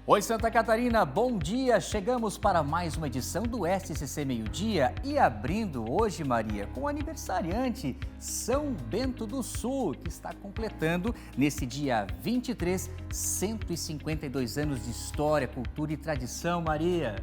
Oi, Santa Catarina, bom dia! Chegamos para mais uma edição do SCC Meio Dia e abrindo hoje, Maria, com o aniversariante São Bento do Sul, que está completando nesse dia 23, 152 anos de história, cultura e tradição, Maria.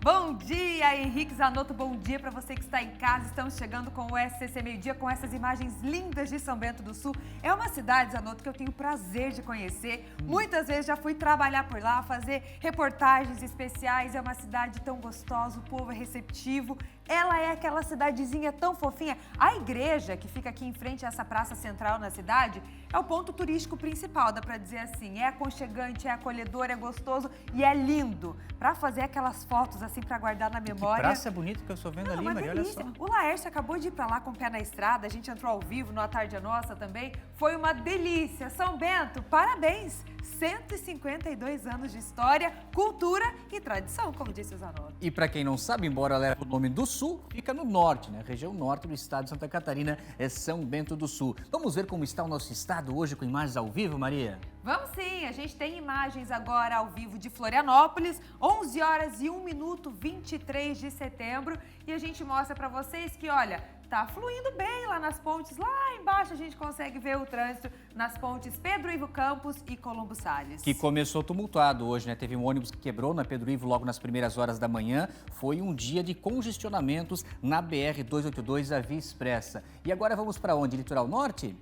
Bom dia, Henrique Zanotto, bom dia para você que está em casa. Estamos chegando com o SCC Meio Dia com essas imagens lindas de São Bento do Sul. É uma cidade, Zanotto, que eu tenho o prazer de conhecer. Muitas vezes já fui trabalhar por lá, fazer reportagens especiais. É uma cidade tão gostosa, o povo é receptivo. Ela é aquela cidadezinha tão fofinha. A igreja que fica aqui em frente a essa praça central na cidade é o ponto turístico principal, dá pra dizer assim. É aconchegante, é acolhedor, é gostoso e é lindo. Pra fazer aquelas fotos assim pra guardar na memória. Que praça bonita que eu estou vendo ali, Maria, olha só. O Laércio acabou de ir pra lá com o pé na estrada, a gente entrou ao vivo no A Tarde é Nossa também. Foi uma delícia. São Bento, parabéns! 152 anos de história, cultura e tradição, como disse o Zanotto. E para quem não sabe, embora leve o nome do Sul, fica no norte, né? A região norte do estado de Santa Catarina é São Bento do Sul. Vamos ver como está o nosso estado hoje com imagens ao vivo, Maria? Vamos sim, a gente tem imagens agora ao vivo de Florianópolis, 11 horas e 1 minuto, 23 de setembro. E a gente mostra para vocês que, olha, tá fluindo bem lá nas pontes. Lá embaixo a gente consegue ver o trânsito nas pontes Pedro Ivo Campos e Colombo Salles. Que começou tumultuado hoje, né? Teve um ônibus que quebrou na Pedro Ivo logo nas primeiras horas da manhã. Foi um dia de congestionamentos na BR-282, a Via Expressa. E agora vamos para onde? Litoral Norte?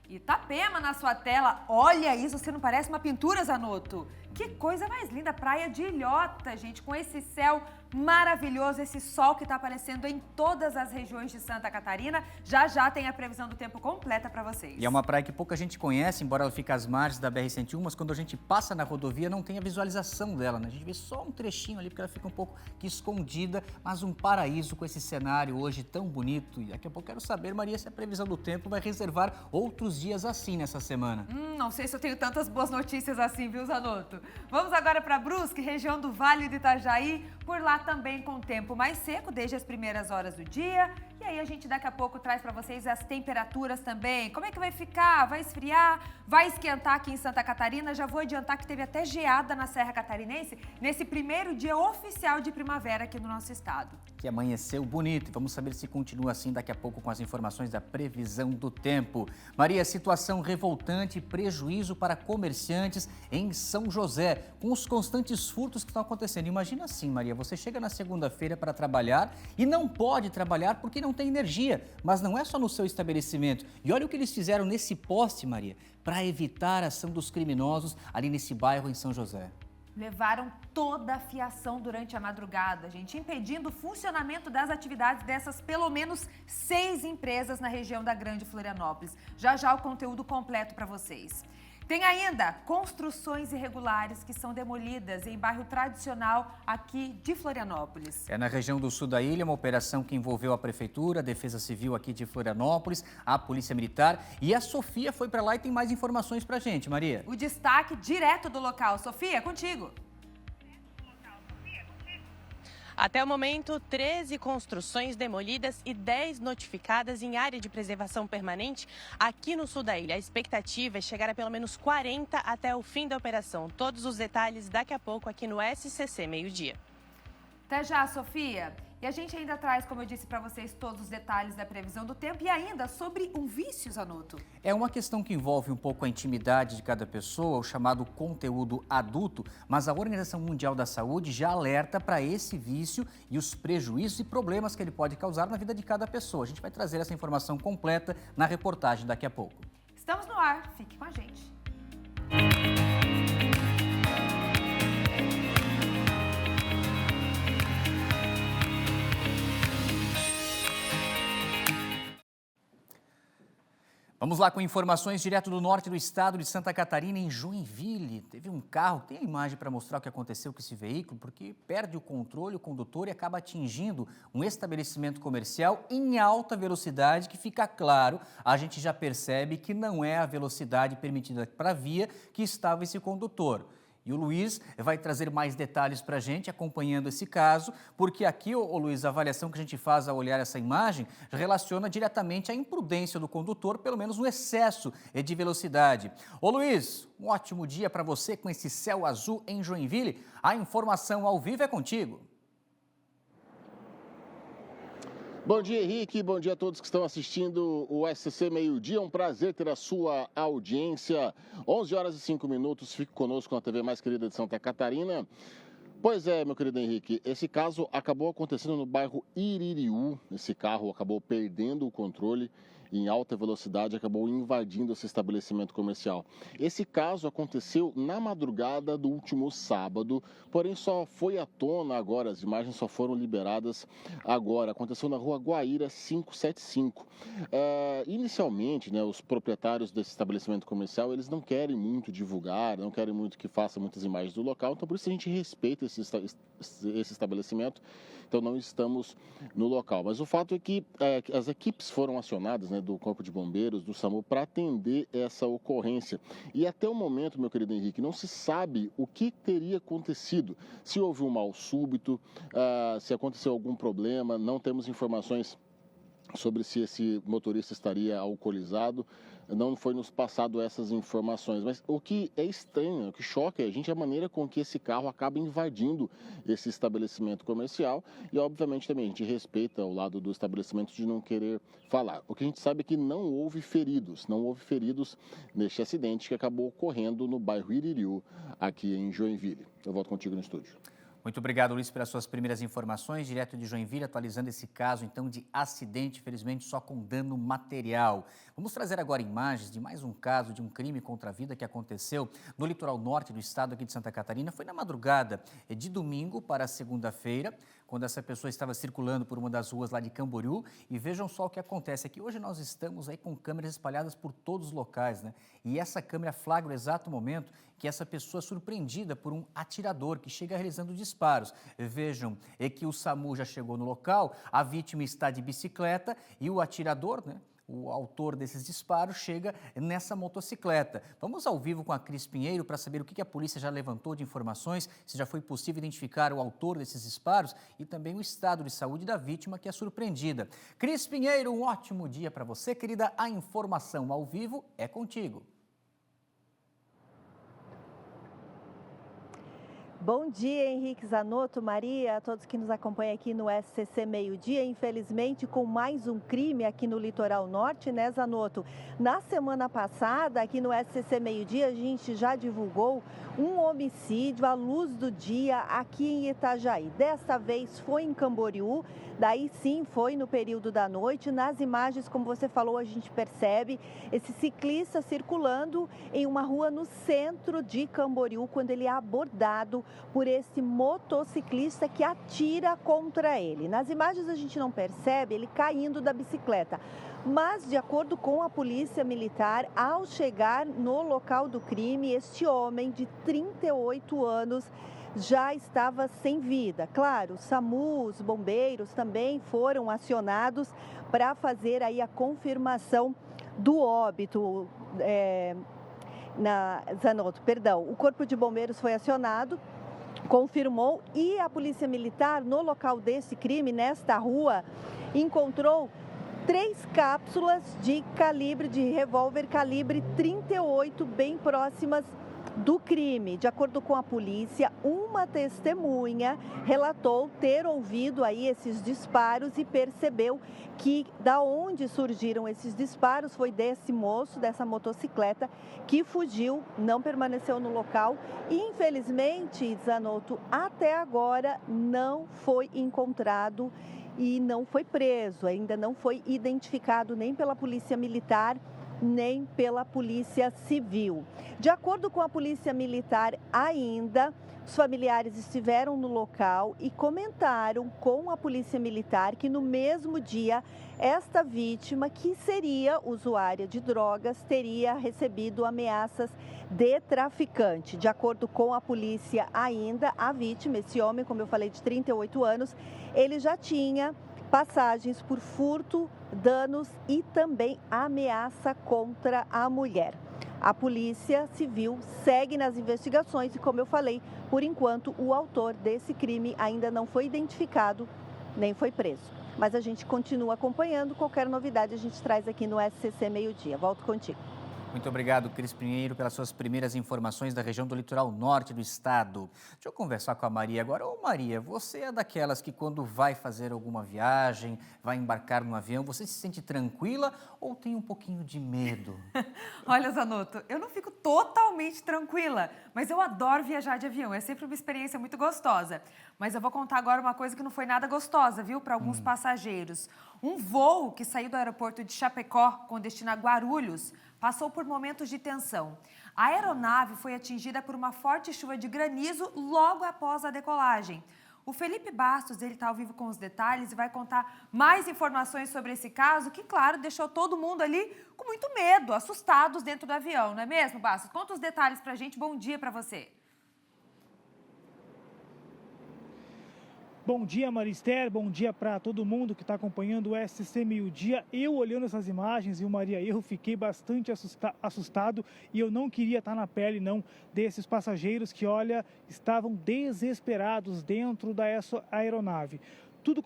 Itapema na sua tela. Olha isso, você não parece uma pintura, Zanotto? Que coisa mais linda, praia de Ilhota, gente, com esse céu maravilhoso, esse sol que está aparecendo em todas as regiões de Santa Catarina. Já tem a previsão do tempo completa para vocês. E é uma praia que pouca gente conhece, embora ela fique às margens da BR-101, mas quando a gente passa na rodovia não tem a visualização dela, né? A gente vê só um trechinho ali, porque ela fica um pouco que escondida, mas um paraíso com esse cenário hoje tão bonito. E daqui a pouco quero saber, Maria, se a previsão do tempo vai reservar outros dias assim nessa semana. Não sei se eu tenho tantas boas notícias assim, viu, Zanotto? Vamos agora para Brusque, região do Vale do Itajaí, por lá também com tempo mais seco desde as primeiras horas do dia. E aí a gente daqui a pouco traz para vocês as temperaturas também. Como é que vai ficar? Vai esfriar? Vai esquentar aqui em Santa Catarina? Já vou adiantar que teve até geada na Serra Catarinense nesse primeiro dia oficial de primavera aqui no nosso estado. Que amanheceu bonito. Vamos saber se continua assim daqui a pouco com as informações da previsão do tempo. Maria, situação revoltante e prejuízo para comerciantes em São José, com os constantes furtos que estão acontecendo. Imagina assim, Maria, você chega na segunda-feira para trabalhar e não pode trabalhar porque não tem energia. Mas não é só no seu estabelecimento. E olha o que eles fizeram nesse poste, Maria, para evitar a ação dos criminosos ali nesse bairro em São José. Levaram toda a fiação durante a madrugada, gente, impedindo o funcionamento das atividades dessas pelo menos 6 empresas na região da Grande Florianópolis. Já o conteúdo completo para vocês. Tem ainda construções irregulares que são demolidas em bairro tradicional aqui de Florianópolis. É na região do sul da ilha, uma operação que envolveu a Prefeitura, a Defesa Civil aqui de Florianópolis, a Polícia Militar e a Sofia foi para lá e tem mais informações para a gente, Maria. O destaque direto do local. Sofia, contigo. Até o momento, 13 construções demolidas e 10 notificadas em área de preservação permanente aqui no sul da ilha. A expectativa é chegar a pelo menos 40 até o fim da operação. Todos os detalhes daqui a pouco aqui no SCC Meio Dia. Até já, Sofia. E a gente ainda traz, como eu disse para vocês, todos os detalhes da previsão do tempo e ainda sobre um vício, Zanotto. É uma questão que envolve um pouco a intimidade de cada pessoa, o chamado conteúdo adulto, mas a Organização Mundial da Saúde já alerta para esse vício e os prejuízos e problemas que ele pode causar na vida de cada pessoa. A gente vai trazer essa informação completa na reportagem daqui a pouco. Estamos no ar, fique com a gente. Vamos lá com informações direto do norte do estado de Santa Catarina, em Joinville. Teve um carro, tem a imagem para mostrar o que aconteceu com esse veículo, porque perde o controle, o condutor, e acaba atingindo um estabelecimento comercial em alta velocidade, que fica claro, a gente já percebe que não é a velocidade permitida para a via que estava esse condutor. E o Luiz vai trazer mais detalhes para a gente, acompanhando esse caso, porque aqui, ô Luiz, a avaliação que a gente faz ao olhar essa imagem relaciona diretamente à imprudência do condutor, pelo menos no excesso de velocidade. Ô Luiz, um ótimo dia para você com esse céu azul em Joinville. A informação ao vivo é contigo. Bom dia, Henrique. Bom dia a todos que estão assistindo o SCC Meio-Dia. Um prazer ter a sua audiência. 11 horas e 5 minutos. Fique conosco na TV mais querida de Santa Catarina. Pois é, meu querido Henrique, esse caso acabou acontecendo no bairro Iririú. Esse carro acabou perdendo o controle em alta velocidade, acabou invadindo esse estabelecimento comercial. Esse caso aconteceu na madrugada do último sábado, porém só foi à tona agora, as imagens só foram liberadas agora. Aconteceu na rua Guaíra 575. Inicialmente, né, os proprietários desse estabelecimento comercial, eles não querem muito divulgar, não querem muito que faça muitas imagens do local, então por isso a gente respeita esse estabelecimento. Então não estamos no local. Mas o fato é que as equipes foram acionadas, né, do Corpo de Bombeiros, do SAMU, para atender essa ocorrência. E até o momento, meu querido Henrique, não se sabe o que teria acontecido. Se houve um mal súbito, se aconteceu algum problema, não temos informações sobre se esse motorista estaria alcoolizado. Não foi nos passado essas informações, mas o que é estranho, o que choca a gente é a maneira com que esse carro acaba invadindo esse estabelecimento comercial e, obviamente, também a gente respeita o lado do estabelecimento de não querer falar. O que a gente sabe é que não houve feridos neste acidente que acabou ocorrendo no bairro Iririú, aqui em Joinville. Eu volto contigo no estúdio. Muito obrigado, Luiz, pelas suas primeiras informações, direto de Joinville, atualizando esse caso, então, de acidente, infelizmente, só com dano material. Vamos trazer agora imagens de mais um caso de um crime contra a vida que aconteceu no litoral norte do estado aqui de Santa Catarina. Foi na madrugada de domingo para segunda-feira, quando essa pessoa estava circulando por uma das ruas lá de Camboriú. E vejam só o que acontece aqui. Hoje nós estamos aí com câmeras espalhadas por todos os locais, né? E essa câmera flagra o exato momento que essa pessoa é surpreendida por um atirador que chega realizando disparos. Vejam, é que o SAMU já chegou no local, a vítima está de bicicleta e o atirador, né? O autor desses disparos chega nessa motocicleta. Vamos ao vivo com a Cris Pinheiro para saber o que a polícia já levantou de informações, se já foi possível identificar o autor desses disparos e também o estado de saúde da vítima que é surpreendida. Cris Pinheiro, um ótimo dia para você, querida. A informação ao vivo é contigo. Bom dia, Henrique Zanotto, Maria, a todos que nos acompanham aqui no SCC Meio-Dia. Infelizmente, com mais um crime aqui no litoral norte, né, Zanotto? Na semana passada, aqui no SCC Meio-Dia, a gente já divulgou um homicídio à luz do dia aqui em Itajaí. Desta vez foi em Camboriú, daí sim foi no período da noite. Nas imagens, como você falou, a gente percebe esse ciclista circulando em uma rua no centro de Camboriú, quando ele é abordado por esse motociclista que atira contra ele. Nas imagens a gente não percebe ele caindo da bicicleta, mas de acordo com a polícia militar, ao chegar no local do crime, este homem de 38 anos já estava sem vida. Claro, o SAMU, os bombeiros também foram acionados para fazer aí a confirmação do óbito. Zanotto, perdão, o Corpo de Bombeiros foi acionado, confirmou, e a Polícia Militar, no local desse crime, nesta rua, encontrou 3 cápsulas de revólver calibre 38, bem próximas do crime. De acordo com a polícia, uma testemunha relatou ter ouvido aí esses disparos e percebeu que da onde surgiram esses disparos foi desse moço, dessa motocicleta, que fugiu, não permaneceu no local e, infelizmente, Zanotto, até agora não foi encontrado e não foi preso, ainda não foi identificado nem pela Polícia Militar, nem pela Polícia Civil. De acordo com a Polícia Militar, ainda, os familiares estiveram no local e comentaram com a Polícia Militar que no mesmo dia, esta vítima, que seria usuária de drogas, teria recebido ameaças de traficante. De acordo com a polícia, ainda, a vítima, esse homem, como eu falei, de 38 anos, ele já tinha passagens por furto, danos e também ameaça contra a mulher. A Polícia Civil segue nas investigações e, como eu falei, por enquanto o autor desse crime ainda não foi identificado nem foi preso. Mas a gente continua acompanhando, qualquer novidade a gente traz aqui no SCC Meio-Dia. Volto contigo. Muito obrigado, Cris Pinheiro, pelas suas primeiras informações da região do litoral norte do estado. Deixa eu conversar com a Maria agora. Ô Maria, você é daquelas que quando vai fazer alguma viagem, vai embarcar no avião, você se sente tranquila ou tem um pouquinho de medo? Olha, Zanotto, eu não fico totalmente tranquila, mas eu adoro viajar de avião, é sempre uma experiência muito gostosa. Mas eu vou contar agora uma coisa que não foi nada gostosa, viu, para alguns passageiros. Um voo que saiu do aeroporto de Chapecó com destino a Guarulhos passou por momentos de tensão. A aeronave foi atingida por uma forte chuva de granizo logo após a decolagem. O Felipe Bastos, ele está ao vivo com os detalhes e vai contar mais informações sobre esse caso que, claro, deixou todo mundo ali com muito medo, assustados dentro do avião, não é mesmo, Bastos? Conta os detalhes para a gente. Bom dia para você. Bom dia, Marister, bom dia para todo mundo que está acompanhando o SCC Meio-Dia. Eu olhando essas imagens, viu, Maria, eu fiquei bastante assustado e eu não queria estar na pele, não, desses passageiros que, olha, estavam desesperados dentro da aeronave. Tudo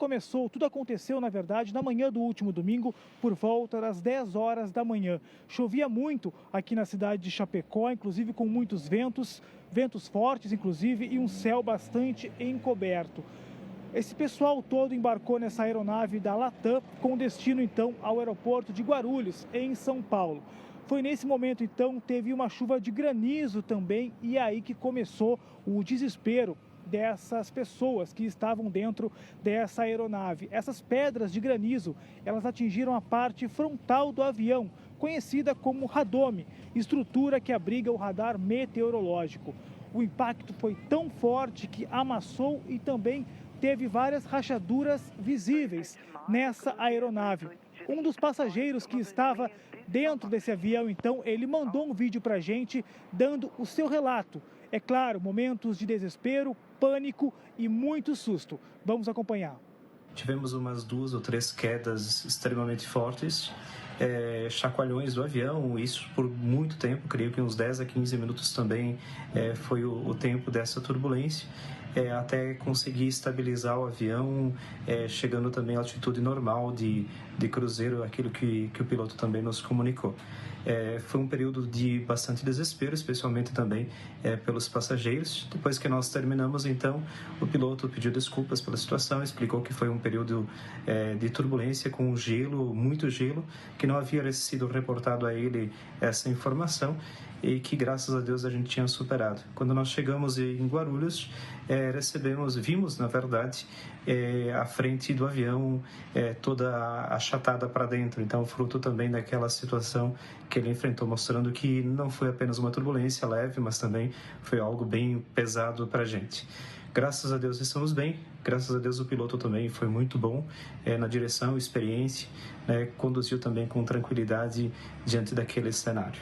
aconteceu, na verdade, na manhã do último domingo, por volta das 10 horas da manhã. Chovia muito aqui na cidade de Chapecó, inclusive com muitos ventos fortes, inclusive, e um céu bastante encoberto. Esse pessoal todo embarcou nessa aeronave da Latam com destino, então, ao aeroporto de Guarulhos, em São Paulo. Foi nesse momento, então, teve uma chuva de granizo também e aí que começou o desespero dessas pessoas que estavam dentro dessa aeronave. Essas pedras de granizo, elas atingiram a parte frontal do avião, conhecida como radome, estrutura que abriga o radar meteorológico. O impacto foi tão forte que amassou e também teve várias rachaduras visíveis nessa aeronave. Um dos passageiros que estava dentro desse avião, então, ele mandou um vídeo para a gente dando o seu relato. É claro, momentos de desespero, pânico e muito susto. Vamos acompanhar. Tivemos umas 2 ou 3 quedas extremamente fortes, chacoalhões do avião, isso por muito tempo, creio que uns 10 a 15 minutos também foi o tempo dessa turbulência. Até conseguir estabilizar o avião, chegando também à altitude normal de cruzeiro, aquilo que o piloto também nos comunicou. Foi um período de bastante desespero, especialmente também pelos passageiros. Depois que nós terminamos, então, o piloto pediu desculpas pela situação, explicou que foi um período de turbulência com gelo, muito gelo, que não havia sido reportado a ele essa informação e que, graças a Deus, a gente tinha superado. Quando nós chegamos em Guarulhos, vimos, na verdade, a frente do avião toda achatada para dentro. Então, fruto também daquela situação que ele enfrentou, mostrando que não foi apenas uma turbulência leve, mas também foi algo bem pesado para a gente. Graças a Deus estamos bem, graças a Deus o piloto também foi muito bom na direção, experiência, conduziu também com tranquilidade diante daquele cenário.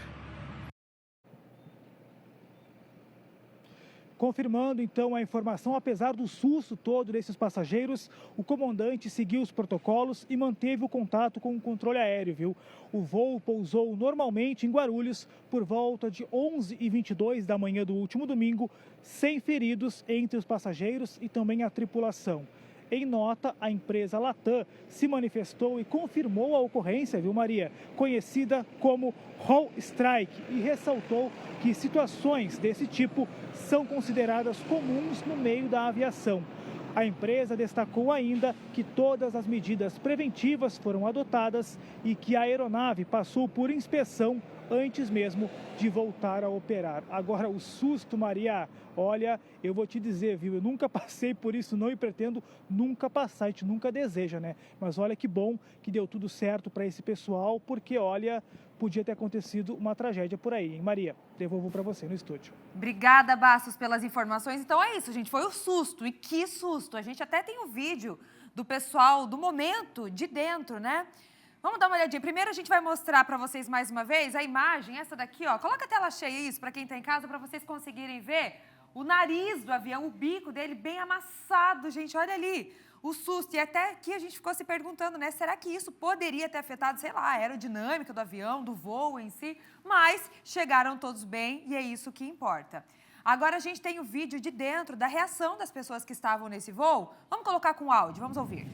Confirmando, então, a informação, apesar do susto todo desses passageiros, o comandante seguiu os protocolos e manteve o contato com o controle aéreo, viu? O voo pousou normalmente em Guarulhos por volta de 11h22 da manhã do último domingo, sem feridos entre os passageiros e também a tripulação. Em nota, a empresa Latam se manifestou e confirmou a ocorrência, viu, Maria? Conhecida como Hall Strike, e ressaltou que situações desse tipo são consideradas comuns no meio da aviação. A empresa destacou ainda que todas as medidas preventivas foram adotadas e que a aeronave passou por inspeção antes mesmo de voltar a operar. Agora, o susto, Maria, olha, eu vou te dizer, viu, eu nunca passei por isso não e pretendo nunca passar, a gente nunca deseja, né? Mas olha que bom que deu tudo certo para esse pessoal, porque, olha, podia ter acontecido uma tragédia por aí, hein, Maria? Devolvo para você no estúdio. Obrigada, Bastos, pelas informações. Então é isso, gente, foi o susto, e que susto! A gente até tem o vídeo do pessoal, do momento de dentro, né? Vamos dar uma olhadinha. Primeiro a gente vai mostrar para vocês mais uma vez a imagem, essa daqui, ó. Coloca a tela cheia isso para quem está em casa, para vocês conseguirem ver o nariz do avião, o bico dele bem amassado, gente. Olha ali. o susto. E até aqui a gente ficou se perguntando, né? Será que isso poderia ter afetado, sei lá, a aerodinâmica do avião, do voo em si? Mas chegaram todos bem e é isso que importa. Agora a gente tem o vídeo de dentro da reação das pessoas que estavam nesse voo. Vamos colocar com áudio, vamos ouvir.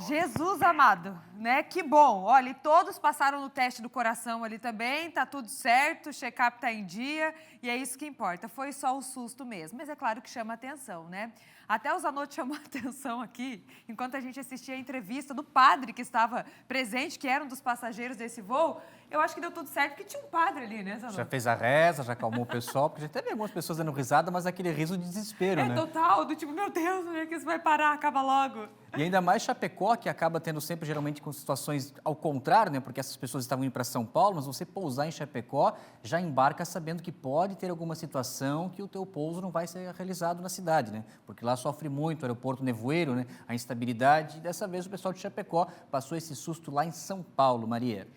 Jesus amado, né? Que bom. Olha, e todos passaram no teste do coração ali também, tá tudo certo, o check-up tá em dia e é isso que importa. Foi só o susto mesmo, mas é claro que chama atenção, né? Até o Zanotto chamou a atenção aqui, enquanto a gente assistia a entrevista do padre que estava presente, que era um dos passageiros desse voo. Eu acho que deu tudo certo, porque tinha um padre ali, né, Zanotto? Já fez a reza, já acalmou o pessoal, porque já teve algumas pessoas dando risada, mas aquele riso de desespero, né? É total, do tipo, meu Deus, né, que isso vai parar, acaba logo. E ainda mais Chapecó, que acaba tendo sempre, geralmente, com situações ao contrário, né? Porque essas pessoas estavam indo para São Paulo, mas você pousar em Chapecó, já embarca sabendo que pode ter alguma situação que o teu pouso não vai ser realizado na cidade, né? Porque lá sofre muito, o aeroporto nevoeiro, né? A instabilidade. E dessa vez o pessoal de Chapecó passou esse susto lá em São Paulo, Maria.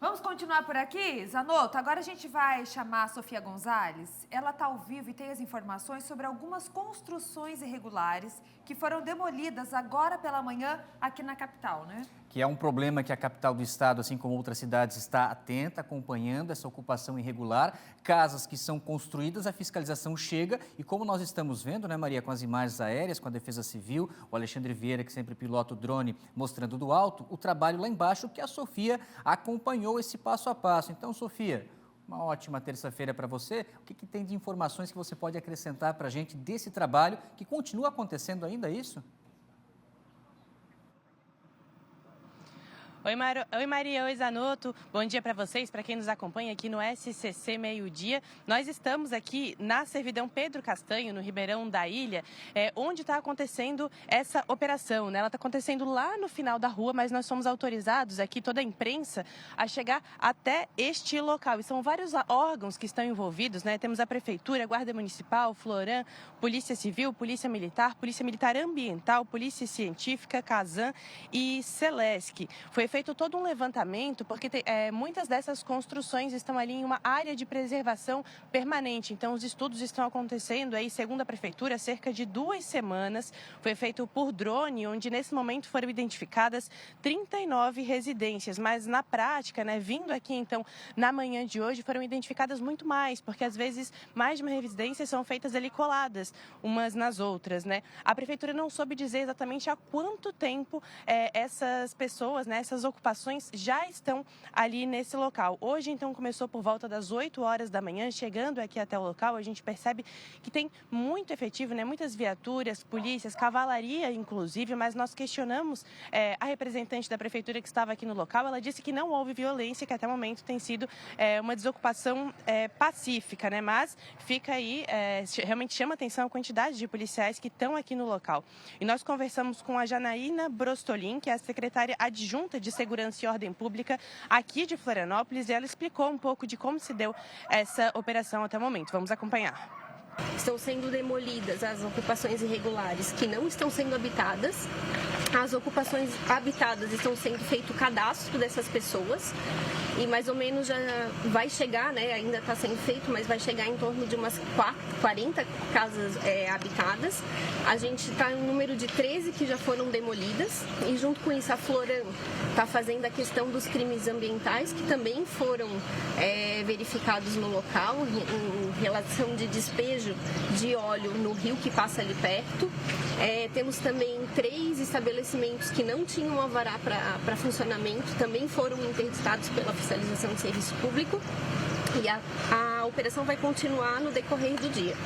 Vamos continuar por aqui, Zanotto? Agora a gente vai chamar a Sofia Gonzalez. Ela está ao vivo e tem as informações sobre algumas construções irregulares que foram demolidas agora pela manhã aqui na capital, né? Que é um problema que a capital do estado, assim como outras cidades, está atenta, acompanhando essa ocupação irregular. Casas que são construídas, a fiscalização chega e como nós estamos vendo, né, Maria, com as imagens aéreas, com a Defesa Civil, o Alexandre Vieira, que sempre pilota o drone, mostrando do alto, o trabalho lá embaixo, que a Sofia acompanhou esse passo a passo. Então, Sofia, uma ótima terça-feira para você. O que tem de informações que você pode acrescentar para a gente desse trabalho que continua acontecendo ainda, é isso? Oi, Maria. Oi, Zanotto. Bom dia para vocês, para quem nos acompanha aqui no SCC Meio-Dia. Nós estamos aqui na Servidão Pedro Castanho, no Ribeirão da Ilha, onde está acontecendo essa operação, né? Ela está acontecendo lá no final da rua, mas nós somos autorizados aqui, toda a imprensa, a chegar até este local. E são vários órgãos que estão envolvidos, né? Temos a Prefeitura, a Guarda Municipal, Floran, Polícia Civil, Polícia Militar Ambiental, Polícia Científica, Casan e Celesc. Foi feito todo um levantamento, porque muitas dessas construções estão ali em uma área de preservação permanente. Então, os estudos estão acontecendo aí, segundo a Prefeitura, há cerca de 2 semanas. Foi feito por drone, onde nesse momento foram identificadas 39 residências. Mas na prática, né, vindo aqui então na manhã de hoje, foram identificadas muito mais, porque às vezes mais de uma residência são feitas ali coladas umas nas outras, né? A Prefeitura não soube dizer exatamente há quanto tempo essas pessoas, né, essas ocupações já estão ali nesse local. Hoje, então, começou por volta das 8 horas da manhã, chegando aqui até o local, a gente percebe que tem muito efetivo, né? Muitas viaturas, polícias, cavalaria, inclusive, mas nós questionamos a representante da Prefeitura que estava aqui no local. Ela disse que não houve violência, que até o momento tem sido uma desocupação pacífica, né? Mas fica aí, realmente chama atenção a quantidade de policiais que estão aqui no local. E nós conversamos com a Janaína Brostolin, que é a secretária adjunta de Segurança e Ordem Pública aqui de Florianópolis, e ela explicou um pouco de como se deu essa operação até o momento. Vamos acompanhar. Estão sendo demolidas as ocupações irregulares que não estão sendo habitadas. As ocupações habitadas estão sendo feito o cadastro dessas pessoas e mais ou menos já vai chegar, né? Ainda está sendo feito, mas vai chegar em torno de umas 40 casas habitadas. A gente está em um número de 13 que já foram demolidas e junto com isso a Floran está fazendo a questão dos crimes ambientais que também foram verificados no local em relação de despejo despejo de óleo no rio que passa ali perto. Temos também 3 estabelecimentos que não tinham alvará para funcionamento, também foram interditados pela fiscalização de serviço público. E a operação vai continuar no decorrer do dia.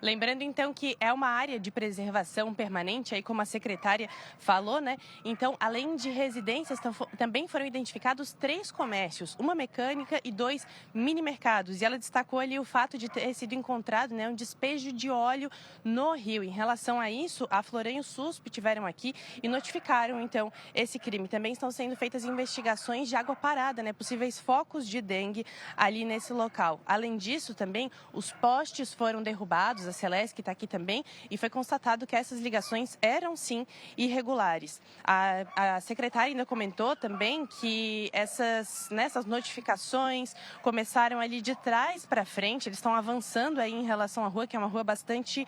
Lembrando, então, que é uma área de preservação permanente, aí como a secretária falou, né? Então, além de residências, também foram identificados 3 comércios, uma mecânica e 2 mini-mercados. E ela destacou ali o fato de ter sido encontrado, né, um despejo de óleo no rio. Em relação a isso, a Floran e o SUSP estiveram aqui e notificaram, então, esse crime. Também estão sendo feitas investigações de água parada, né? Possíveis focos de dengue ali nesse local. Além disso, também, os postes foram derrubados, Celeste, que está aqui também, e foi constatado que essas ligações eram, sim, irregulares. A secretária ainda comentou também que essas notificações começaram ali de trás para frente, eles estão avançando aí em relação à rua, que é uma rua bastante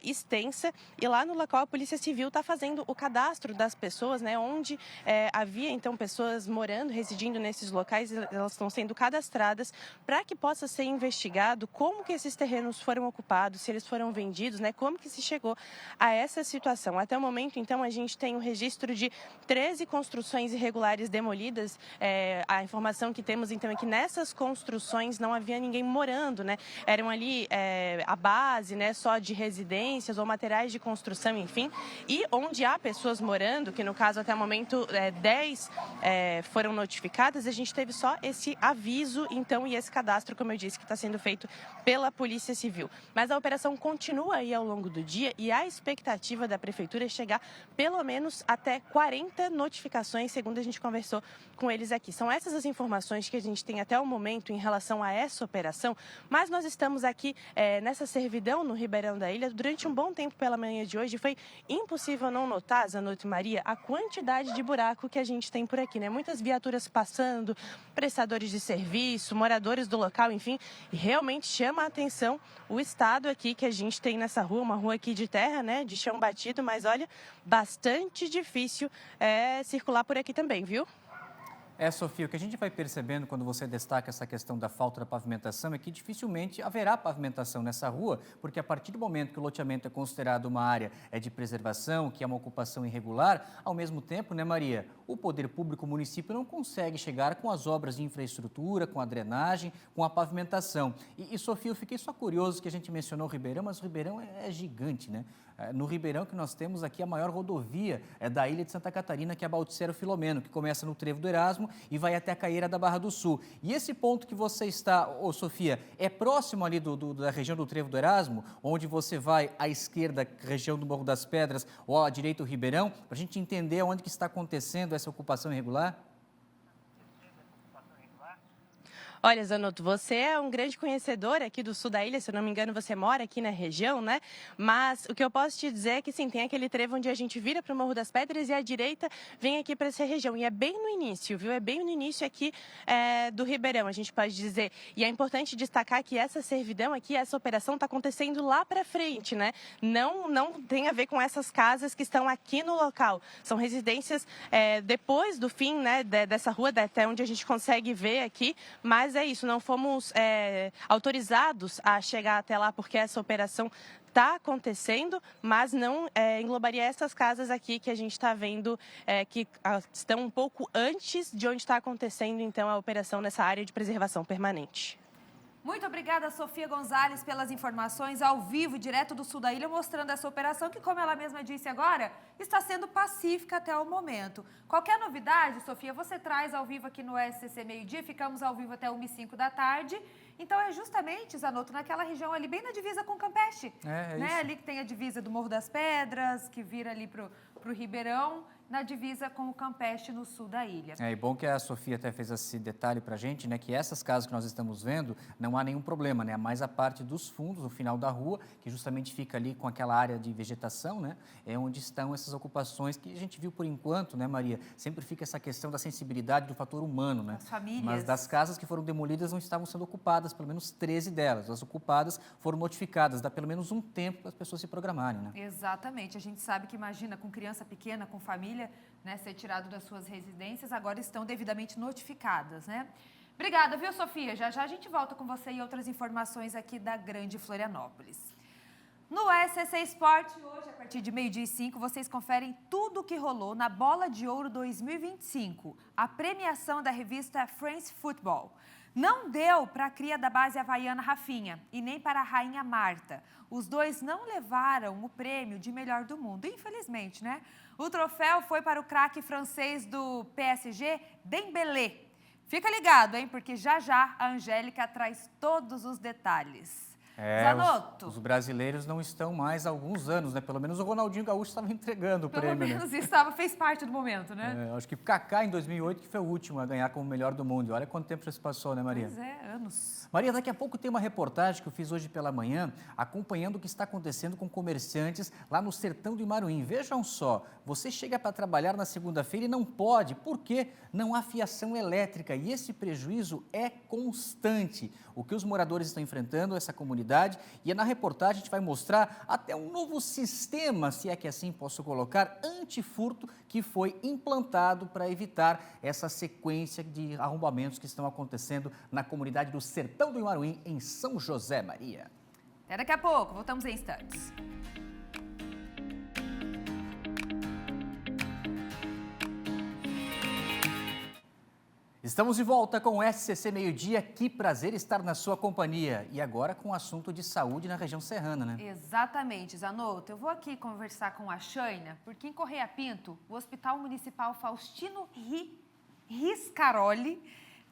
extensa, e lá no local a Polícia Civil está fazendo o cadastro das pessoas, né, onde havia, então, pessoas morando, residindo nesses locais, elas estão sendo cadastradas para que possa ser investigado como que esses terrenos foram ocupados, se eles foram vendidos, né? Como que se chegou a essa situação? Até o momento, então, a gente tem um registro de 13 construções irregulares demolidas. A informação que temos, então, é que nessas construções não havia ninguém morando, né? Eram ali a base, né? Só de residências ou materiais de construção, enfim. E onde há pessoas morando, que no caso, até o momento, 10 foram notificadas, a gente teve só esse aviso, então, e esse cadastro, como eu disse, que está sendo feito pela Polícia Civil. Mas a operação continua aí ao longo do dia e a expectativa da Prefeitura é chegar pelo menos até 40 notificações, segundo a gente conversou com eles aqui. São essas as informações que a gente tem até o momento em relação a essa operação, mas nós estamos aqui nessa servidão no Ribeirão da Ilha durante um bom tempo pela manhã de hoje. Foi impossível não notar, Zanotto e Maria, a quantidade de buraco que a gente tem por aqui, né? Muitas viaturas passando, prestadores de serviço, moradores do local, enfim, e realmente chama a atenção o estado aqui que a gente tem nessa rua, uma rua aqui de terra, né, de chão batido, mas olha, bastante difícil circular por aqui também, viu? Sofia, o que a gente vai percebendo quando você destaca essa questão da falta da pavimentação é que dificilmente haverá pavimentação nessa rua, porque a partir do momento que o loteamento é considerado uma área de preservação, que é uma ocupação irregular, ao mesmo tempo, né, Maria, o poder público, o município não consegue chegar com as obras de infraestrutura, com a drenagem, com a pavimentação. E Sofia, eu fiquei só curioso que a gente mencionou o Ribeirão, mas o Ribeirão é gigante, né? No Ribeirão que nós temos aqui a maior rodovia da ilha de Santa Catarina, que é a Balticero Filomeno, que começa no Trevo do Erasmo e vai até a Caieira da Barra do Sul. E esse ponto que você está, Sofia, é próximo ali da região do Trevo do Erasmo, onde você vai à esquerda, região do Morro das Pedras, ou à direita o Ribeirão, para a gente entender onde que está acontecendo essa ocupação irregular? Olha, Zanotto, você é um grande conhecedor aqui do sul da ilha, se eu não me engano, você mora aqui na região, né? Mas o que eu posso te dizer é que sim, tem aquele trevo onde a gente vira para o Morro das Pedras e à direita vem aqui para essa região. E é bem no início, viu? É bem no início aqui do Ribeirão, a gente pode dizer. E é importante destacar que essa servidão aqui, essa operação está acontecendo lá para frente, né? Não tem a ver com essas casas que estão aqui no local. São residências depois do fim, né, dessa rua, até onde a gente consegue ver aqui, mas é isso, não fomos autorizados a chegar até lá porque essa operação está acontecendo, mas não englobaria essas casas aqui que a gente está vendo que estão um pouco antes de onde está acontecendo então a operação nessa área de preservação permanente. Muito obrigada, Sofia Gonzalez, pelas informações ao vivo, direto do sul da ilha, mostrando essa operação que, como ela mesma disse agora, está sendo pacífica até o momento. Qualquer novidade, Sofia, você traz ao vivo aqui no SCC Meio-Dia, ficamos ao vivo até 1h05 da tarde. Então é justamente, Zanotto, naquela região ali, bem na divisa com Campeche. Né? Ali que tem a divisa do Morro das Pedras, que vira ali pro Ribeirão, na divisa com o Campeche, no sul da ilha. E bom que a Sofia até fez esse detalhe para a gente, né, que essas casas que nós estamos vendo, não há nenhum problema, né, mais a parte dos fundos, no final da rua, que justamente fica ali com aquela área de vegetação, né, é onde estão essas ocupações que a gente viu por enquanto, né, Maria, sempre fica essa questão da sensibilidade do fator humano, né. As famílias. Mas das casas que foram demolidas não estavam sendo ocupadas, pelo menos 13 delas. As ocupadas foram notificadas, dá pelo menos um tempo para as pessoas se programarem, né. Exatamente, a gente sabe que, imagina, com criança pequena, com família, né, ser tirado das suas residências, agora estão devidamente notificadas, né? Obrigada, viu, Sofia? Já já a gente volta com você e outras informações aqui da Grande Florianópolis. No SCC Esporte, hoje, a partir de 12h05, vocês conferem tudo o que rolou na Bola de Ouro 2025, a premiação da revista France Football. Não deu para a cria da base havaiana Rafinha e nem para a rainha Marta. Os dois não levaram o prêmio de melhor do mundo, infelizmente, né? O troféu foi para o craque francês do PSG, Dembélé. Fica ligado, hein? Porque já já a Angélica traz todos os detalhes. Zanotto. Os brasileiros não estão mais há alguns anos, né? Pelo menos o Ronaldinho Gaúcho estava entregando o prêmio. Pelo menos né? isso fez parte do momento, né? Acho que o Kaká, em 2008, que foi o último a ganhar como melhor do mundo. E olha quanto tempo já se passou, né, Maria? Pois é, anos. Maria, daqui a pouco tem uma reportagem que eu fiz hoje pela manhã, acompanhando o que está acontecendo com comerciantes lá no sertão do Imaruim. Vejam só, você chega para trabalhar na segunda-feira e não pode, porque não há fiação elétrica e esse prejuízo é constante. O que os moradores estão enfrentando, essa comunidade, e na reportagem a gente vai mostrar até um novo sistema, se é que assim posso colocar, antifurto, que foi implantado para evitar essa sequência de arrombamentos que estão acontecendo na comunidade do sertão do Imaruim, em São José, Maria. Até daqui a pouco, voltamos em instantes. Estamos de volta com o SCC Meio-Dia. Que prazer estar na sua companhia. E agora com o assunto de saúde na região serrana, né? Exatamente, Zanotto. Eu vou aqui conversar com a Shaina, porque em Correia Pinto, o Hospital Municipal Faustino Riscaroli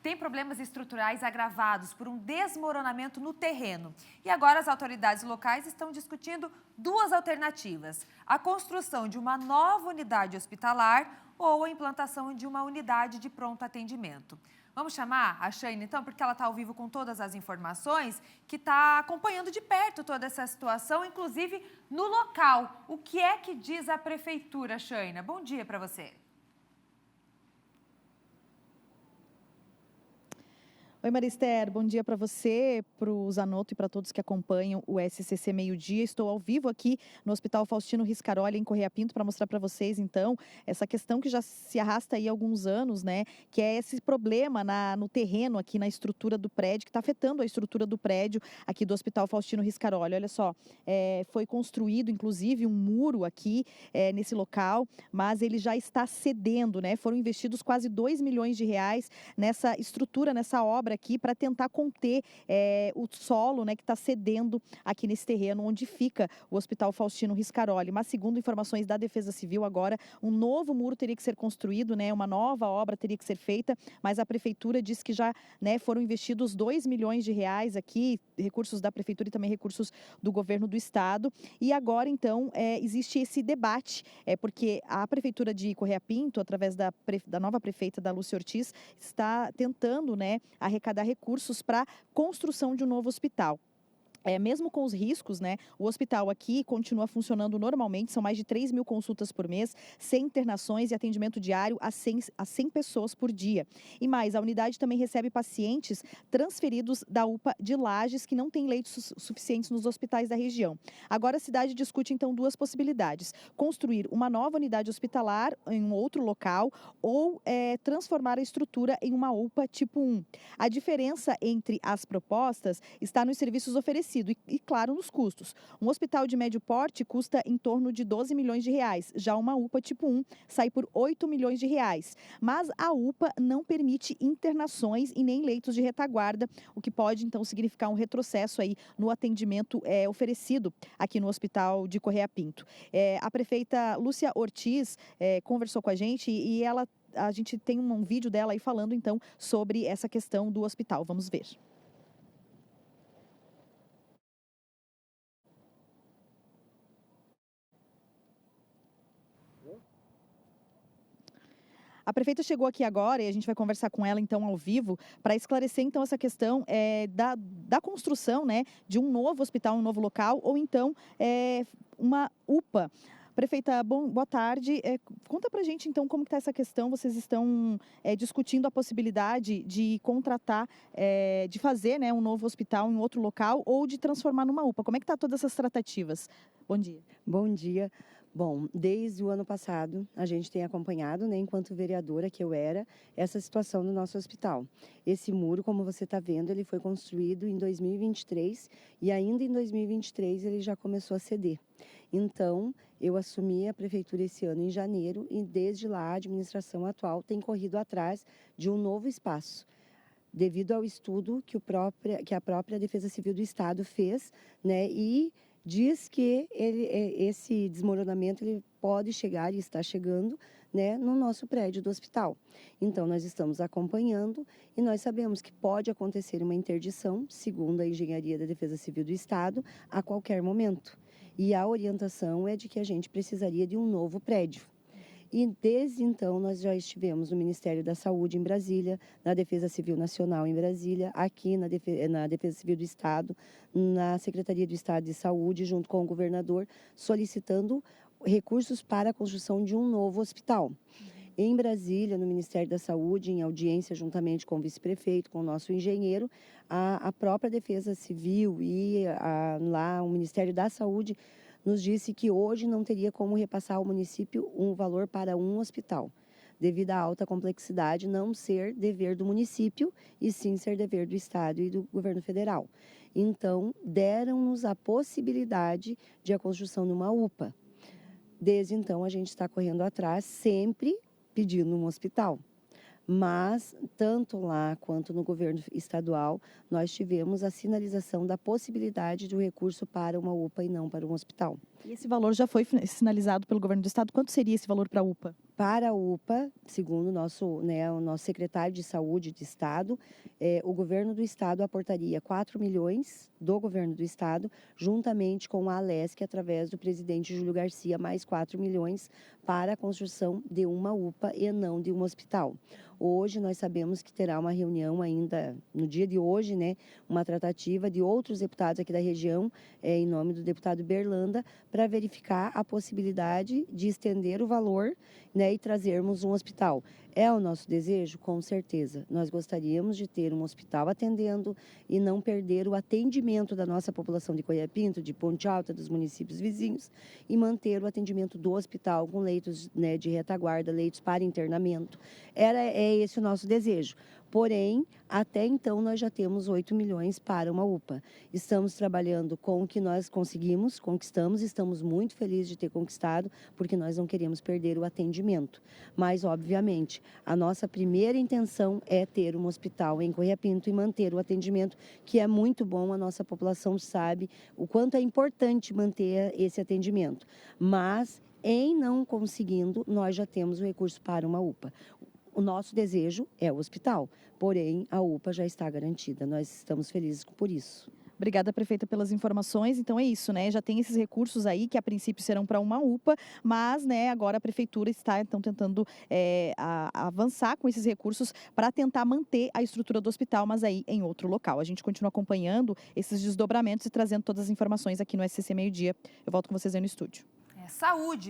tem problemas estruturais agravados por um desmoronamento no terreno. E agora as autoridades locais estão discutindo duas alternativas: a construção de uma nova unidade hospitalar ou a implantação de uma unidade de pronto atendimento. Vamos chamar a Shaina, então, porque ela está ao vivo com todas as informações, que está acompanhando de perto toda essa situação, inclusive no local. O que é que diz a prefeitura, Shaina? Bom dia para você. Oi, Marister, bom dia para você, para o Zanotto e para todos que acompanham o SCC Meio-Dia. Estou ao vivo aqui no Hospital Faustino Riscaroli, em Correia Pinto, para mostrar para vocês, então, essa questão que já se arrasta aí há alguns anos, né, que é esse problema no terreno aqui, na estrutura do prédio, que está afetando a estrutura do prédio aqui do Hospital Faustino Riscaroli. Olha só, foi construído, inclusive, um muro aqui nesse local, mas ele já está cedendo, né, foram investidos quase R$2 milhões nessa estrutura, nessa obra aqui para tentar conter o solo, né, que está cedendo aqui nesse terreno onde fica o Hospital Faustino Riscaroli. Mas segundo informações da Defesa Civil, agora um novo muro teria que ser construído, né, uma nova obra teria que ser feita, mas a prefeitura diz que já, né, foram investidos R$2 milhões aqui, recursos da prefeitura e também recursos do governo do estado. E agora então existe esse debate, porque a prefeitura de Correia Pinto, através da nova prefeita da Lúcia Ortiz, está tentando, né, arrecadar recursos para a construção de um novo hospital. Mesmo com os riscos, né, o hospital aqui continua funcionando normalmente, são mais de 3 mil consultas por mês, 100 internações e atendimento diário a 100 pessoas por dia. E mais, a unidade também recebe pacientes transferidos da UPA de Lages que não têm leitos suficientes nos hospitais da região. Agora a cidade discute então duas possibilidades: construir uma nova unidade hospitalar em um outro local ou transformar a estrutura em uma UPA tipo 1. A diferença entre as propostas está nos serviços oferecidos e, claro, nos custos. Um hospital de médio porte custa em torno de R$12 milhões. Já uma UPA tipo 1 sai por R$8 milhões. Mas a UPA não permite internações e nem leitos de retaguarda, o que pode, então, significar um retrocesso aí no atendimento oferecido aqui no Hospital de Correia Pinto. A prefeita Lúcia Ortiz conversou com a gente e a gente tem um vídeo dela aí falando, então, sobre essa questão do hospital. Vamos ver. A prefeita chegou aqui agora e a gente vai conversar com ela, então, ao vivo, para esclarecer, então, essa questão da construção, né, de um novo hospital, um novo local, ou, então, uma UPA. Prefeita, boa tarde. Conta pra gente, então, como que está essa questão. Vocês estão discutindo a possibilidade de contratar, de fazer, né, um novo hospital em outro local ou de transformar numa UPA. Como é que está todas essas tratativas? Bom dia. Bom dia. Bom, desde o ano passado, a gente tem acompanhado, né, enquanto vereadora que eu era, essa situação no nosso hospital. Esse muro, como você está vendo, ele foi construído em 2023 e ainda em 2023 ele já começou a ceder. Então, eu assumi a prefeitura esse ano em janeiro e desde lá a administração atual tem corrido atrás de um novo espaço, devido ao estudo que a própria Defesa Civil do Estado fez, né, e diz que esse desmoronamento ele pode chegar e está chegando, né, no nosso prédio do hospital. Então, nós estamos acompanhando e nós sabemos que pode acontecer uma interdição, segundo a engenharia da Defesa Civil do Estado, a qualquer momento. E a orientação é de que a gente precisaria de um novo prédio. E desde então nós já estivemos no Ministério da Saúde em Brasília, na Defesa Civil Nacional em Brasília, aqui na Defesa Civil do Estado, na Secretaria do Estado de Saúde, junto com o governador, solicitando recursos para a construção de um novo hospital. Em Brasília, no Ministério da Saúde, em audiência juntamente com o vice-prefeito, com o nosso engenheiro, a própria Defesa Civil e lá o Ministério da Saúde nos disse que hoje não teria como repassar ao município um valor para um hospital, devido à alta complexidade não ser dever do município e sim ser dever do Estado e do governo federal. Então, deram-nos a possibilidade de a construção de uma UPA. Desde então, a gente está correndo atrás, sempre pedindo um hospital. Mas, tanto lá quanto no governo estadual, nós tivemos a sinalização da possibilidade de um recurso para uma UPA e não para um hospital. E esse valor já foi sinalizado pelo governo do estado. Quanto seria esse valor para a UPA? Para a UPA, segundo o nosso secretário de Saúde de Estado, o governo do Estado aportaria 4 milhões do governo do Estado, juntamente com a Alesc, através do presidente Júlio Garcia, mais 4 milhões para a construção de uma UPA e não de um hospital. Hoje nós sabemos que terá uma reunião ainda, no dia de hoje, né, uma tratativa de outros deputados aqui da região, em nome do deputado Berlanda, para verificar a possibilidade de estender o valor, né, e trazermos um hospital. É o nosso desejo? Com certeza. Nós gostaríamos de ter um hospital atendendo e não perder o atendimento da nossa população de Coiá Pinto, de Ponte Alta, dos municípios vizinhos, e manter o atendimento do hospital com leitos, né, de retaguarda, leitos para internamento. É esse o nosso desejo. Porém, até então, nós já temos 8 milhões para uma UPA. Estamos trabalhando com o que nós conquistamos, estamos muito felizes de ter conquistado, porque nós não queremos perder o atendimento. Mas, obviamente, a nossa primeira intenção é ter um hospital em Coiá Pinto e manter o atendimento, que é muito bom, a nossa população sabe o quanto é importante manter esse atendimento. Mas, em não conseguindo, nós já temos o recurso para uma UPA. O nosso desejo é o hospital, porém a UPA já está garantida. Nós estamos felizes por isso. Obrigada, prefeita, pelas informações. Então é isso, né? Já tem esses recursos aí que a princípio serão para uma UPA, mas, né, agora a prefeitura está então tentando avançar com esses recursos para tentar manter a estrutura do hospital, mas aí em outro local. A gente continua acompanhando esses desdobramentos e trazendo todas as informações aqui no SCC Meio Dia. Eu volto com vocês aí no estúdio.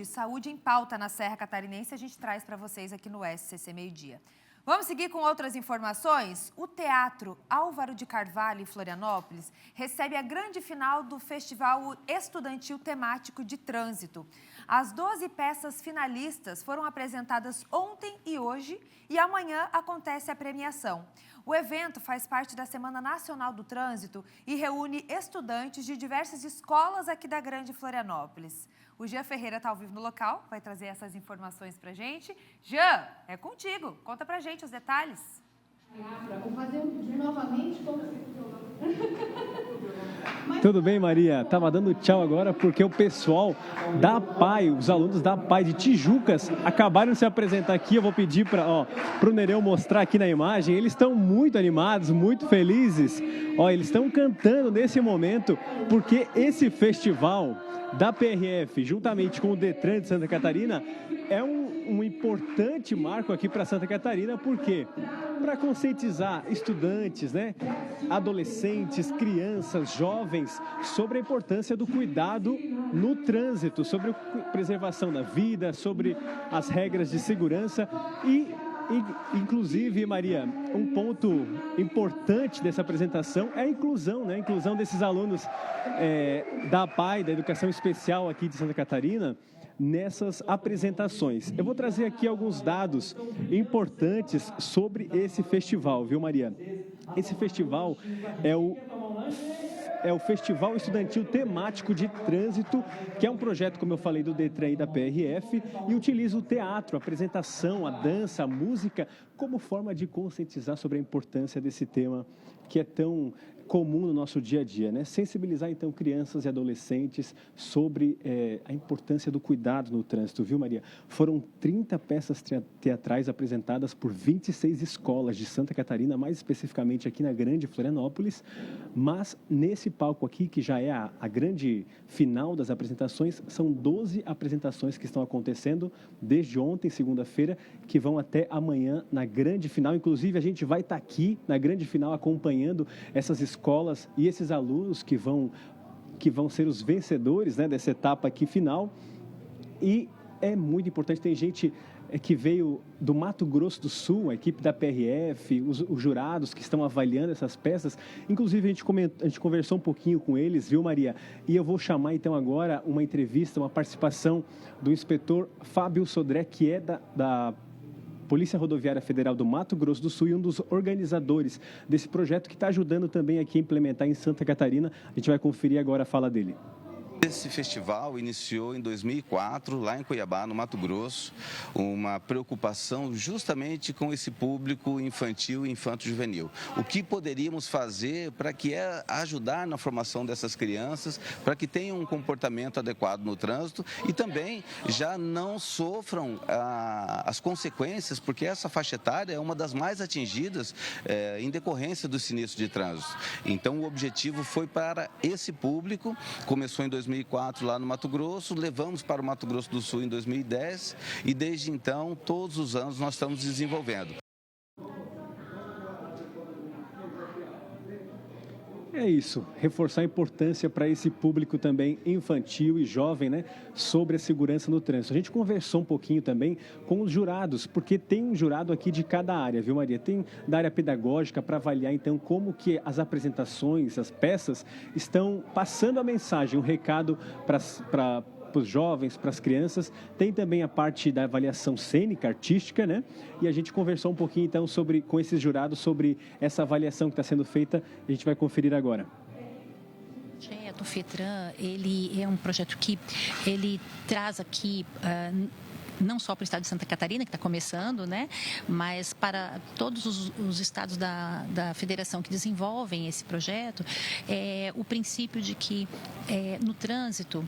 Saúde em pauta na Serra Catarinense, a gente traz para vocês aqui no SCC Meio Dia. Vamos seguir com outras informações? O Teatro Álvaro de Carvalho, em Florianópolis, recebe a grande final do Festival Estudantil Temático de Trânsito. As 12 peças finalistas foram apresentadas ontem e hoje, e amanhã acontece a premiação. O evento faz parte da Semana Nacional do Trânsito e reúne estudantes de diversas escolas aqui da Grande Florianópolis. O Jean Ferreira está ao vivo no local, vai trazer essas informações pra gente. Jean, é contigo. Conta pra gente os detalhes. Vou fazer novamente como Tudo bem, Maria? Tava dando tchau agora porque o pessoal da PAI, os alunos da PAI de Tijucas, acabaram de se apresentar aqui. Eu vou pedir para o Nereu mostrar aqui na imagem. Eles estão muito animados, muito felizes. Eles estão cantando nesse momento porque esse festival da PRF, juntamente com o Detran de Santa Catarina, é um importante marco aqui para Santa Catarina, porque para conscientizar estudantes, né, adolescentes, crianças, jovens, sobre a importância do cuidado no trânsito, sobre a preservação da vida, sobre as regras de segurança e inclusive, Maria, um ponto importante dessa apresentação é a inclusão, né? A inclusão desses alunos da PAI, da Educação Especial aqui de Santa Catarina, nessas apresentações. Eu vou trazer aqui alguns dados importantes sobre esse festival, viu, Maria? Esse festival é o Festival Estudantil Temático de Trânsito, que é um projeto, como eu falei, do Detran e da PRF, e utiliza o teatro, a apresentação, a dança, a música, como forma de conscientizar sobre a importância desse tema que é tão comum no nosso dia a dia, né? Sensibilizar, então, crianças e adolescentes sobre a importância do cuidado no trânsito, viu, Maria? Foram 30 peças teatrais apresentadas por 26 escolas de Santa Catarina, mais especificamente aqui na Grande Florianópolis, mas nesse palco aqui, que já é a grande final das apresentações, são 12 apresentações que estão acontecendo desde ontem, segunda-feira, que vão até amanhã na grande final. Inclusive, a gente vai estar aqui na grande final acompanhando essas escolas e esses alunos que vão ser os vencedores, né, dessa etapa aqui final. E é muito importante, tem gente que veio do Mato Grosso do Sul, a equipe da PRF, os jurados que estão avaliando essas peças. Inclusive, a gente conversou um pouquinho com eles, viu, Maria? E eu vou chamar, então, agora uma entrevista, uma participação do inspetor Fábio Sodré, que é da Polícia Rodoviária Federal do Mato Grosso do Sul e um dos organizadores desse projeto que está ajudando também aqui a implementar em Santa Catarina. A gente vai conferir agora a fala dele. Esse festival iniciou em 2004, lá em Cuiabá, no Mato Grosso, uma preocupação justamente com esse público infantil e infanto-juvenil. O que poderíamos fazer para ajudar na formação dessas crianças, para que tenham um comportamento adequado no trânsito e também já não sofram as consequências, porque essa faixa etária é uma das mais atingidas em decorrência do sinistro de trânsito. Então, o objetivo foi para esse público, começou em 2004 lá no Mato Grosso, levamos para o Mato Grosso do Sul em 2010 e desde então, todos os anos, nós estamos desenvolvendo. É isso, reforçar a importância para esse público também infantil e jovem, né, sobre a segurança no trânsito. A gente conversou um pouquinho também com os jurados, porque tem um jurado aqui de cada área, viu, Maria? Tem da área pedagógica para avaliar, então, como que as apresentações, as peças estão passando a mensagem, um recado para os jovens, para as crianças. Tem também a parte da avaliação cênica, artística, né? E a gente conversou um pouquinho, então, com esses jurados sobre essa avaliação que está sendo feita. A gente vai conferir agora. O projeto FETRAN, ele é um projeto que ele traz aqui não só para o estado de Santa Catarina, que está começando, né, mas para todos os estados da federação que desenvolvem esse projeto, o princípio de que no trânsito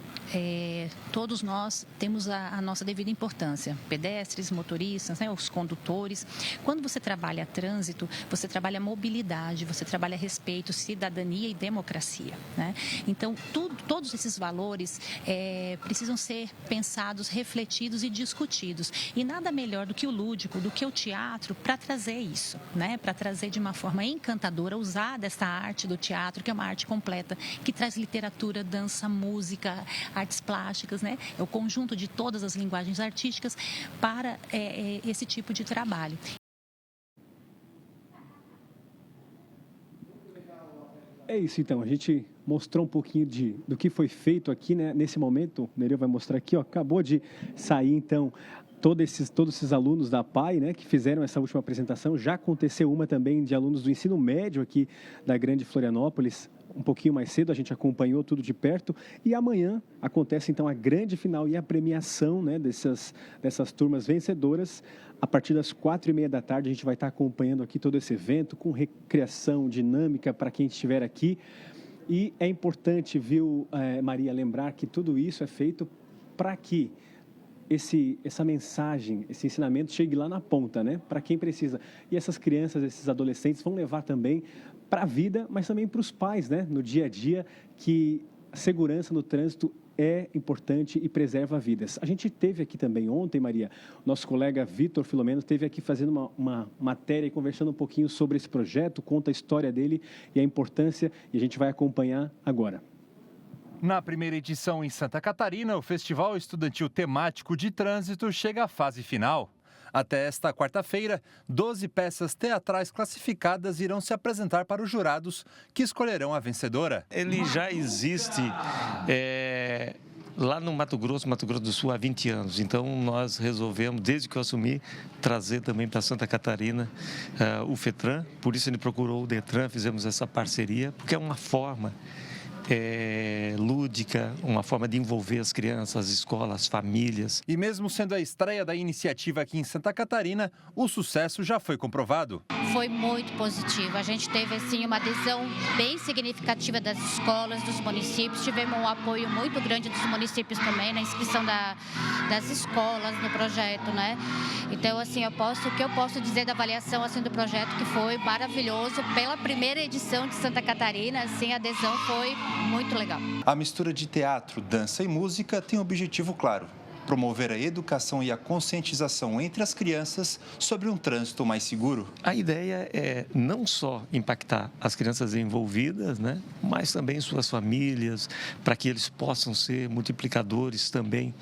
todos nós temos a nossa devida importância, pedestres, motoristas, né, os condutores. Quando você trabalha trânsito, você trabalha mobilidade, você trabalha respeito, cidadania e democracia, né? Então, todos esses valores precisam ser pensados, refletidos e discutidos. E nada melhor do que o lúdico, do que o teatro, para trazer isso, né? Para trazer de uma forma encantadora, usar dessa arte do teatro, que é uma arte completa, que traz literatura, dança, música, artes plásticas, né? É o conjunto de todas as linguagens artísticas para esse tipo de trabalho. É isso, então. A gente mostrou um pouquinho do que foi feito aqui, né? Nesse momento, o Nereu vai mostrar aqui, ó, acabou de sair, então, todos esses alunos da PAI, né, que fizeram essa última apresentação. Já aconteceu uma também de alunos do ensino médio aqui da Grande Florianópolis, um pouquinho mais cedo, a gente acompanhou tudo de perto. E amanhã acontece, então, a grande final e a premiação, né, dessas turmas vencedoras. A partir das 4h30 da tarde, a gente vai estar acompanhando aqui todo esse evento, com recreação dinâmica para quem estiver aqui. E é importante, viu, Maria, lembrar que tudo isso é feito para que essa mensagem, esse ensinamento chegue lá na ponta, né? Para quem precisa. E essas crianças, esses adolescentes vão levar também para a vida, mas também para os pais, né? No dia a dia, que a segurança no trânsito é importante e preserva vidas. A gente teve aqui também ontem, Maria, nosso colega Vitor Filomeno esteve aqui fazendo uma matéria e conversando um pouquinho sobre esse projeto, conta a história dele e a importância, e a gente vai acompanhar agora. Na primeira edição em Santa Catarina, o Festival Estudantil Temático de Trânsito chega à fase final. Até esta quarta-feira, 12 peças teatrais classificadas irão se apresentar para os jurados, que escolherão a vencedora. Ele já existe lá no Mato Grosso do Sul, há 20 anos. Então, nós resolvemos, desde que eu assumi, trazer também para Santa Catarina o FETRAN. Por isso, ele procurou o DETRAN, fizemos essa parceria, porque é uma forma lúdica, uma forma de envolver as crianças, as escolas, as famílias. E mesmo sendo a estreia da iniciativa aqui em Santa Catarina, o sucesso já foi comprovado. Foi muito positivo. A gente teve assim uma adesão bem significativa das escolas, dos municípios. Tivemos um apoio muito grande dos municípios também na inscrição das escolas no projeto, né? Então, assim, o que eu posso dizer da avaliação assim do projeto que foi maravilhoso. Pela primeira edição de Santa Catarina, assim, a adesão foi muito legal. A mistura de teatro, dança e música tem um objetivo claro: promover a educação e a conscientização entre as crianças sobre um trânsito mais seguro. A ideia é não só impactar as crianças envolvidas, né, mas também suas famílias, para que eles possam ser multiplicadores também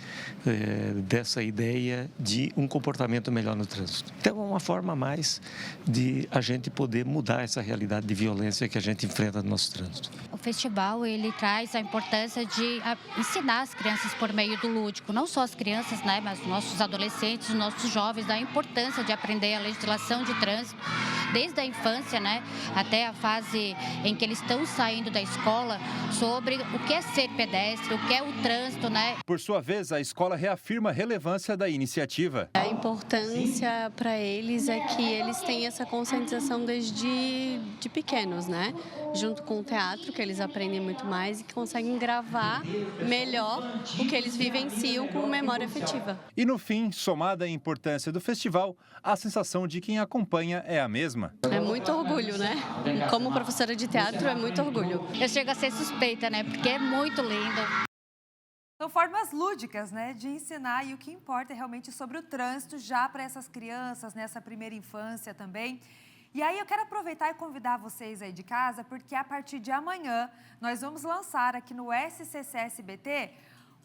dessa ideia de um comportamento melhor no trânsito. Então, é uma forma a mais de a gente poder mudar essa realidade de violência que a gente enfrenta no nosso trânsito. O festival, ele traz a importância de ensinar as crianças por meio do lúdico, não só as crianças, né, mas os nossos adolescentes, os nossos jovens, da importância de aprender a legislação de trânsito desde a infância, né, até a fase em que eles estão saindo da escola, sobre o que é ser pedestre, o que é o trânsito, né. Por sua vez, a escola reafirma a relevância da iniciativa. A importância para eles é que eles têm essa conscientização desde pequenos, né, junto com o teatro, que eles aprendem muito mais e que conseguem gravar melhor o que eles vivenciam com memória afetiva. E no fim, somada à importância do festival, a sensação de quem acompanha é a mesma. É muito orgulho, né? Como professora de teatro, é muito orgulho. Eu chego a ser suspeita, né? Porque é muito lindo. São formas lúdicas, né, de ensinar, e o que importa é realmente sobre o trânsito já para essas crianças, nessa primeira infância também. E aí eu quero aproveitar e convidar vocês aí de casa, porque a partir de amanhã nós vamos lançar aqui no SCC-SBT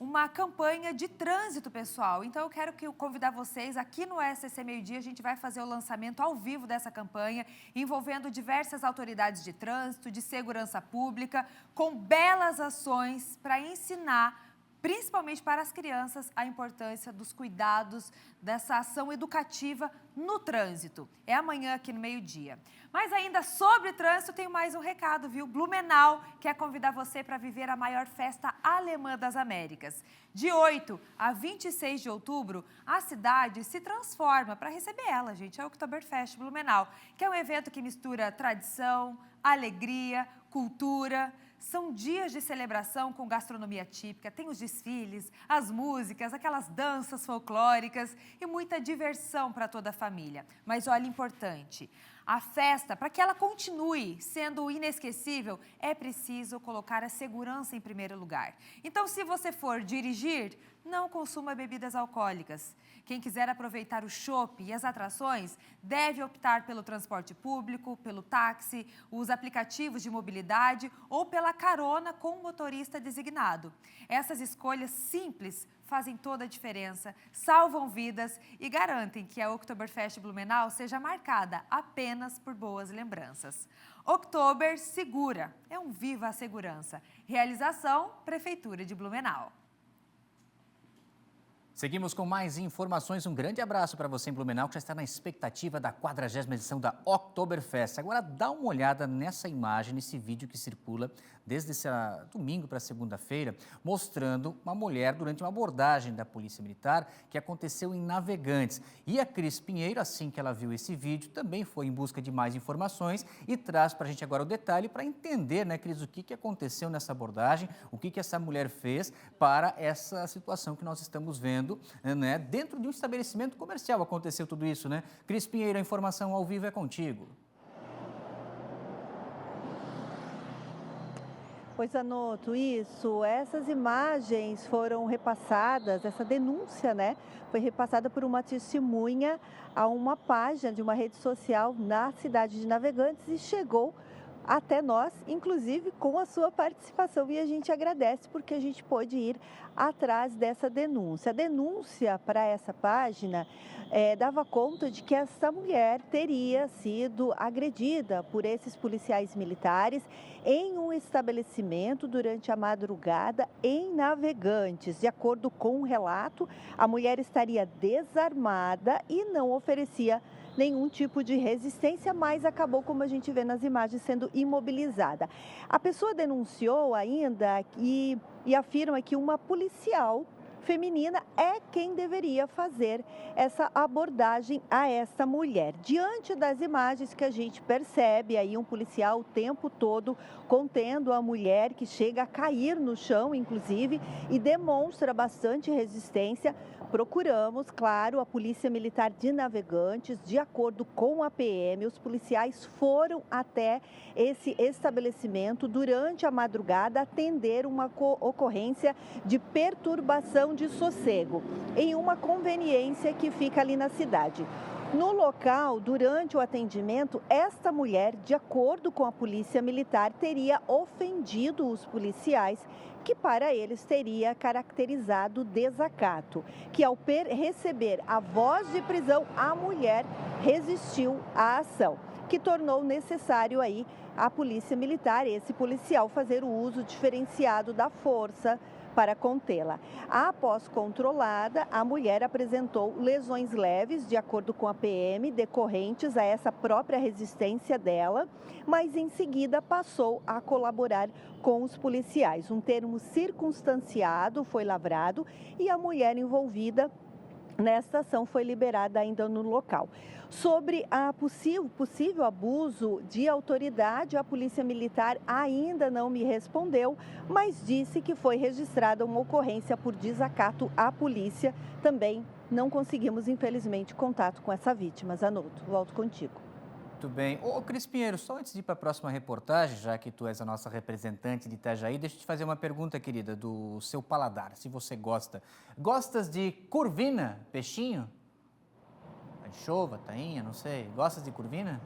uma campanha de trânsito, pessoal. Então, eu quero convidar vocês aqui no SCC Meio Dia. A gente vai fazer o lançamento ao vivo dessa campanha, envolvendo diversas autoridades de trânsito, de segurança pública, com belas ações para ensinar, principalmente para as crianças, a importância dos cuidados dessa ação educativa no trânsito. É amanhã aqui no meio-dia. Mas ainda sobre trânsito, tenho mais um recado, viu? Blumenau quer convidar você para viver a maior festa alemã das Américas. De 8 a 26 de outubro, a cidade se transforma para receber ela, gente. É o Oktoberfest Blumenau, que é um evento que mistura tradição, alegria, cultura. São dias de celebração com gastronomia típica, tem os desfiles, as músicas, aquelas danças folclóricas e muita diversão para toda a família. Mas olha, importante, a festa, para que ela continue sendo inesquecível, é preciso colocar a segurança em primeiro lugar. Então, se você for dirigir, não consuma bebidas alcoólicas. Quem quiser aproveitar o chopp e as atrações deve optar pelo transporte público, pelo táxi, os aplicativos de mobilidade ou pela carona com o motorista designado. Essas escolhas simples fazem toda a diferença, salvam vidas e garantem que a Oktoberfest Blumenau seja marcada apenas por boas lembranças. Oktober Segura, é um Viva a Segurança. Realização, Prefeitura de Blumenau. Seguimos com mais informações. Um grande abraço para você em Blumenau, que já está na expectativa da 40ª edição da Oktoberfest. Agora, dá uma olhada nessa imagem, nesse vídeo que circula desde esse domingo para segunda-feira, mostrando uma mulher durante uma abordagem da Polícia Militar que aconteceu em Navegantes. E a Cris Pinheiro, assim que ela viu esse vídeo, também foi em busca de mais informações e traz para a gente agora o detalhe para entender, né, Cris, o que aconteceu nessa abordagem, o que essa mulher fez para essa situação que nós estamos vendo, né, dentro de um estabelecimento comercial. Aconteceu tudo isso, né? Cris Pinheiro, a informação ao vivo é contigo. Pois, Anoto, isso, essas imagens foram repassadas, essa denúncia, né, foi repassada por uma testemunha a uma página de uma rede social na cidade de Navegantes e chegou até nós, inclusive com a sua participação. E a gente agradece porque a gente pôde ir atrás dessa denúncia. A denúncia para essa página dava conta de que essa mulher teria sido agredida por esses policiais militares em um estabelecimento durante a madrugada em Navegantes. De acordo com o relato, a mulher estaria desarmada e não oferecia nenhum tipo de resistência, mas acabou, como a gente vê nas imagens, sendo imobilizada. A pessoa denunciou ainda e afirma que uma policial feminina é quem deveria fazer essa abordagem a essa mulher. Diante das imagens que a gente percebe aí um policial o tempo todo contendo a mulher, que chega a cair no chão, inclusive, e demonstra bastante resistência, procuramos, claro, a Polícia Militar de Navegantes. De acordo com a PM, os policiais foram até esse estabelecimento durante a madrugada atender uma ocorrência de perturbação de sossego em uma conveniência que fica ali na cidade. No local, durante o atendimento, esta mulher, de acordo com a Polícia Militar, teria ofendido os policiais, que para eles teria caracterizado desacato, que ao receber a voz de prisão, a mulher resistiu à ação, que tornou necessário aí a Polícia Militar, esse policial, fazer o uso diferenciado da força para contê-la. Após controlada, a mulher apresentou lesões leves, de acordo com a PM, decorrentes a essa própria resistência dela, mas em seguida passou a colaborar com os policiais. Um termo circunstanciado foi lavrado e a mulher envolvida nesta ação foi liberada ainda no local. Sobre a possível abuso de autoridade, a Polícia Militar ainda não me respondeu, mas disse que foi registrada uma ocorrência por desacato à polícia. Também não conseguimos, infelizmente, contato com essa vítima. Zanotto, volto contigo. Muito bem. Ô, Cris Pinheiro, só antes de ir para a próxima reportagem, já que tu és a nossa representante de Itajaí, deixa eu te fazer uma pergunta, querida, do seu paladar, se você gosta. Gostas de curvina, peixinho? Anchova, tainha, não sei. Gostas de curvina?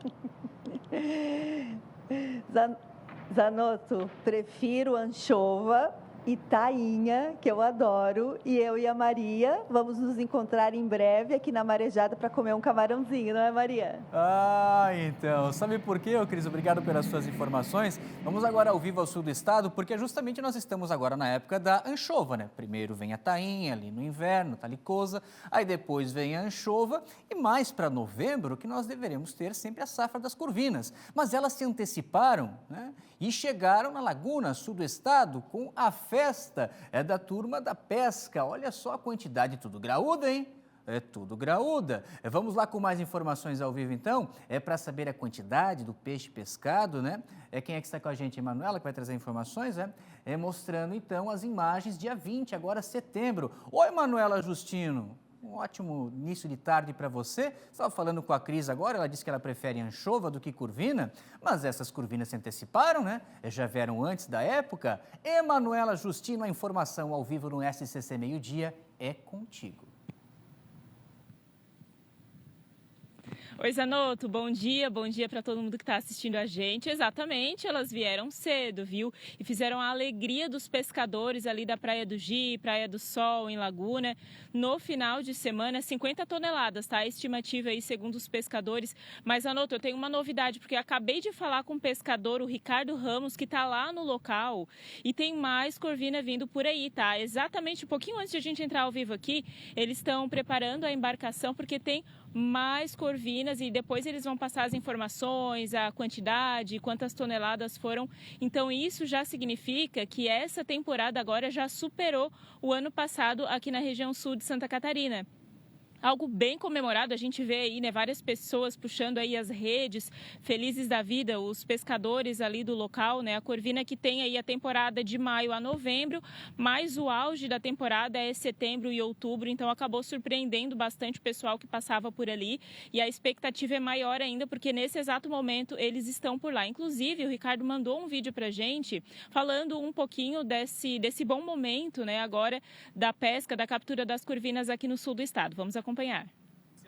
Zanotto, prefiro anchova e tainha, que eu adoro, e eu e a Maria vamos nos encontrar em breve aqui na Marejada para comer um camarãozinho, não é, Maria? Ah, então. Sabe por quê, Cris? Obrigado pelas suas informações. Vamos agora ao vivo ao sul do estado, porque justamente nós estamos agora na época da anchova, né? Primeiro vem a tainha ali no inverno, talicosa, aí depois vem a anchova e mais para novembro que nós deveremos ter sempre a safra das curvinas. Mas elas se anteciparam, né? E chegaram na Laguna Sul do estado com a festa da turma da pesca. Olha só a quantidade, tudo graúda, hein? É tudo graúda. Vamos lá com mais informações ao vivo, então. Para saber a quantidade do peixe pescado, né? Quem é que está com a gente? Emanuela, que vai trazer informações, mostrando, então, as imagens dia 20, agora setembro. Oi, Emanuela Justino. Um ótimo início de tarde para você. Estava falando com a Cris agora, ela disse que ela prefere anchova do que curvina, mas essas curvinas se anteciparam, né? Já vieram antes da época. Emanuela Justino, a informação ao vivo no SCC Meio Dia é contigo. Oi, Zanotto, bom dia para todo mundo que está assistindo a gente. Exatamente, elas vieram cedo, viu? E fizeram a alegria dos pescadores ali da Praia do Gi, Praia do Sol, em Laguna. No final de semana, 50 toneladas, tá? A estimativa aí, segundo os pescadores. Mas, Zanotto, eu tenho uma novidade, porque acabei de falar com o pescador, o Ricardo Ramos, que está lá no local. E tem mais corvina vindo por aí, tá? Exatamente um pouquinho antes de a gente entrar ao vivo aqui, eles estão preparando a embarcação, porque tem mais corvinas e depois eles vão passar as informações, a quantidade, quantas toneladas foram. Então isso já significa que essa temporada agora já superou o ano passado aqui na região sul de Santa Catarina. Algo bem comemorado, a gente vê aí, né, várias pessoas puxando aí as redes, felizes da vida, os pescadores ali do local, né, a corvina que tem aí a temporada de maio a novembro, mas o auge da temporada é setembro e outubro, então acabou surpreendendo bastante o pessoal que passava por ali e a expectativa é maior ainda porque nesse exato momento eles estão por lá. Inclusive o Ricardo mandou um vídeo pra gente falando um pouquinho desse bom momento, né, agora da pesca, da captura das corvinas aqui no sul do estado. Vamos acompanhar.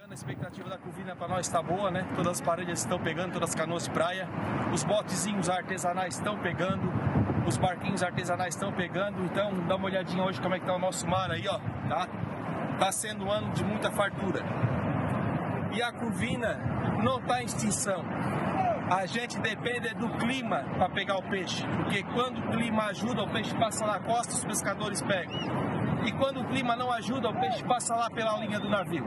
A expectativa da Curvina para nós está boa, né? Todas as paredes estão pegando, todas as canoas de praia, os botezinhos artesanais estão pegando, os barquinhos artesanais estão pegando. Então, dá uma olhadinha hoje como é que tá o nosso mar aí, ó, tá? Tá sendo um ano de muita fartura. E a Curvina não está em extinção. A gente depende do clima para pegar o peixe, porque quando o clima ajuda, o peixe passa na costa, os pescadores pegam. E quando o clima não ajuda, o peixe passa lá pela linha do navio.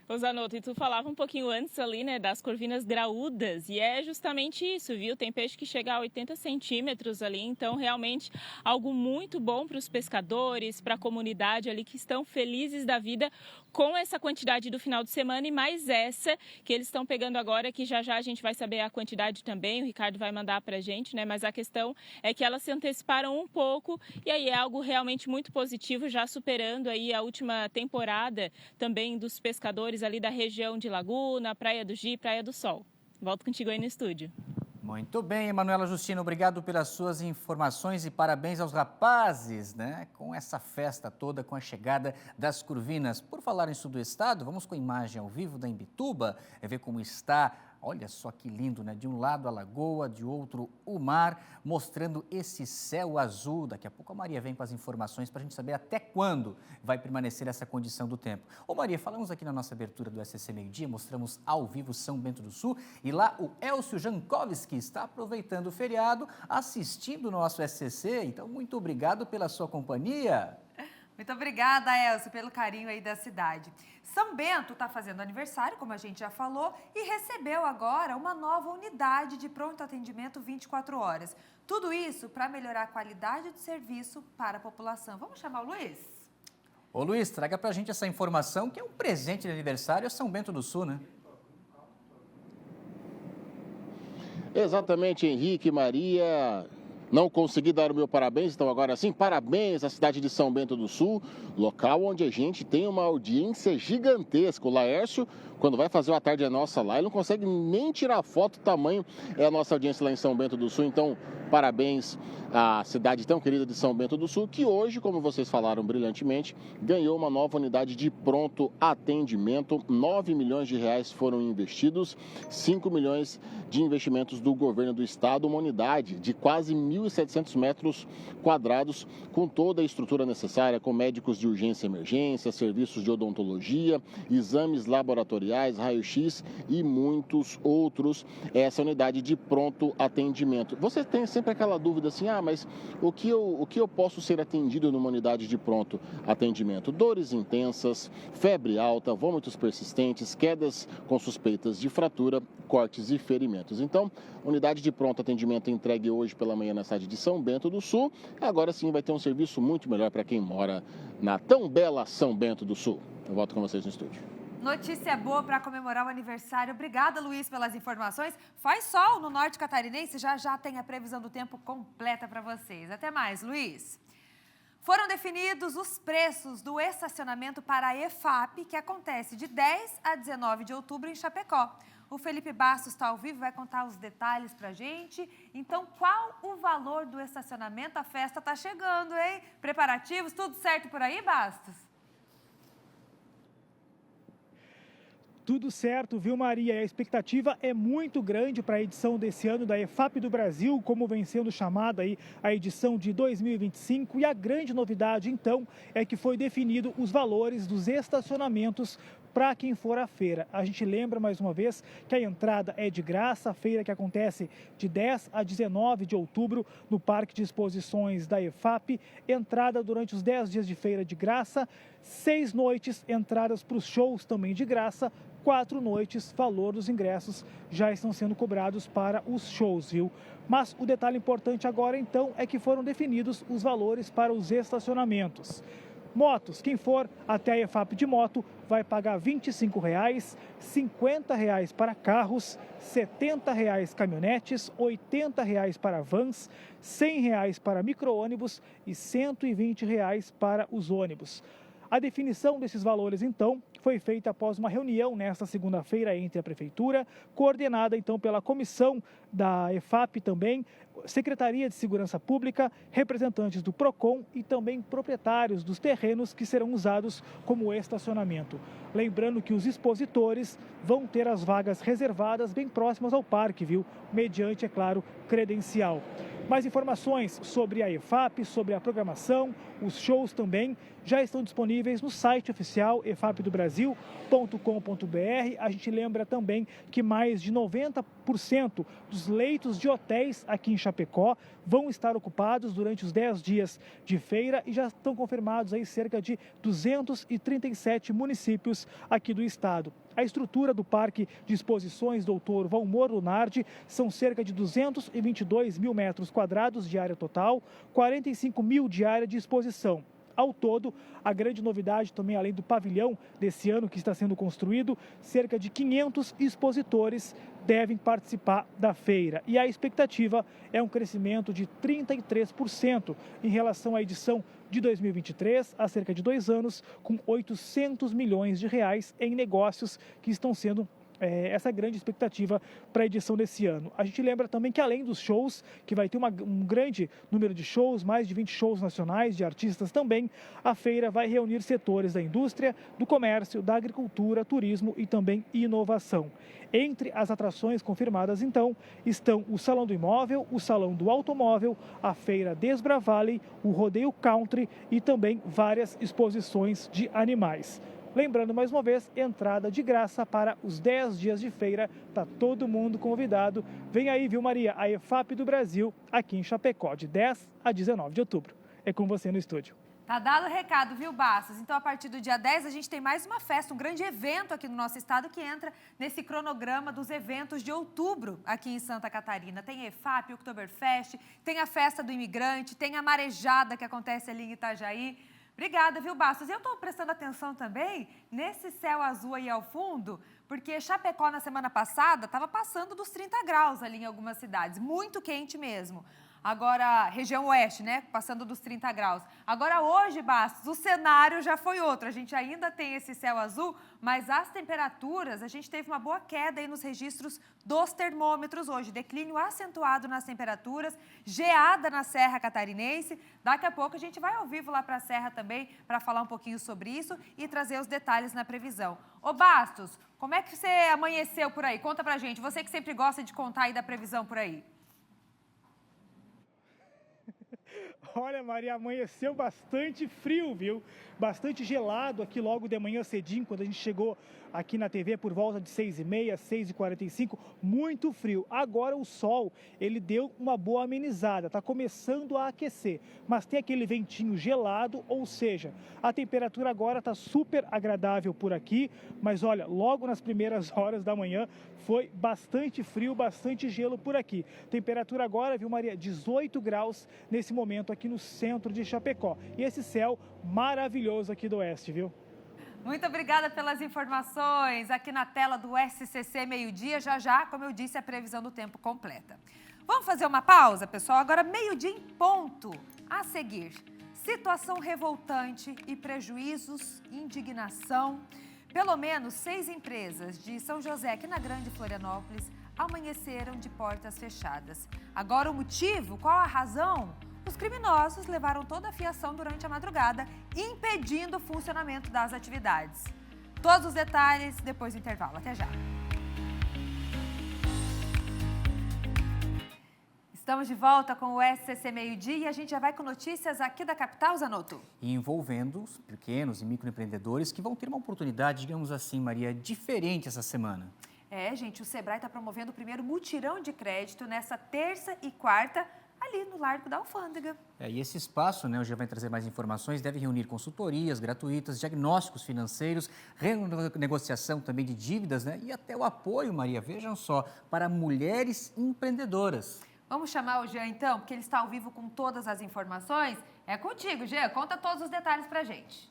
Ô Zanotto, e tu falava um pouquinho antes ali, né, das corvinas graúdas, e é justamente isso, viu? Tem peixe que chega a 80 centímetros ali, então realmente algo muito bom para os pescadores, para a comunidade ali que estão felizes da vida com essa quantidade do final de semana e mais essa que eles estão pegando agora, que já já a gente vai saber a quantidade também, o Ricardo vai mandar para a gente, né? Mas a questão é que elas se anteciparam um pouco e aí é algo realmente muito positivo, já superando aí a última temporada também dos pescadores ali da região de Laguna, Praia do Gi, Praia do Sol. Volto contigo aí no estúdio. Muito bem, Emanuela Justino, obrigado pelas suas informações e parabéns aos rapazes, né? Com essa festa toda, com a chegada das Curvinas. Por falar em sul do estado, vamos com a imagem ao vivo da Imbituba, ver como está. Olha só que lindo, né? De um lado a lagoa, de outro o mar, mostrando esse céu azul. Daqui a pouco a Maria vem com as informações para a gente saber até quando vai permanecer essa condição do tempo. Ô Maria, falamos aqui na nossa abertura do SCC Meio Dia, mostramos ao vivo São Bento do Sul e lá o Elcio Jankowski está aproveitando o feriado, assistindo o nosso SCC. Então, muito obrigado pela sua companhia. Muito obrigada, Elcio, pelo carinho aí da cidade. São Bento está fazendo aniversário, como a gente já falou, e recebeu agora uma nova unidade de pronto atendimento 24 horas. Tudo isso para melhorar a qualidade do serviço para a população. Vamos chamar o Luiz? Ô Luiz, traga para a gente essa informação que é um presente de aniversário a São Bento do Sul, né? Exatamente, Henrique, Maria. Não consegui dar o meu parabéns, então agora sim, parabéns à cidade de São Bento do Sul, local onde a gente tem uma audiência gigantesca. O Laércio, quando vai fazer o A Tarde é Nossa lá, ele não consegue nem tirar foto, tamanho é a nossa audiência lá em São Bento do Sul. Então, parabéns à cidade tão querida de São Bento do Sul, que hoje, como vocês falaram brilhantemente, ganhou uma nova unidade de pronto atendimento. 9 milhões de reais foram investidos, 5 milhões de investimentos do governo do estado, uma unidade de quase 1.700 metros quadrados, com toda a estrutura necessária, com médicos de urgência e emergência, serviços de odontologia, exames laboratoriais, raio-x e muitos outros. Essa unidade de pronto atendimento. Você tem sempre aquela dúvida assim, mas o que eu posso ser atendido numa unidade de pronto atendimento? Dores intensas, febre alta, vômitos persistentes, quedas com suspeitas de fratura, cortes e ferimentos. Então, unidade de pronto atendimento entregue hoje pela manhã na cidade de São Bento do Sul. Agora sim vai ter um serviço muito melhor para quem mora na tão bela São Bento do Sul. Eu volto com vocês no estúdio. Notícia boa para comemorar o aniversário. Obrigada, Luiz, pelas informações. Faz sol no norte catarinense, já tem a previsão do tempo completa para vocês. Até mais, Luiz. Foram definidos os preços do estacionamento para a EFAP, que acontece de 10 a 19 de outubro em Chapecó. O Felipe Bastos está ao vivo, vai contar os detalhes para a gente. Então, qual o valor do estacionamento? A festa está chegando, hein? Preparativos, tudo certo por aí, Bastos? Tudo certo, viu, Maria? A expectativa é muito grande para a edição desse ano da EFAP do Brasil, como vem sendo chamada aí a edição de 2025. E a grande novidade, então, é que foi definido os valores dos estacionamentos para quem for à feira. A gente lembra mais uma vez que a entrada é de graça, a feira que acontece de 10 a 19 de outubro no Parque de Exposições da EFAP. Entrada durante os 10 dias de feira de graça, 6 noites, entradas para os shows também de graça, 4 noites, valor dos ingressos já estão sendo cobrados para os shows, viu? Mas o detalhe importante agora, então, é que foram definidos os valores para os estacionamentos. Motos, quem for até a EFAP de moto vai pagar R$ 25,00, R$ 50,00 para carros, R$ 70,00 caminhonetes, R$ 80,00 para vans, R$ 100,00 para micro-ônibus e R$ 120,00 para os ônibus. A definição desses valores, então, foi feita após uma reunião nesta segunda-feira entre a Prefeitura, coordenada, então, pela comissão da EFAP também, Secretaria de Segurança Pública, representantes do PROCON e também proprietários dos terrenos que serão usados como estacionamento. Lembrando que os expositores vão ter as vagas reservadas bem próximas ao parque, viu? Mediante, é claro, credencial. Mais informações sobre a EFAP, sobre a programação, os shows também, já estão disponíveis no site oficial efapdobrasil.com.br. A gente lembra também que mais de 90% dos leitos de hotéis aqui em Chapecó vão estar ocupados durante os 10 dias de feira e já estão confirmados aí cerca de 237 municípios aqui do estado. A estrutura do Parque de Exposições Dr. Valmor Lunardi são cerca de 222 mil metros quadrados de área total, 45 mil de área de exposição. Ao todo, a grande novidade também, além do pavilhão desse ano que está sendo construído, cerca de 500 expositores devem participar da feira. E a expectativa é um crescimento de 33% em relação à edição de 2023, há cerca de 2 anos, com 800 milhões de reais em negócios que estão sendo essa grande expectativa para a edição desse ano. A gente lembra também que além dos shows, que vai ter um grande número de shows, mais de 20 shows nacionais de artistas também, a feira vai reunir setores da indústria, do comércio, da agricultura, turismo e também inovação. Entre as atrações confirmadas, então, estão o Salão do Imóvel, o Salão do Automóvel, a Feira Desbra Valley, o Rodeio Country e também várias exposições de animais. Lembrando, mais uma vez, entrada de graça para os 10 dias de feira. Está todo mundo convidado. Vem aí, viu, Maria? A EFAP do Brasil, aqui em Chapecó, de 10 a 19 de outubro. É com você no estúdio. Tá dado o recado, viu, Bastos? Então, a partir do dia 10, a gente tem mais uma festa, um grande evento aqui no nosso estado que entra nesse cronograma dos eventos de outubro aqui em Santa Catarina. Tem EFAP, Oktoberfest, tem a Festa do Imigrante, tem a Marejada que acontece ali em Itajaí. Obrigada, viu, Bastos? Eu estou prestando atenção também nesse céu azul aí ao fundo, porque Chapecó, na semana passada, estava passando dos 30 graus ali em algumas cidades. Muito quente mesmo. Agora, região oeste, né? Passando dos 30 graus. Agora, hoje, Bastos, o cenário já foi outro. A gente ainda tem esse céu azul, mas as temperaturas, a gente teve uma boa queda aí nos registros dos termômetros hoje. Declínio acentuado nas temperaturas, geada na Serra Catarinense. Daqui a pouco a gente vai ao vivo lá para a Serra também para falar um pouquinho sobre isso e trazer os detalhes na previsão. Ô, Bastos, como é que você amanheceu por aí? Conta pra gente. Você que sempre gosta de contar aí da previsão por aí. Olha, Maria, amanheceu bastante frio, viu? Bastante gelado aqui logo de manhã cedinho, quando a gente chegou aqui na TV por volta de 6h30, 6h45, muito frio. Agora o sol, ele deu uma boa amenizada, tá começando a aquecer, mas tem aquele ventinho gelado, ou seja, a temperatura agora tá super agradável por aqui, mas olha, logo nas primeiras horas da manhã foi bastante frio, bastante gelo por aqui. Temperatura agora, viu, Maria, 18 graus nesse momento aqui no centro de Chapecó. E esse céu maravilhoso aqui do oeste, viu? Muito obrigada pelas informações aqui na tela do SCC Meio-Dia. Já, como eu disse, a previsão do tempo completa. Vamos fazer uma pausa, pessoal? Agora, meio-dia em ponto. A seguir, situação revoltante e prejuízos, indignação. Pelo menos 6 empresas de São José, aqui na Grande Florianópolis, amanheceram de portas fechadas. Agora, o motivo? Qual a razão? Os criminosos levaram toda a fiação durante a madrugada, impedindo o funcionamento das atividades. Todos os detalhes depois do intervalo. Até já. Estamos de volta com o SCC Meio-Dia e a gente já vai com notícias aqui da capital, Zanotto. Envolvendo os pequenos e microempreendedores que vão ter uma oportunidade, digamos assim, Maria, diferente essa semana. Gente, o Sebrae está promovendo o primeiro mutirão de crédito nessa terça e quarta, ali no Largo da Alfândega. E esse espaço, né, hoje vai trazer mais informações, deve reunir consultorias gratuitas, diagnósticos financeiros, renegociação também de dívidas, né, e até o apoio, Maria, vejam só, para mulheres empreendedoras. Vamos chamar o Jean, então, porque ele está ao vivo com todas as informações. É contigo, Jean. Conta todos os detalhes pra gente.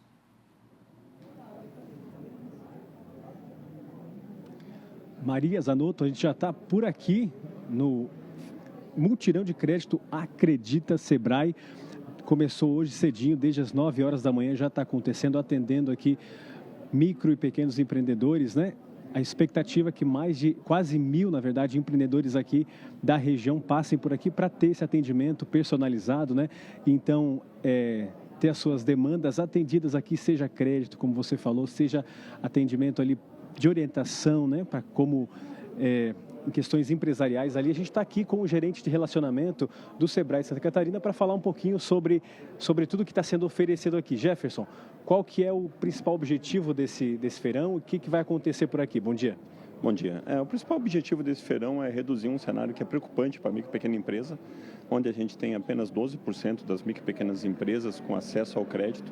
Maria Zanotto, a gente já está por aqui no mutirão de crédito Acredita Sebrae. começou hoje cedinho, desde as 9 horas da manhã já está acontecendo, atendendo aqui micro e pequenos empreendedores, né? A expectativa é que mais de quase 1.000, na verdade, empreendedores aqui da região passem por aqui para ter esse atendimento personalizado, né? Então, ter as suas demandas atendidas aqui, seja crédito, como você falou, seja atendimento ali de orientação, né? Para como em questões empresariais ali. A gente está aqui com o gerente de relacionamento do Sebrae Santa Catarina para falar um pouquinho sobre tudo que está sendo oferecido aqui. Jefferson, qual que é o principal objetivo desse feirão e o que vai acontecer por aqui? Bom dia. Bom dia. O principal objetivo desse feirão é reduzir um cenário que é preocupante para a micro e pequena empresa, onde a gente tem apenas 12% das micro e pequenas empresas com acesso ao crédito.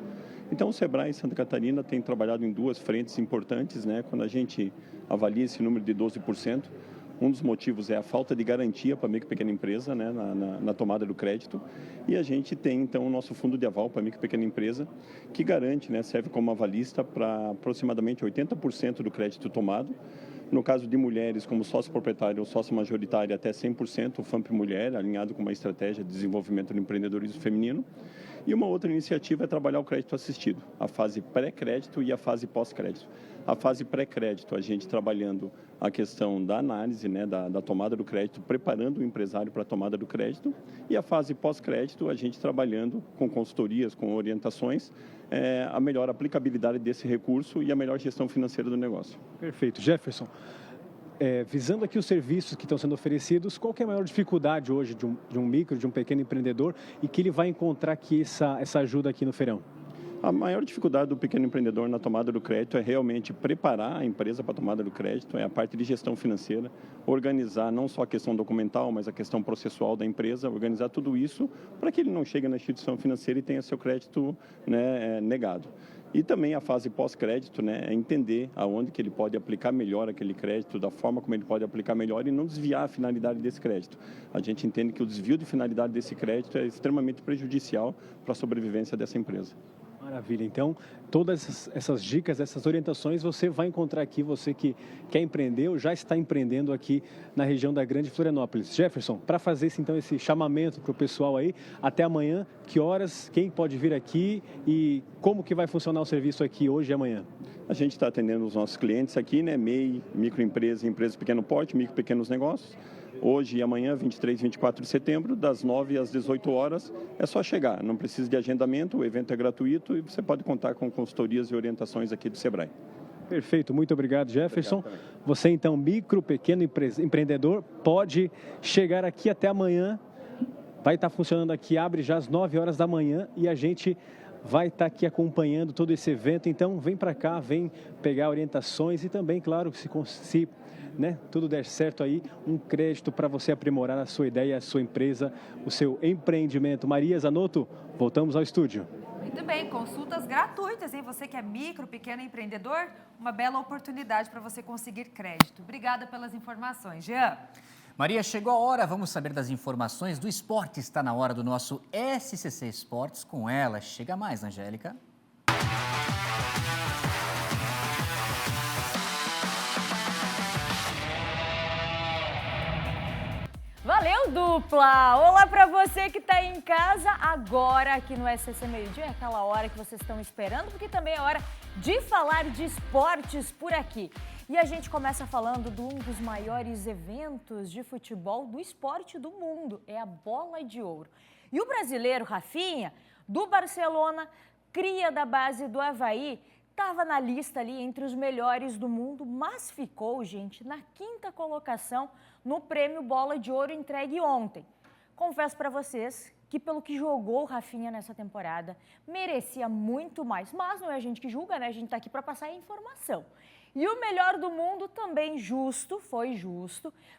Então, o Sebrae Santa Catarina tem trabalhado em 2 frentes importantes, né? Quando a gente avalia esse número de 12%, um dos motivos é a falta de garantia para a micro e pequena empresa, né, na tomada do crédito. E a gente tem, então, o nosso fundo de aval para a micro e pequena empresa, que garante, né, serve como avalista para aproximadamente 80% do crédito tomado. No caso de mulheres, como sócio proprietário ou sócio majoritário, até 100% o FAMP Mulher, alinhado com uma estratégia de desenvolvimento do empreendedorismo feminino. E uma outra iniciativa é trabalhar o crédito assistido, a fase pré-crédito e a fase pós-crédito. A fase pré-crédito, a gente trabalhando a questão da análise, né, da tomada do crédito, preparando o empresário para a tomada do crédito. E a fase pós-crédito, a gente trabalhando com consultorias, com orientações, a melhor aplicabilidade desse recurso e a melhor gestão financeira do negócio. Perfeito. Jefferson, visando aqui os serviços que estão sendo oferecidos, qual que é a maior dificuldade hoje de um micro, de um pequeno empreendedor e que ele vai encontrar aqui essa ajuda aqui no feirão? A maior dificuldade do pequeno empreendedor na tomada do crédito é realmente preparar a empresa para a tomada do crédito, é a parte de gestão financeira, organizar não só a questão documental, mas a questão processual da empresa, organizar tudo isso para que ele não chegue na instituição financeira e tenha seu crédito, né, negado. E também a fase pós-crédito, né, é entender aonde que ele pode aplicar melhor aquele crédito, da forma como ele pode aplicar melhor e não desviar a finalidade desse crédito. A gente entende que o desvio de finalidade desse crédito é extremamente prejudicial para a sobrevivência dessa empresa. Maravilha. Então, todas essas dicas, essas orientações você vai encontrar aqui, você que quer empreender ou já está empreendendo aqui na região da Grande Florianópolis. Jefferson, para fazer então esse chamamento para o pessoal aí, até amanhã, que horas, quem pode vir aqui e como que vai funcionar o serviço aqui hoje e amanhã? A gente está atendendo os nossos clientes aqui, né, MEI, microempresa, empresa pequeno porte, micro pequenos negócios. Hoje e amanhã, 23 e 24 de setembro, das 9 às 18 horas, é só chegar. Não precisa de agendamento, o evento é gratuito e você pode contar com consultorias e orientações aqui do Sebrae. Perfeito, muito obrigado, Jefferson. Você, então, micro, pequeno empreendedor, pode chegar aqui até amanhã. Vai estar funcionando aqui, abre já às 9 horas da manhã e a gente vai estar aqui acompanhando todo esse evento. Então, vem para cá, vem pegar orientações e também, claro, se né, tudo der certo aí, um crédito para você aprimorar a sua ideia, a sua empresa, o seu empreendimento. Maria Zanotto, voltamos ao estúdio. Muito bem, consultas gratuitas, hein? Você que é micro, pequeno empreendedor, uma bela oportunidade para você conseguir crédito. Obrigada pelas informações. Jean. Maria, chegou a hora, vamos saber das informações do esporte. Está na hora do nosso SCC Esportes. Com ela, chega mais, Angélica. Valeu, dupla! Olá para você que está em casa agora aqui no SCC Meio Dia, é aquela hora que vocês estão esperando, porque também é hora de falar de esportes por aqui. E a gente começa falando de um dos maiores eventos de futebol do esporte do mundo, é a Bola de Ouro. E o brasileiro Rafinha, do Barcelona, cria da base do Avaí, estava na lista ali entre os melhores do mundo, mas ficou, gente, na 5ª colocação no prêmio Bola de Ouro entregue ontem. Confesso para vocês que pelo que jogou o Rafinha nessa temporada, merecia muito mais. Mas não é a gente que julga, né? A gente está aqui para passar a informação. E o melhor do mundo também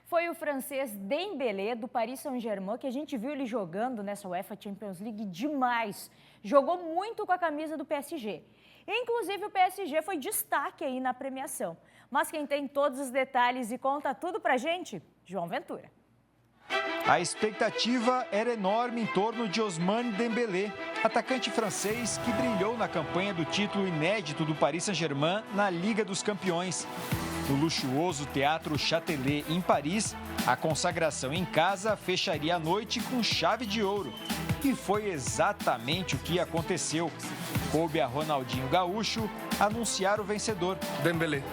foi o francês Dembélé, do Paris Saint-Germain, que a gente viu ele jogando nessa UEFA Champions League demais. Jogou muito com a camisa do PSG. Inclusive, o PSG foi destaque aí na premiação. Mas quem tem todos os detalhes e conta tudo pra gente, João Ventura. A expectativa era enorme em torno de Ousmane Dembélé, atacante francês que brilhou na campanha do título inédito do Paris Saint-Germain na Liga dos Campeões. No luxuoso Teatro Châtelet, em Paris, a consagração em casa fecharia a noite com chave de ouro. E foi exatamente o que aconteceu. Coube a Ronaldinho Gaúcho anunciar o vencedor. Dembélé.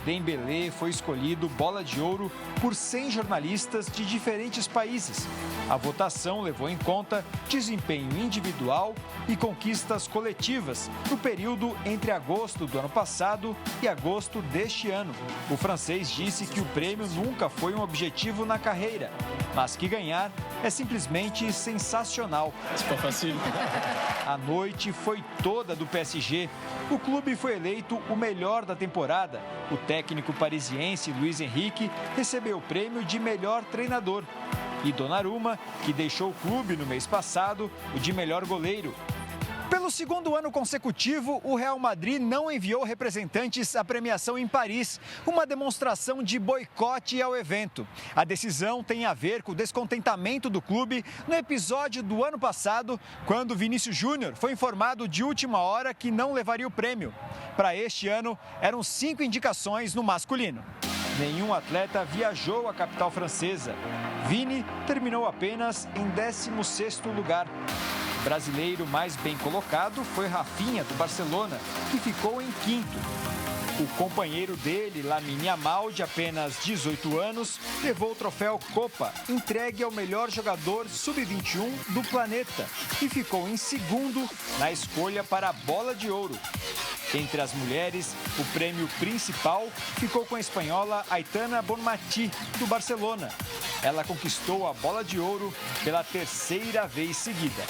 Dembélé foi escolhido bola de ouro por 100 jornalistas de diferentes países. A votação levou em conta desempenho individual e conquistas coletivas no período entre agosto do ano passado e agosto deste ano. O francês disse que o prêmio nunca foi um objetivo na carreira, mas que ganhar é simplesmente sensacional. A noite foi toda do PSG. O clube foi eleito o melhor da temporada. O técnico parisiense Luiz Henrique recebeu o prêmio de melhor treinador. E Donnarumma, que deixou o clube no mês passado, o de melhor goleiro. Pelo segundo ano consecutivo, o Real Madrid não enviou representantes à premiação em Paris, uma demonstração de boicote ao evento. A decisão tem a ver com o descontentamento do clube no episódio do ano passado, quando Vinícius Júnior foi informado de última hora que não levaria o prêmio. Para este ano, eram 5 indicações no masculino. Nenhum atleta viajou à capital francesa. Vini terminou apenas em 16º lugar. O brasileiro mais bem colocado foi Rafinha, do Barcelona, que ficou em 5º. O companheiro dele, Lamine Yamal, de apenas 18 anos, levou o troféu Copa, entregue ao melhor jogador sub-21 do planeta, e ficou em 2º na escolha para a Bola de Ouro. Entre as mulheres, o prêmio principal ficou com a espanhola Aitana Bonmatí, do Barcelona. Ela conquistou a Bola de Ouro pela 3ª vez seguida.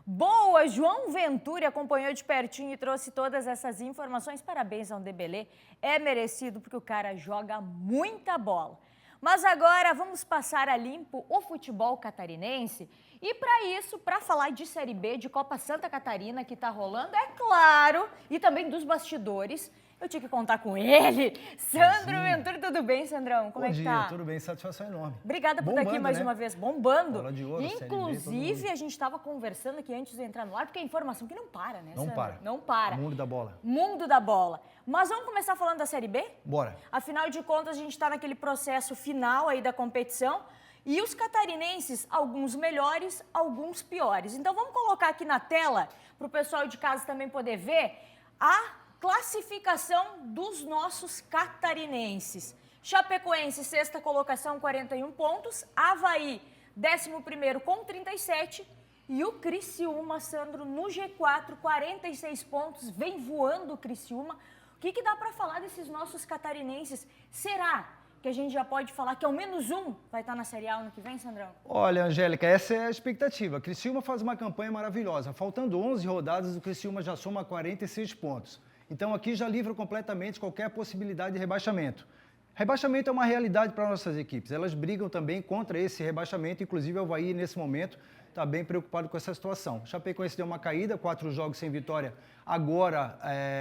Boa! João Ventura acompanhou de pertinho e trouxe todas essas informações. Parabéns ao Dembélé. É merecido porque o cara joga muita bola. Mas agora vamos passar a limpo o futebol catarinense. E para isso, para falar de Série B, de Copa Santa Catarina que está rolando, é claro, e também dos bastidores, eu tinha que contar com ele. Sandro Ventura, tudo bem, Sandrão? Como é que tá? Bom dia, tudo bem, satisfação enorme. Obrigada por estar aqui mais uma vez, bombando. Bola de ouro, inclusive, Série B, a gente estava conversando aqui antes de entrar no ar, porque é informação que não para, né, Não Sandro? para. Não para. Mundo da bola. Mundo da bola. Mas vamos começar falando da Série B? Bora. Afinal de contas, a gente está naquele processo final aí da competição. E os catarinenses, alguns melhores, alguns piores. Então vamos colocar aqui na tela, para o pessoal de casa também poder ver, a classificação dos nossos catarinenses. Chapecoense, 6ª colocação, 41 pontos. Avaí, 11º com 37. E o Criciúma, Sandro, no G4, 46 pontos. Vem voando o Criciúma. O que dá para falar desses nossos catarinenses? Será que a gente já pode falar que ao menos um vai estar na Série A ano que vem, Sandrão? Olha, Angélica, essa é a expectativa. Criciúma faz uma campanha maravilhosa. Faltando 11 rodadas, o Criciúma já soma 46 pontos. Então aqui já livra completamente qualquer possibilidade de rebaixamento. Rebaixamento é uma realidade para nossas equipes. Elas brigam também contra esse rebaixamento, inclusive o Avaí, nesse momento, está bem preocupado com essa situação. O Chapecoense deu uma caída, 4 jogos sem vitória. Agora,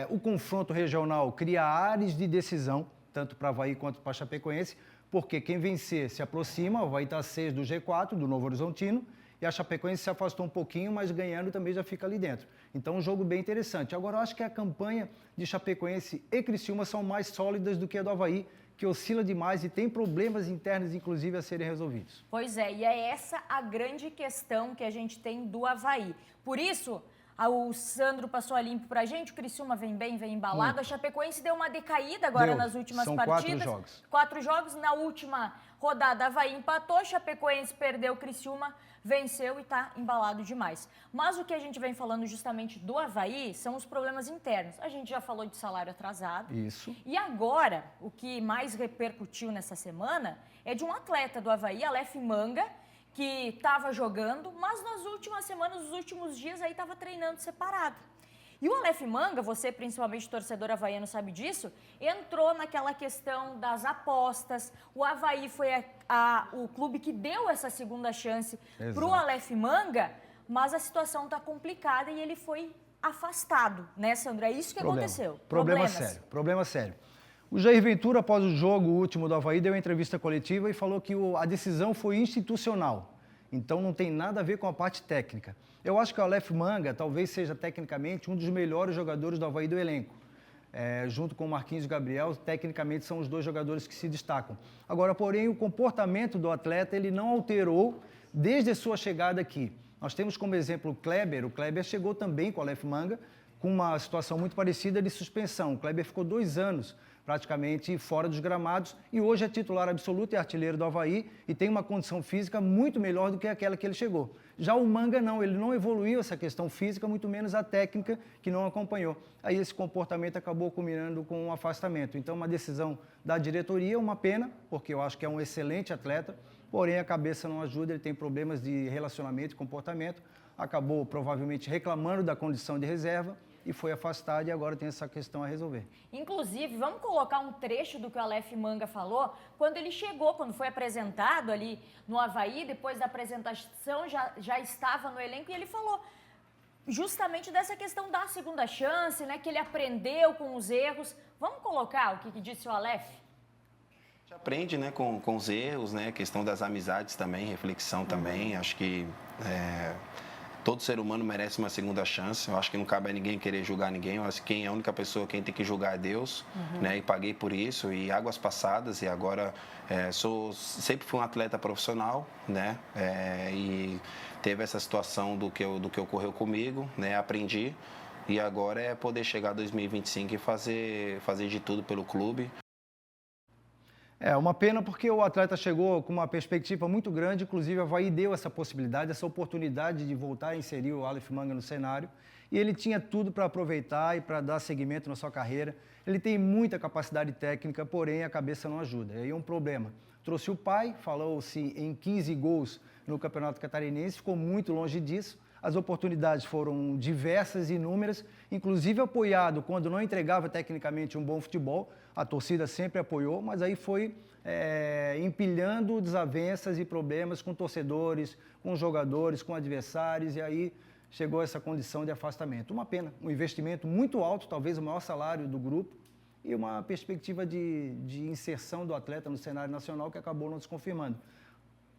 o confronto regional cria áreas de decisão, tanto para Avaí quanto para Chapecoense, porque quem vencer se aproxima, o Avaí está a 6 do G4, do Novo Horizontino, e a Chapecoense se afastou um pouquinho, mas ganhando também já fica ali dentro. Então, um jogo bem interessante. Agora, eu acho que a campanha de Chapecoense e Criciúma são mais sólidas do que a do Avaí, que oscila demais e tem problemas internos, inclusive, a serem resolvidos. Pois é, e é essa a grande questão que a gente tem do Avaí. Por isso, o Sandro passou a limpo pra gente, o Criciúma vem bem, vem embalado. A Chapecoense deu uma decaída agora nas últimas partidas. 4 jogos. 4 jogos. Na última rodada, Avaí empatou, Chapecoense perdeu, Criciúma venceu e tá embalado demais. Mas o que a gente vem falando justamente do Avaí são os problemas internos. A gente já falou de salário atrasado. Isso. E agora, o que mais repercutiu nessa semana é de um atleta do Avaí, Aleph Manga, que estava jogando, mas nas últimas semanas, nos últimos dias, aí estava treinando separado. E o Aleph Manga, você principalmente torcedor havaiano sabe disso, entrou naquela questão das apostas. O Avaí foi o clube que deu essa segunda chance para o Aleph Manga, mas a situação está complicada e ele foi afastado, né, Sandra? É isso que aconteceu. Problema sério. O Jair Ventura, após o jogo último do Avaí, deu uma entrevista coletiva e falou que a decisão foi institucional. Então não tem nada a ver com a parte técnica. Eu acho que o Aleph Manga talvez seja tecnicamente um dos melhores jogadores do Avaí do elenco. Junto com o Marquinhos e o Gabriel, tecnicamente são os dois jogadores que se destacam. Agora, porém, o comportamento do atleta ele não alterou desde a sua chegada aqui. Nós temos como exemplo o Kleber chegou também com o Aleph Manga, com uma situação muito parecida de suspensão. O Kleber ficou 2 anos praticamente fora dos gramados e hoje é titular absoluto e artilheiro do Avaí e tem uma condição física muito melhor do que aquela que ele chegou. Já o Manga não, ele não evoluiu essa questão física, muito menos a técnica que não acompanhou. Aí esse comportamento acabou culminando com um afastamento. Então uma decisão da diretoria, uma pena, porque eu acho que é um excelente atleta, porém a cabeça não ajuda, ele tem problemas de relacionamento e comportamento, acabou provavelmente reclamando da condição de reserva, e foi afastado e agora tem essa questão a resolver. Inclusive, vamos colocar um trecho do que o Aleph Manga falou quando ele chegou, quando foi apresentado ali no Avaí, depois da apresentação já estava no elenco e ele falou justamente dessa questão da segunda chance, né, que ele aprendeu com os erros. Vamos colocar o que disse o Aleph? A gente aprende, né, com os erros, né, questão das amizades também, reflexão também, acho que... Todo ser humano merece uma segunda chance. Eu acho que não cabe a ninguém querer julgar ninguém. Eu acho que a única pessoa quem tem que julgar é Deus, né? E paguei por isso e águas passadas. E agora sempre fui um atleta profissional, né? E teve essa situação do que ocorreu comigo, né? Aprendi e agora é poder chegar a 2025 e fazer de tudo pelo clube. É uma pena porque o atleta chegou com uma perspectiva muito grande, inclusive a Avaí deu essa possibilidade, essa oportunidade de voltar a inserir o Aleph Manga no cenário e ele tinha tudo para aproveitar e para dar seguimento na sua carreira. Ele tem muita capacidade técnica, porém a cabeça não ajuda, e aí é um problema. Trouxe o pai, falou-se em 15 gols no Campeonato Catarinense, ficou muito longe disso. As oportunidades foram diversas e inúmeras, inclusive apoiado quando não entregava tecnicamente um bom futebol. A torcida sempre apoiou, mas aí foi empilhando desavenças e problemas com torcedores, com jogadores, com adversários, e aí chegou essa condição de afastamento. Uma pena, um investimento muito alto, talvez o maior salário do grupo, e uma perspectiva de inserção do atleta no cenário nacional que acabou não se confirmando.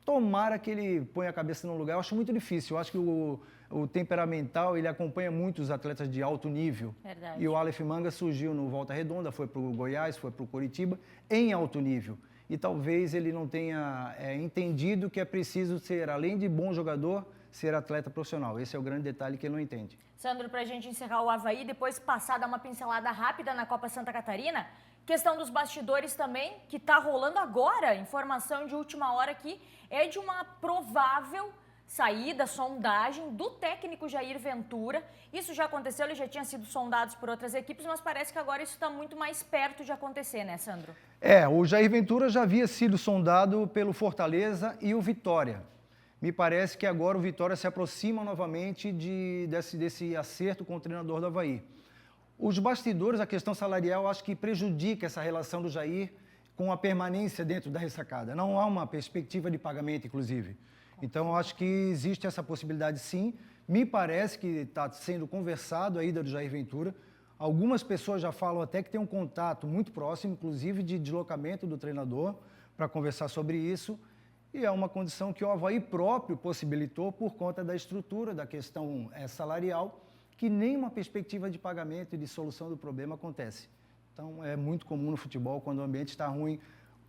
Tomara que ele ponha a cabeça no lugar, eu acho muito difícil, eu acho que o temperamental, ele acompanha muito os atletas de alto nível. Verdade. E o Aleph Manga surgiu no Volta Redonda, foi para o Goiás, foi para o Coritiba, em alto nível. E talvez ele não tenha entendido que é preciso ser, além de bom jogador, ser atleta profissional. Esse é o grande detalhe que ele não entende. Sandro, para a gente encerrar o Avaí, depois passar, dar uma pincelada rápida na Copa Santa Catarina, questão dos bastidores também, que está rolando agora, informação de última hora que é de uma provável saída, sondagem do técnico Jair Ventura. Isso já aconteceu, ele já tinha sido sondado por outras equipes, mas parece que agora isso está muito mais perto de acontecer, né, Sandro? O Jair Ventura já havia sido sondado pelo Fortaleza e o Vitória. Me parece que agora o Vitória se aproxima novamente desse acerto com o treinador do Avaí. Os bastidores, a questão salarial, acho que prejudica essa relação do Jair com a permanência dentro da ressacada. Não há uma perspectiva de pagamento, inclusive. Então, eu acho que existe essa possibilidade, sim. Me parece que está sendo conversado a ida do Jair Ventura. Algumas pessoas já falam até que tem um contato muito próximo, inclusive de deslocamento do treinador, para conversar sobre isso. E é uma condição que o Avaí próprio possibilitou por conta da estrutura da questão salarial, que nenhuma perspectiva de pagamento e de solução do problema acontece. Então, é muito comum no futebol, quando o ambiente está ruim,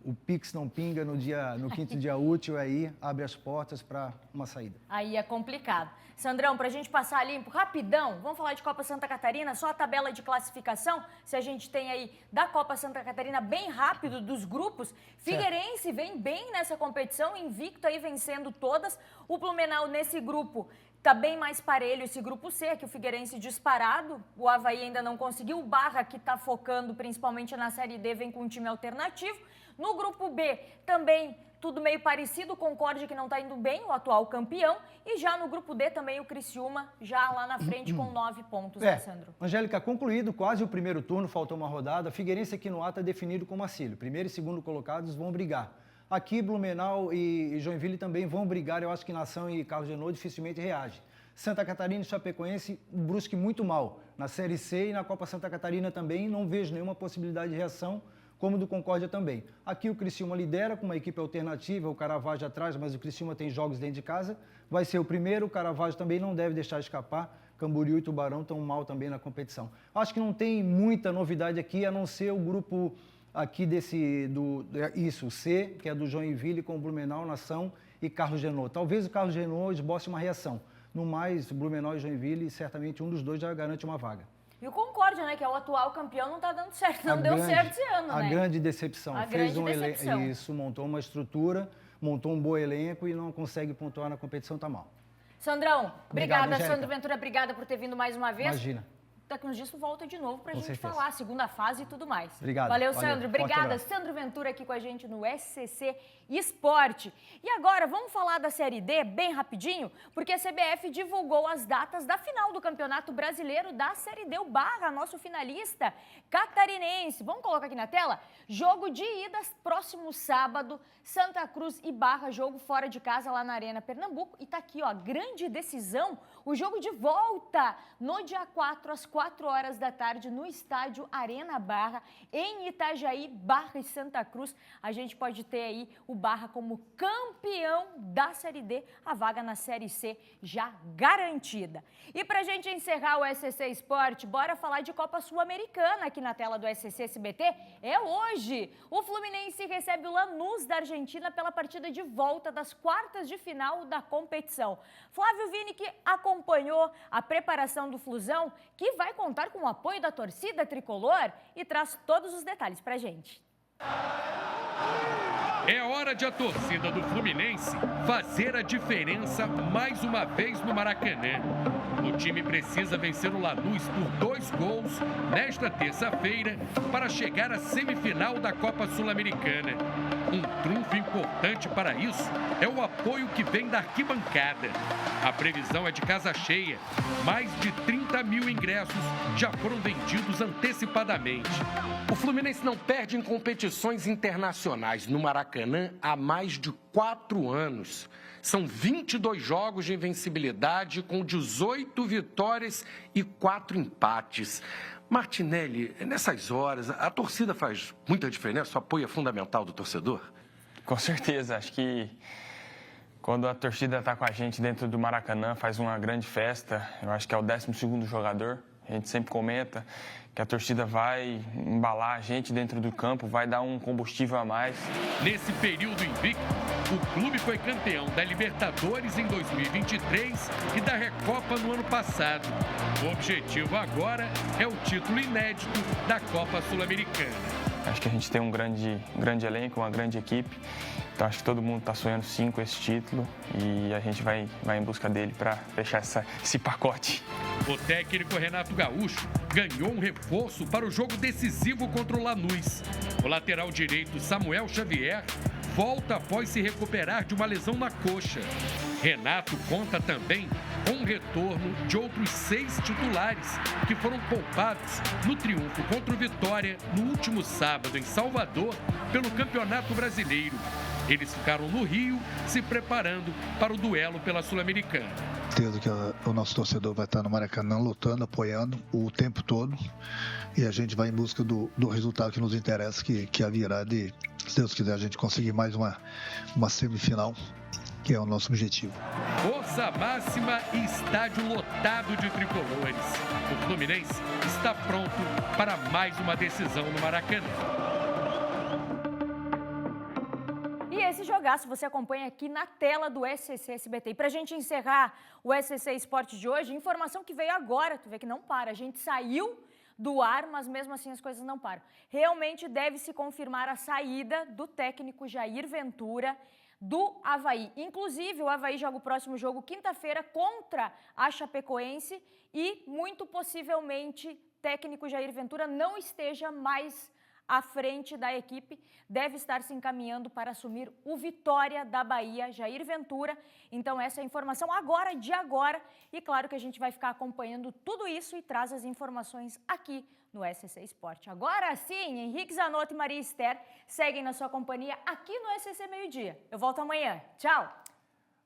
o Pix não pinga no quinto dia útil, aí abre as portas para uma saída. Aí é complicado. Sandrão, para a gente passar limpo, rapidão, vamos falar de Copa Santa Catarina, só a tabela de classificação, se a gente tem aí da Copa Santa Catarina bem rápido dos grupos. Figueirense vem bem nessa competição, invicto aí vencendo todas. O Blumenau nesse grupo está bem mais parelho, esse grupo C, que o Figueirense disparado, o Avaí ainda não conseguiu, o Barra, que está focando principalmente na Série D, vem com um time alternativo. No grupo B, também tudo meio parecido, o Concórdia que não está indo bem, o atual campeão. E já no grupo D também o Criciúma, já lá na frente com 9 pontos, né, Sandro? Angélica, concluído quase o primeiro turno, faltou uma rodada. Figueirense aqui no A está definido com Marcílio. Primeiro e segundo colocados vão brigar. Aqui, Blumenau e Joinville também vão brigar. Eu acho que Nação e Carlos Genoa dificilmente reagem. Santa Catarina e Chapecoense, o Brusque muito mal. Na Série C e na Copa Santa Catarina também não vejo nenhuma possibilidade de reação como do Concórdia também. Aqui o Criciúma lidera com uma equipe alternativa, o Caravaggio atrás, mas o Criciúma tem jogos dentro de casa. Vai ser o primeiro, o Caravaggio também não deve deixar escapar. Camboriú e Tubarão estão mal também na competição. Acho que não tem muita novidade aqui, a não ser o grupo aqui o C, que é do Joinville com o Blumenau, Nação e Carlos Genoa. Talvez o Carlos Genoa esboce uma reação. No mais, Blumenau e Joinville, certamente um dos dois já garante uma vaga. E o Concórdia, né, que é o atual campeão, não está dando certo, não deu certo esse ano, né? A grande decepção. Decepção. Montou uma estrutura, montou um bom elenco e não consegue pontuar na competição, tá mal. Sandrão, obrigada. Angélica. Sandro Ventura, obrigada por ter vindo mais uma vez. Imagina. Daqui uns dias tu volta de novo pra Com gente certeza. falar, segunda fase e tudo mais. Obrigado. Valeu, Sandro. Obrigada. Sandro Ventura aqui com a gente no SCC Esporte. E agora, vamos falar da Série D bem rapidinho, porque a CBF divulgou as datas da final do Campeonato Brasileiro da Série D. O Barra, nosso finalista catarinense. Vamos colocar aqui na tela? Jogo de ida, próximo sábado, Santa Cruz e Barra, jogo fora de casa lá na Arena Pernambuco. E tá aqui, ó, grande decisão, o jogo de volta no dia 4, às 4 horas da tarde, no estádio Arena Barra, em Itajaí, Barra e Santa Cruz. A gente pode ter aí o Barra como campeão da Série D, a vaga na Série C já garantida. E pra gente encerrar o SCC Esporte, bora falar de Copa Sul-Americana aqui na tela do SCC SBT. É hoje! O Fluminense recebe o Lanús da Argentina pela partida de volta das quartas de final da competição. Flávio Vini, que acompanhou a preparação do Flusão, que vai contar com o apoio da torcida tricolor e traz todos os detalhes pra gente. É hora de a torcida do Fluminense fazer a diferença mais uma vez no Maracanã. O time precisa vencer o Lanús por 2 gols nesta terça-feira para chegar à semifinal da Copa Sul-Americana. Um trunfo importante para isso é o apoio que vem da arquibancada. A previsão é de casa cheia. Mais de 30 mil ingressos já foram vendidos antecipadamente. O Fluminense não perde em competições internacionais no Maracanã há mais de 4 anos. São 22 jogos de invencibilidade com 18 vitórias e 4 empates. Martinelli, nessas horas, a torcida faz muita diferença? O apoio é fundamental do torcedor? Com certeza. Acho que quando a torcida está com a gente dentro do Maracanã, faz uma grande festa. Eu acho que é o 12º jogador. A gente sempre comenta que a torcida vai embalar a gente dentro do campo, vai dar um combustível a mais. Nesse período invicto, o clube foi campeão da Libertadores em 2023 e da Recopa no ano passado. O objetivo agora é o título inédito da Copa Sul-Americana. Acho que a gente tem um grande elenco, uma grande equipe. Então acho que todo mundo está sonhando sim com esse título e a gente vai em busca dele para fechar esse pacote. O técnico Renato Gaúcho ganhou um reforço para o jogo decisivo contra o Lanús. O lateral direito Samuel Xavier volta após se recuperar de uma lesão na coxa. Renato conta também com o retorno de outros 6 titulares que foram poupados no triunfo contra o Vitória no último sábado em Salvador pelo Campeonato Brasileiro. Eles ficaram no Rio se preparando para o duelo pela Sul-Americana. Certeza que o nosso torcedor vai estar no Maracanã lutando, apoiando o tempo todo e a gente vai em busca do resultado que nos interessa, que é a virada e, se Deus quiser, a gente conseguir mais uma semifinal, que é o nosso objetivo. Força máxima e estádio lotado de tricolores. O Fluminense está pronto para mais uma decisão no Maracanã. E esse jogaço você acompanha aqui na tela do SCC SBT. E pra gente encerrar o SCC Esporte de hoje, informação que veio agora, tu vê que não para. A gente saiu do ar, mas mesmo assim as coisas não param. Realmente deve se confirmar a saída do técnico Jair Ventura do Avaí. Inclusive, o Avaí joga o próximo jogo quinta-feira contra a Chapecoense e, muito possivelmente, técnico Jair Ventura não esteja mais à frente da equipe, deve estar se encaminhando para assumir o Vitória da Bahia, Jair Ventura. Então essa é a informação agora, de agora, e claro que a gente vai ficar acompanhando tudo isso e traz as informações aqui no SCC Esporte. Agora sim, Henrique Zanotto e Maria Esther seguem na sua companhia aqui no SCC Meio Dia. Eu volto amanhã. Tchau!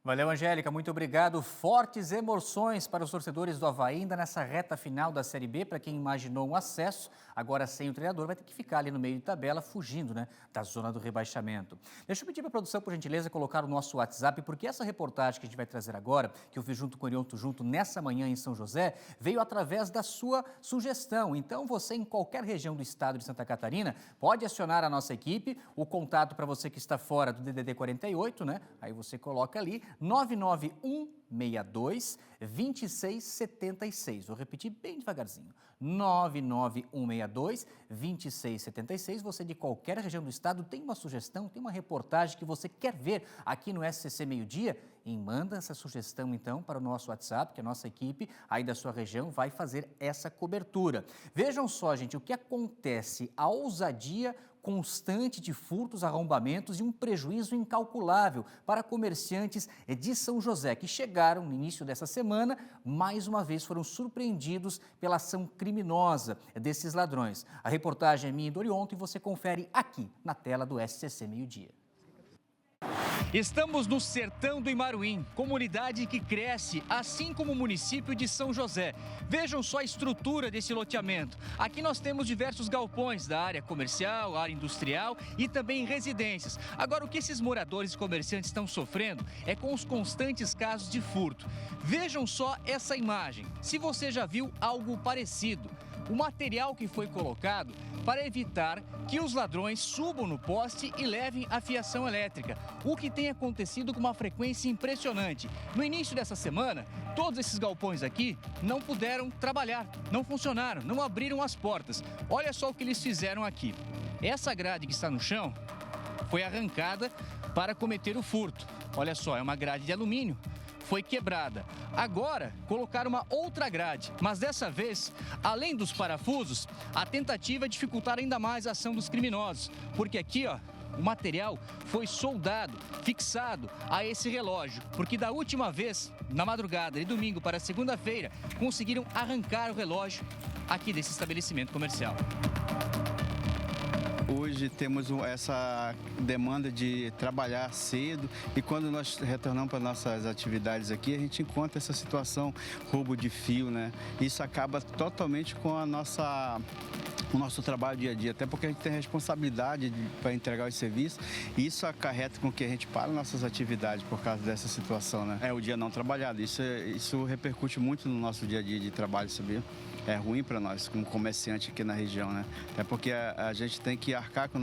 Valeu, Angélica, muito obrigado. Fortes emoções para os torcedores do Avaí ainda nessa reta final da Série B. Para quem imaginou um acesso, agora sem o treinador, vai ter que ficar ali no meio de tabela, fugindo, né, da zona do rebaixamento. Deixa eu pedir para a produção, por gentileza, colocar o nosso WhatsApp, porque essa reportagem que a gente vai trazer agora, que eu fiz junto com o Orionto Junto nessa manhã em São José, veio através da sua sugestão. Então, você em qualquer região do estado de Santa Catarina, pode acionar a nossa equipe, o contato para você que está fora do DDD 48, né? Aí você coloca ali 99162-2676. Vou repetir bem devagarzinho. 99162-2676. Você de qualquer região do estado tem uma sugestão, tem uma reportagem que você quer ver aqui no SCC Meio Dia? E manda essa sugestão, então, para o nosso WhatsApp, que a nossa equipe aí da sua região vai fazer essa cobertura. Vejam só, gente, o que acontece. A ousadia constante de furtos, arrombamentos e um prejuízo incalculável para comerciantes de São José, que chegaram no início dessa semana, mais uma vez foram surpreendidos pela ação criminosa desses ladrões. A reportagem é minha e do Orionto e você confere aqui na tela do SCC Meio Dia. Estamos no sertão do Imaruim, comunidade que cresce, assim como o município de São José. Vejam só a estrutura desse loteamento. Aqui nós temos diversos galpões da área comercial, área industrial e também residências. Agora, o que esses moradores e comerciantes estão sofrendo é com os constantes casos de furto. Vejam só essa imagem, se você já viu algo parecido. O material que foi colocado para evitar que os ladrões subam no poste e levem a fiação elétrica, o que tem acontecido com uma frequência impressionante. No início dessa semana, todos esses galpões aqui não puderam trabalhar, não funcionaram, não abriram as portas. Olha só o que eles fizeram aqui. Essa grade que está no chão foi arrancada para cometer o furto. Olha só, é uma grade de alumínio. Foi quebrada. Agora, colocaram uma outra grade, mas dessa vez, além dos parafusos, a tentativa é dificultar ainda mais a ação dos criminosos, porque aqui, ó, o material foi soldado, fixado a esse relógio, porque da última vez, na madrugada de domingo para segunda-feira, conseguiram arrancar o relógio aqui desse estabelecimento comercial. Hoje temos essa demanda de trabalhar cedo e quando nós retornamos para nossas atividades aqui, a gente encontra essa situação, roubo de fio, né? Isso acaba totalmente com o nosso trabalho dia a dia, até porque a gente tem responsabilidade para entregar os serviços e isso acarreta com que a gente pare nossas atividades por causa dessa situação, né? É o dia não trabalhado, isso repercute muito no nosso dia a dia de trabalho, sabia? É ruim para nós, como comerciante aqui na região, né? É porque a gente tem que arcar com a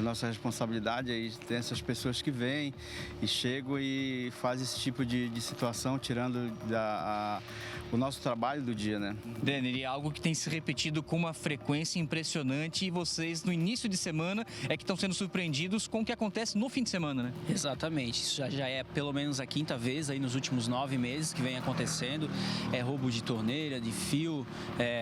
nossa responsabilidade, aí tem essas pessoas que vêm e chegam e fazem esse tipo de situação, tirando o nosso trabalho do dia, né? Denner, é algo que tem se repetido com uma frequência impressionante e vocês, no início de semana, é que estão sendo surpreendidos com o que acontece no fim de semana, né? Exatamente, isso já é pelo menos a quinta vez aí nos últimos 9 meses que vem acontecendo. É roubo de torneira, de fio,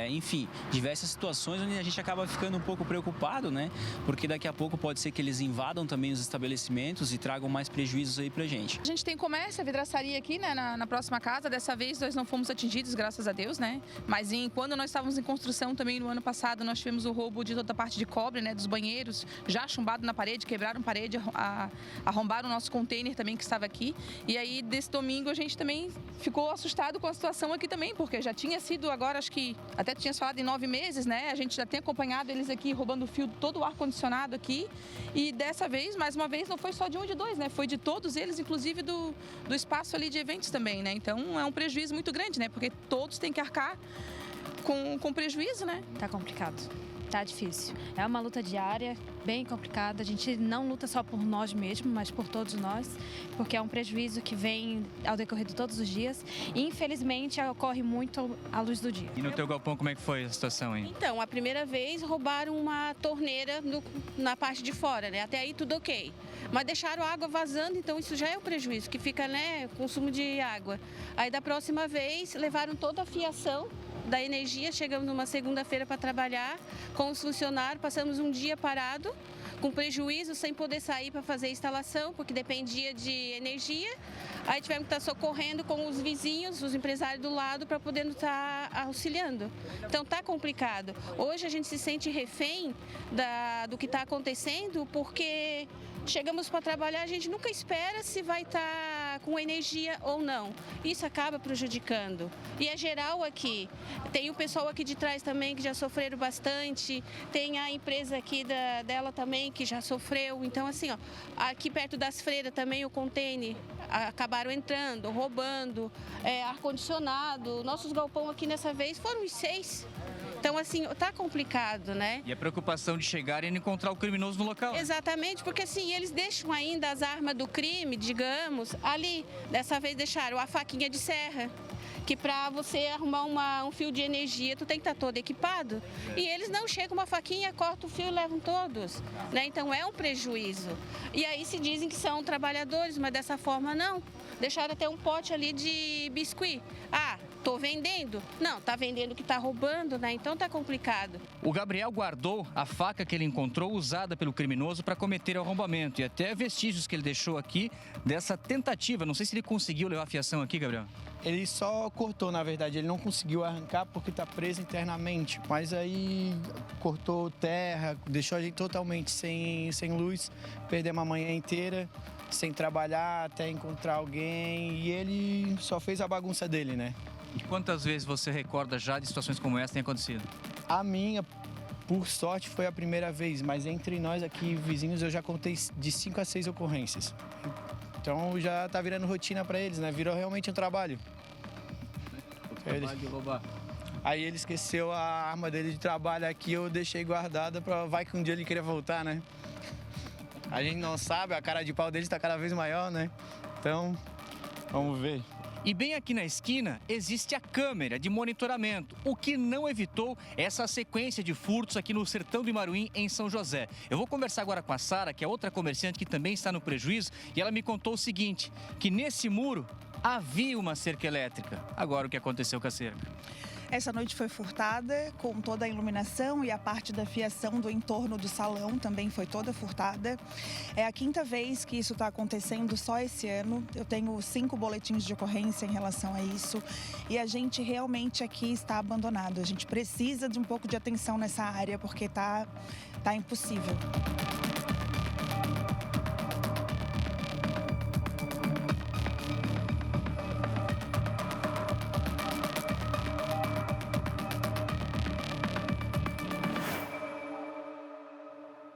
enfim, diversas situações onde a gente acaba ficando um pouco preocupado, né? Porque daqui a pouco pode ser que eles invadam também os estabelecimentos e tragam mais prejuízos aí pra gente. A gente tem comércio, a vidraçaria aqui, né, na próxima casa. Dessa vez nós não fomos atingidos, graças a Deus, né? Mas quando nós estávamos em construção também no ano passado, nós tivemos o roubo de toda a parte de cobre, né, dos banheiros, já chumbado na parede, quebraram parede, arrombaram o nosso container também que estava aqui. E aí, desse domingo, a gente também ficou assustado com a situação aqui também, porque já tinha sido agora, acho que até tinha falado em 9 meses, né? A gente já tem acompanhado eles aqui roubando o fio, todo o ar-condicionado aqui. E dessa vez, mais uma vez, não foi só de um e de dois, né? Foi de todos eles, inclusive do espaço ali de eventos também, né? Então é um prejuízo muito grande, né? Porque todos têm que arcar com prejuízo, né? Tá complicado. Tá difícil. É uma luta diária, bem complicada. A gente não luta só por nós mesmos, mas por todos nós, porque é um prejuízo que vem ao decorrer de todos os dias e, infelizmente, ocorre muito à luz do dia. E no teu galpão, como é que foi a situação aí? Então, a primeira vez roubaram uma torneira na parte de fora, né? Até aí tudo ok. Mas deixaram a água vazando, então isso já é um prejuízo, que fica, né, consumo de água. Aí da próxima vez levaram toda a fiação da energia, chegamos numa segunda-feira para trabalhar com os funcionários, passamos um dia parado, com prejuízo, sem poder sair para fazer a instalação, porque dependia de energia. Aí tivemos que estar socorrendo com os vizinhos, os empresários do lado, para poder estar auxiliando. Então está complicado. Hoje a gente se sente refém do que está acontecendo, porque chegamos para trabalhar, a gente nunca espera se vai estar com energia ou não. Isso acaba prejudicando. E é geral aqui. Tem o pessoal aqui de trás também que já sofreram bastante, tem a empresa aqui dela também que já sofreu. Então, assim, ó, aqui perto das freiras também o container acabaram entrando, roubando, ar-condicionado. Nossos galpão aqui nessa vez foram os 6. Então, assim, tá complicado, né? E a preocupação de chegar e encontrar o criminoso no local. Exatamente, porque assim, eles deixam ainda as armas do crime, digamos, ali. Dessa vez deixaram a faquinha de serra, que para você arrumar um fio de energia, tu tem que estar todo equipado. E eles não chegam uma faquinha, cortam o fio e levam todos, né? Então é um prejuízo. E aí se dizem que são trabalhadores, mas dessa forma não. Deixaram até um pote ali de biscuit. Ah, tô vendendo. Não, tá vendendo que tá roubando, né? Então tá complicado. O Gabriel guardou a faca que ele encontrou usada pelo criminoso para cometer o arrombamento e até vestígios que ele deixou aqui dessa tentativa. Não sei se ele conseguiu levar a fiação aqui, Gabriel. Ele só cortou, na verdade, ele não conseguiu arrancar porque está preso internamente. Mas aí cortou terra, deixou a gente totalmente sem luz, perdemos a manhã inteira, sem trabalhar até encontrar alguém. E ele só fez a bagunça dele, né? E quantas vezes você recorda já de situações como essa tem acontecido? A minha, por sorte, foi a primeira vez, mas entre nós aqui, vizinhos, eu já contei de 5 a 6 ocorrências. Então já tá virando rotina para eles, né? Virou realmente um trabalho. O trabalho de roubar. Aí ele esqueceu a arma dele de trabalho aqui, eu deixei guardada para vai que um dia ele queria voltar, né? A gente não sabe, a cara de pau dele está cada vez maior, né? Então, vamos ver. E bem aqui na esquina existe a câmera de monitoramento, o que não evitou essa sequência de furtos aqui no Sertão do Imaruim, em São José. Eu vou conversar agora com a Sara, que é outra comerciante que também está no prejuízo, e ela me contou o seguinte, que nesse muro havia uma cerca elétrica. Agora o que aconteceu com a cerca? Essa noite foi furtada, com toda a iluminação e a parte da fiação do entorno do salão também foi toda furtada. É a 5ª vez que isso está acontecendo só esse ano. Eu tenho 5 boletins de ocorrência em relação a isso e a gente realmente aqui está abandonado. A gente precisa de um pouco de atenção nessa área porque tá impossível.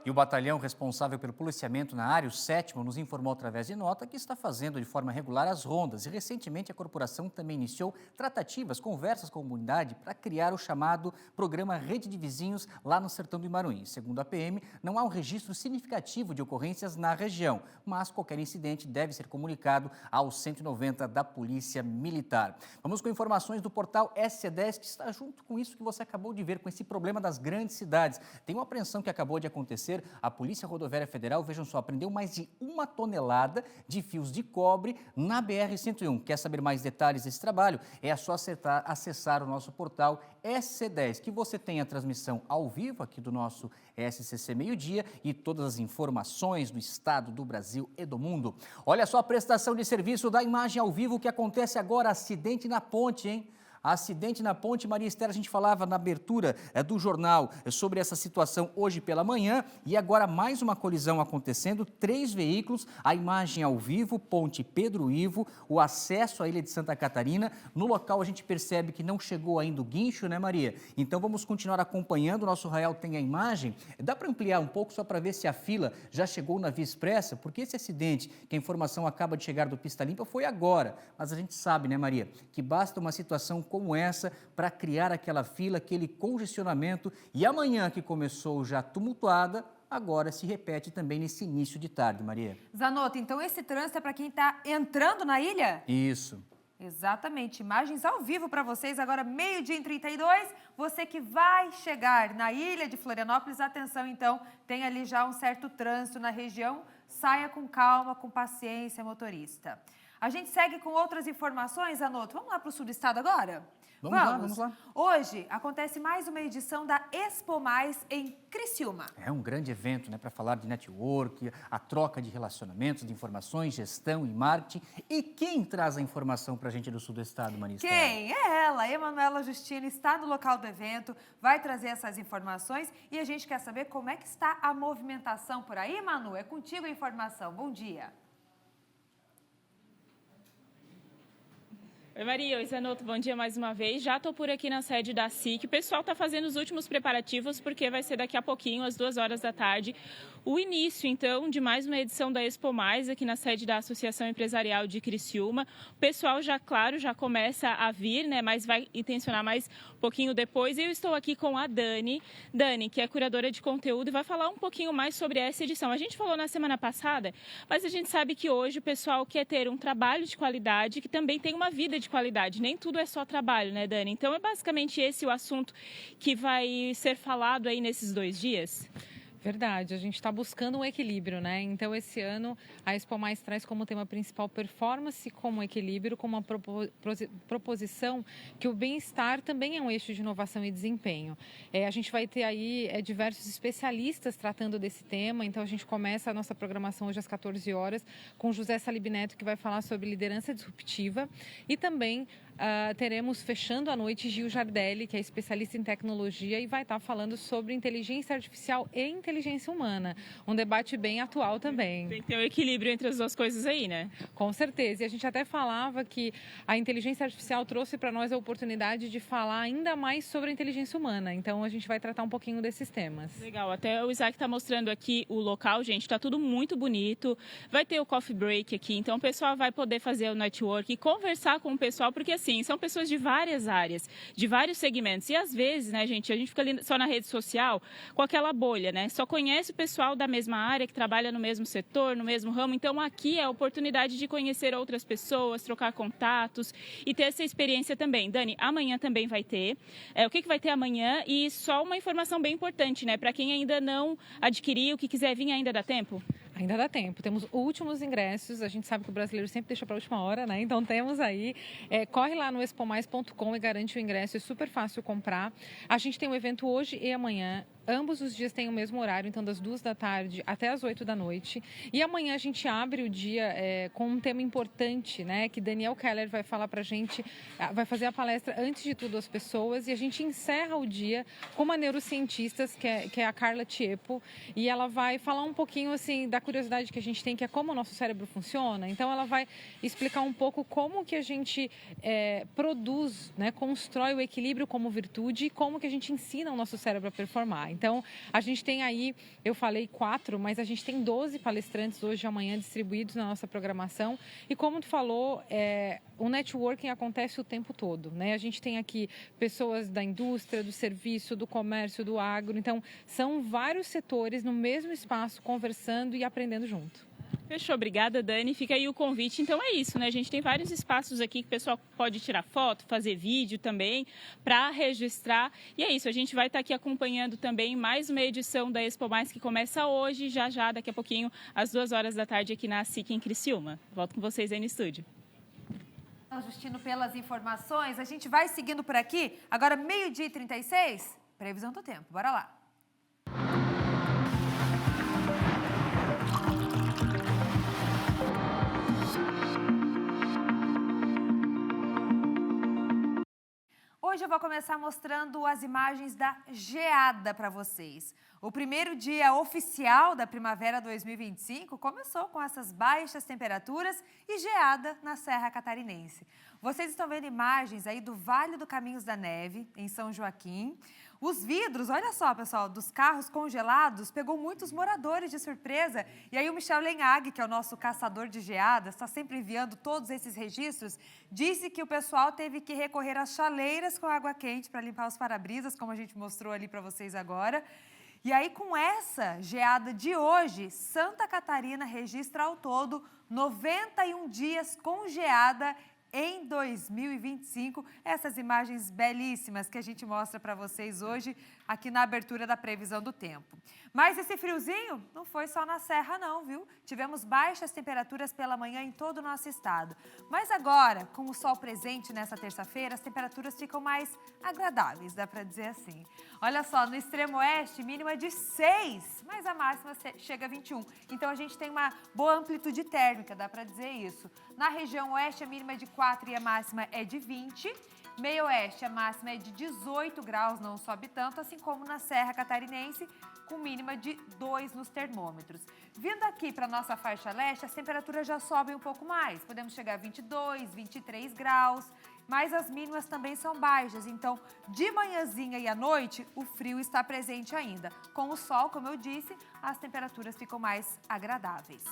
E o batalhão responsável pelo policiamento na área, o 7º, nos informou através de nota que está fazendo de forma regular as rondas. E recentemente a corporação também iniciou tratativas, conversas com a comunidade para criar o chamado programa Rede de Vizinhos lá no Sertão do Imaruim. Segundo a PM, não há um registro significativo de ocorrências na região, mas qualquer incidente deve ser comunicado ao 190 da Polícia Militar. Vamos com informações do portal SC10, que está junto com isso que você acabou de ver, com esse problema das grandes cidades. Tem uma apreensão que acabou de acontecer. A Polícia Rodoviária Federal, vejam só, apreendeu mais de 1 tonelada de fios de cobre na BR-101. Quer saber mais detalhes desse trabalho? É só acessar o nosso portal SC10, que você tem a transmissão ao vivo aqui do nosso SCC Meio-Dia e todas as informações do estado, do Brasil e do mundo. Olha só a prestação de serviço da imagem ao vivo que acontece agora, acidente na ponte, hein? Acidente na ponte Maria Estela, a gente falava na abertura do jornal sobre essa situação hoje pela manhã e agora mais uma colisão acontecendo, 3 veículos, a imagem ao vivo, ponte Pedro Ivo, o acesso à ilha de Santa Catarina. No local a gente percebe que não chegou ainda o guincho, né, Maria? Então vamos continuar acompanhando, o nosso Raial tem a imagem. Dá para ampliar um pouco só para ver se a fila já chegou na Via Expressa? Porque esse acidente, que a informação acaba de chegar do Pista Limpa, foi agora. Mas a gente sabe, né, Maria, que basta uma situação como essa para criar aquela fila, aquele congestionamento, e amanhã que começou já tumultuada, agora se repete também nesse início de tarde, Maria. Zanotto, então esse trânsito é para quem está entrando na ilha? Isso. Exatamente, imagens ao vivo para vocês, agora 12h32, você que vai chegar na ilha de Florianópolis, atenção então, tem ali já um certo trânsito na região, saia com calma, com paciência, motorista. A gente segue com outras informações, Zanotto. Vamos lá para o sul do estado agora? Vamos lá. Hoje acontece mais uma edição da Expo Mais em Criciúma. É um grande evento, né, para falar de network, a troca de relacionamentos, de informações, gestão e marketing. E quem traz a informação para a gente do sul do estado, Maristela? Quem? É ela, Emanuela Justino, está no local do evento, vai trazer essas informações e a gente quer saber como é que está a movimentação por aí, Manu. É contigo a informação. Bom dia. Oi, Maria. Oi, Zanotto. Bom dia mais uma vez. Já estou por aqui na sede da SIC. O pessoal está fazendo os últimos preparativos porque vai ser daqui a pouquinho, às 2 horas da tarde, o início, então, de mais uma edição da Expo Mais aqui na sede da Associação Empresarial de Criciúma. O pessoal já, claro, já começa a vir, né, mas vai intencionar mais um pouquinho depois. Eu estou aqui com a Dani, que é curadora de conteúdo e vai falar um pouquinho mais sobre essa edição. A gente falou na semana passada, mas a gente sabe que hoje o pessoal quer ter um trabalho de qualidade que também tem uma vida de qualidade. Nem tudo é só trabalho, né, Dani? Então, é basicamente esse o assunto que vai ser falado aí nesses 2 dias? Verdade, a gente está buscando um equilíbrio, né? Então, esse ano, a Expo Mais traz como tema principal performance como equilíbrio, como uma proposição que o bem-estar também é um eixo de inovação e desempenho. A gente vai ter aí diversos especialistas tratando desse tema, então a gente começa a nossa programação hoje às 14 horas com José Salib Neto, que vai falar sobre liderança disruptiva, e também teremos, fechando a noite, Gil Jardelli, que é especialista em tecnologia e vai estar falando sobre inteligência artificial e inteligência humana. Um debate bem atual também. Tem que ter um equilíbrio entre as duas coisas aí, né? Com certeza. E a gente até falava que a inteligência artificial trouxe para nós a oportunidade de falar ainda mais sobre a inteligência humana. Então, a gente vai tratar um pouquinho desses temas. Legal. Até o Isaac está mostrando aqui o local, gente. Está tudo muito bonito. Vai ter o coffee break aqui. Então, o pessoal vai poder fazer o network e conversar com o pessoal, porque assim, são pessoas de várias áreas, de vários segmentos. E às vezes, né, gente, a gente fica ali só na rede social com aquela bolha, né? Só conhece o pessoal da mesma área, que trabalha no mesmo setor, no mesmo ramo. Então, aqui é a oportunidade de conhecer outras pessoas, trocar contatos e ter essa experiência também. Dani, amanhã também vai ter. O que vai ter amanhã? E só uma informação bem importante, né? Para quem ainda não adquiriu, que quiser vir, ainda dá tempo? Ainda dá tempo. Temos últimos ingressos. A gente sabe que o brasileiro sempre deixa para a última hora, né? Então, temos aí. Corre lá no expomais.com e garante o ingresso. É super fácil comprar. A gente tem um evento hoje e amanhã. Ambos os dias têm o mesmo horário, então das 2 da tarde até as 8 da noite. E amanhã a gente abre o dia com um tema importante, né? Que Daniel Keller vai falar pra gente, vai fazer a palestra antes de tudo às pessoas. E a gente encerra o dia com uma neurocientista, que é a Carla Tiepo. E ela vai falar um pouquinho, assim, da curiosidade que a gente tem, que é como o nosso cérebro funciona. Então, ela vai explicar um pouco como que a gente produz, né? Constrói o equilíbrio como virtude e como que a gente ensina o nosso cérebro a performar. Então, a gente tem aí, eu falei 4, mas a gente tem 12 palestrantes hoje e amanhã distribuídos na nossa programação. E como tu falou, o networking acontece o tempo todo, né? A gente tem aqui pessoas da indústria, do serviço, do comércio, do agro. Então, são vários setores no mesmo espaço conversando e aprendendo junto. Fechou, obrigada, Dani. Fica aí o convite. Então é isso, né? A gente tem vários espaços aqui que o pessoal pode tirar foto, fazer vídeo também, para registrar. E é isso, a gente vai estar aqui acompanhando também mais uma edição da Expo Mais, que começa hoje, já, daqui a pouquinho, às 2 horas da tarde, aqui na SIC, em Criciúma. Volto com vocês aí no estúdio. Justino, pelas informações. A gente vai seguindo por aqui. Agora, 12h36, previsão do tempo. Bora lá. Hoje eu vou começar mostrando as imagens da geada para vocês. O primeiro dia oficial da primavera 2025 começou com essas baixas temperaturas e geada na Serra Catarinense. Vocês estão vendo imagens aí do Vale do Caminhos da Neve, em São Joaquim. Os vidros, olha só, pessoal, dos carros congelados, pegou muitos moradores de surpresa. E aí o Michel Lenhag, que é o nosso caçador de geadas, está sempre enviando todos esses registros, disse que o pessoal teve que recorrer às chaleiras com água quente para limpar os para-brisas, como a gente mostrou ali para vocês agora. E aí, com essa geada de hoje, Santa Catarina registra ao todo 91 dias com geada em 2025. Essas imagens belíssimas que a gente mostra para vocês hoje aqui na abertura da previsão do tempo. Mas esse friozinho não foi só na Serra não, viu? Tivemos baixas temperaturas pela manhã em todo o nosso estado. Mas agora, com o sol presente nessa terça-feira, as temperaturas ficam mais agradáveis, dá para dizer assim. Olha só, no extremo oeste, mínima de 6, mas a máxima chega a 21. Então a gente tem uma boa amplitude térmica, dá para dizer isso. Na região oeste, a mínima é de 4 e a máxima é de 20. Meio oeste, a máxima é de 18 graus, não sobe tanto, assim como na Serra Catarinense, com mínima de 2 nos termômetros. Vindo aqui para a nossa faixa leste, as temperaturas já sobem um pouco mais. Podemos chegar a 22, 23 graus, mas as mínimas também são baixas. Então, de manhãzinha e à noite, o frio está presente ainda. Com o sol, como eu disse, as temperaturas ficam mais agradáveis.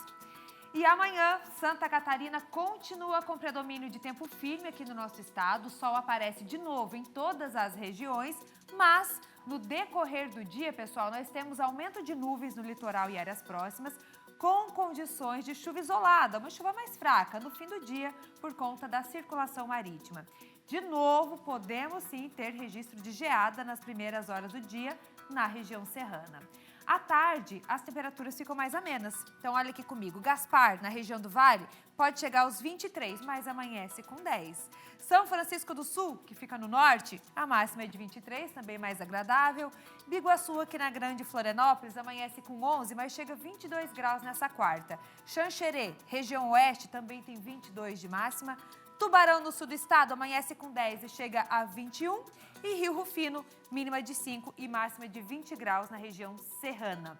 E amanhã, Santa Catarina continua com predomínio de tempo firme aqui no nosso estado. O sol aparece de novo em todas as regiões, mas no decorrer do dia, pessoal, nós temos aumento de nuvens no litoral e áreas próximas, com condições de chuva isolada, uma chuva mais fraca no fim do dia por conta da circulação marítima. De novo, podemos sim ter registro de geada nas primeiras horas do dia na região serrana. À tarde, as temperaturas ficam mais amenas. Então, olha aqui comigo. Gaspar, na região do Vale, pode chegar aos 23, mas amanhece com 10. São Francisco do Sul, que fica no norte, a máxima é de 23, também mais agradável. Biguaçu, aqui na Grande Florianópolis, amanhece com 11, mas chega a 22 graus nessa quarta. Xanxerê, região oeste, também tem 22 de máxima. Tubarão, no sul do estado, amanhece com 10 e chega a 21. E Rio Rufino, mínima de 5 e máxima de 20 graus na região serrana.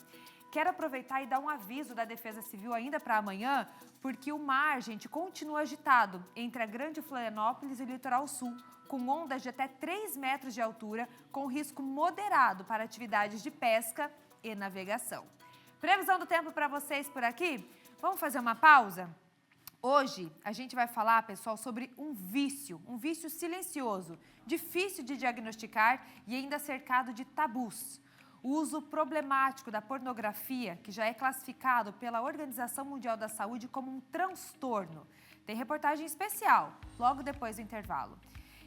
Quero aproveitar e dar um aviso da Defesa Civil ainda para amanhã, porque o mar, gente, continua agitado entre a Grande Florianópolis e o litoral sul, com ondas de até 3 metros de altura, com risco moderado para atividades de pesca e navegação. Previsão do tempo para vocês por aqui? Vamos fazer uma pausa? Hoje, a gente vai falar, pessoal, sobre um vício silencioso, difícil de diagnosticar e ainda cercado de tabus. O uso problemático da pornografia, que já é classificado pela Organização Mundial da Saúde como um transtorno. Tem reportagem especial, logo depois do intervalo.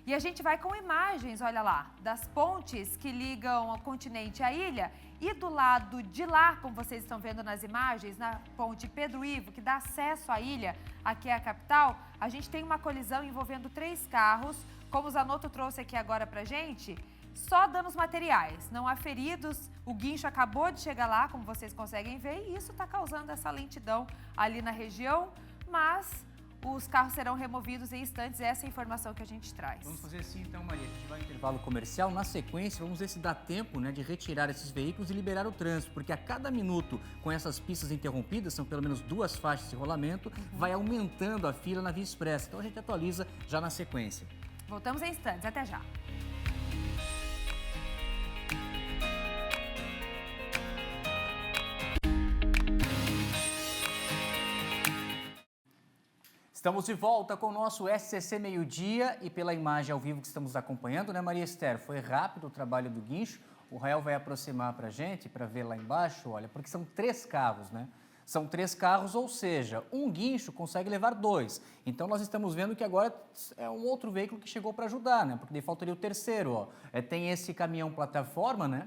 E a gente vai com imagens, olha lá, das pontes que ligam o continente à ilha. E do lado de lá, como vocês estão vendo nas imagens, na ponte Pedro Ivo, que dá acesso à ilha, aqui é a capital, a gente tem uma colisão envolvendo 3 carros. Como o Zanotto trouxe aqui agora pra gente, só danos materiais, não há feridos. O guincho acabou de chegar lá, como vocês conseguem ver, e isso está causando essa lentidão ali na região, mas os carros serão removidos em instantes, essa é a informação que a gente traz. Vamos fazer assim então, Maria, a gente vai ao intervalo comercial. Na sequência, vamos ver se dá tempo, né, de retirar esses veículos e liberar o trânsito, porque a cada minuto com essas pistas interrompidas, são pelo menos 2 faixas de rolamento, vai aumentando a fila na Via Expressa. Então a gente atualiza já na sequência. Voltamos em instantes, até já. Estamos de volta com o nosso SCC Meio-Dia e pela imagem ao vivo que estamos acompanhando, né, Maria Esther? Foi rápido o trabalho do guincho. O Rael vai aproximar para a gente, para ver lá embaixo, olha, porque são 3 carros, né? São 3 carros, ou seja, um guincho consegue levar 2. Então, nós estamos vendo que agora é um outro veículo que chegou para ajudar, né? Porque daí faltaria o terceiro, ó. Tem esse caminhão plataforma, né?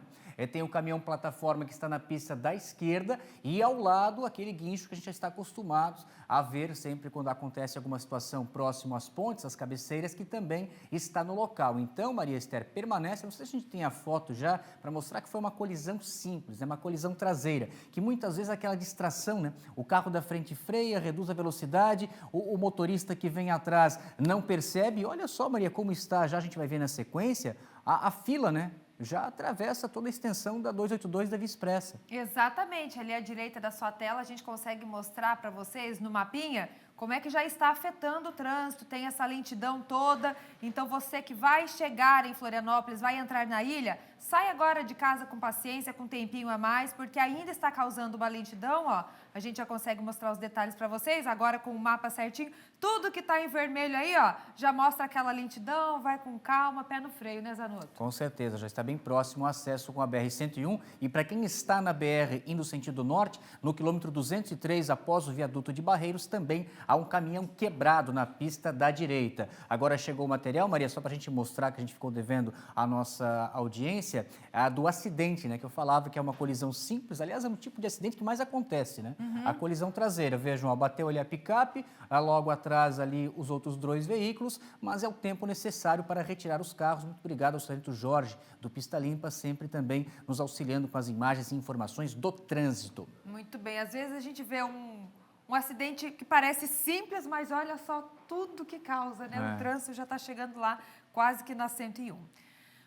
Tem o caminhão plataforma que está na pista da esquerda e ao lado aquele guincho que a gente já está acostumado a ver sempre quando acontece alguma situação próximo às pontes, às cabeceiras, que também está no local. Então, Maria Esther, permanece, não sei se a gente tem a foto já, para mostrar que foi uma colisão simples, né? Uma colisão traseira, que muitas vezes é aquela distração, né? O carro da frente freia, reduz a velocidade, o motorista que vem atrás não percebe. Olha só, Maria, como está, já a gente vai ver na sequência, a fila, né? Já atravessa toda a extensão da 282 da Via Expressa. Exatamente, ali à direita da sua tela a gente consegue mostrar para vocês no mapinha como é que já está afetando o trânsito, tem essa lentidão toda. Então você que vai chegar em Florianópolis, vai entrar na ilha, sai agora de casa com paciência, com um tempinho a mais, porque ainda está causando uma lentidão, ó. A gente já consegue mostrar os detalhes para vocês, agora com o mapa certinho. Tudo que está em vermelho aí, ó, já mostra aquela lentidão, vai com calma, pé no freio, né, Zanotto? Com certeza, já está bem próximo o acesso com a BR-101. E para quem está na BR indo sentido norte, no quilômetro 203, após o viaduto de Barreiros, também há um caminhão quebrado na pista da direita. Agora chegou o material, Maria, só para a gente mostrar que a gente ficou devendo à nossa audiência, do acidente, né? Que eu falava que é uma colisão simples. Aliás, é um tipo de acidente que mais acontece, né? A colisão traseira. Vejam, ó, bateu ali a picape, logo atrás ali os outros 2 veículos, mas é o tempo necessário para retirar os carros. Muito obrigado ao sargento Jorge, do Pista Limpa, sempre também nos auxiliando com as imagens e informações do trânsito. Muito bem, às vezes a gente vê um acidente que parece simples, mas olha só tudo que causa, né? O trânsito já está chegando lá, quase que na 101.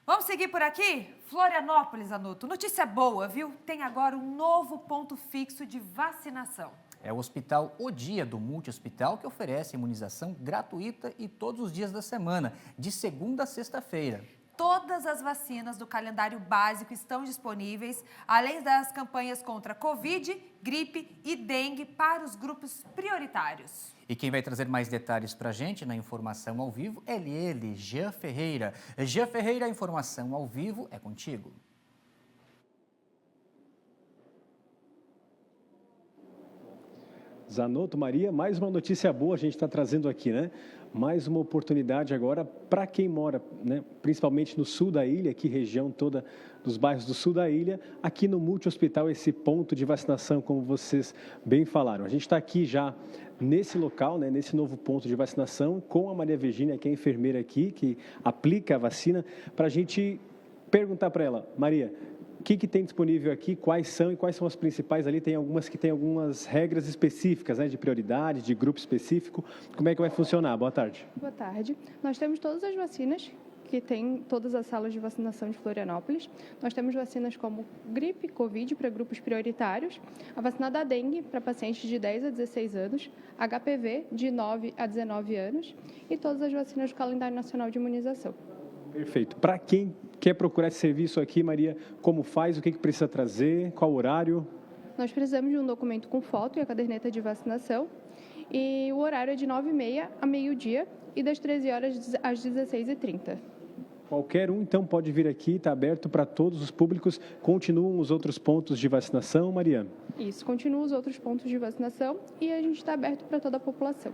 Vamos seguir por aqui? Florianópolis, Anoto. Notícia boa, viu? Tem agora um novo ponto fixo de vacinação. É o Hospital O Dia do Multi-Hospital que oferece imunização gratuita e todos os dias da semana, de segunda a sexta-feira. Todas as vacinas do calendário básico estão disponíveis, além das campanhas contra Covid, gripe e dengue para os grupos prioritários. E quem vai trazer mais detalhes para a gente na informação ao vivo é ele, Jean Ferreira. Jean Ferreira, a informação ao vivo é contigo. Zanotto, Maria, mais uma notícia boa a gente está trazendo aqui, né? Mais uma oportunidade agora para quem mora, né? Principalmente no sul da ilha, aqui região toda dos bairros do sul da ilha, aqui no Multi-Hospital, esse ponto de vacinação, como vocês bem falaram. A gente está aqui já nesse local, né? Nesse novo ponto de vacinação, com a Maria Virgínia, que é a enfermeira aqui, que aplica a vacina, para a gente perguntar para ela, Maria, o que tem disponível aqui, quais são e quais são as principais ali? Tem algumas que têm algumas regras específicas, né, de prioridade, de grupo específico. Como é que vai funcionar? Boa tarde. Boa tarde. Nós temos todas as vacinas que tem todas as salas de vacinação de Florianópolis. Nós temos vacinas como gripe, Covid para grupos prioritários, a vacina da dengue para pacientes de 10 a 16 anos, HPV de 9 a 19 anos e todas as vacinas do calendário nacional de imunização. Perfeito. Para quem quer procurar esse serviço aqui, Maria, como faz, o que precisa trazer, qual horário? Nós precisamos de um documento com foto e a caderneta de vacinação. E o horário é de 9h30 a meio-dia e das 13 horas às 16h30. Qualquer um, então, pode vir aqui, está aberto para todos os públicos. Continuam os outros pontos de vacinação, Maria? Isso, continuam os outros pontos de vacinação e a gente está aberto para toda a população.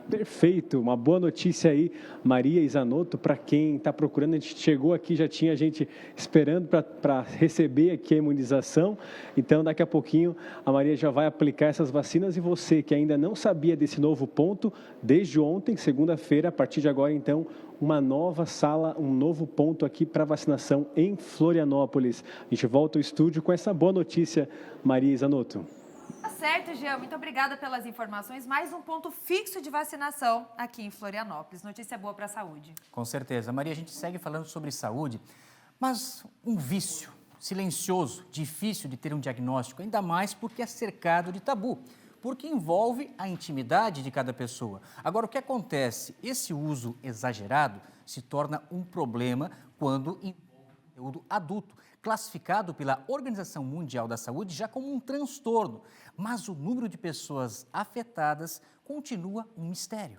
Perfeito, uma boa notícia aí, Maria e Zanotto, para quem está procurando. A gente chegou aqui, já tinha gente esperando para receber aqui a imunização, então daqui a pouquinho a Maria já vai aplicar essas vacinas e você que ainda não sabia desse novo ponto, desde ontem, segunda-feira, a partir de agora então, uma nova sala, um novo ponto aqui para vacinação em Florianópolis. A gente volta ao estúdio com essa boa notícia, Maria e Zanotto. Tá certo, Jean. Muito obrigada pelas informações. Mais um ponto fixo de vacinação aqui em Florianópolis. Notícia boa para a saúde. Com certeza. Maria, a gente segue falando sobre saúde, mas um vício silencioso, difícil de ter um diagnóstico, ainda mais porque é cercado de tabu, porque envolve a intimidade de cada pessoa. Agora, o que acontece? Esse uso exagerado se torna um problema quando envolve conteúdo adulto, classificado pela Organização Mundial da Saúde já como um transtorno, mas o número de pessoas afetadas continua um mistério.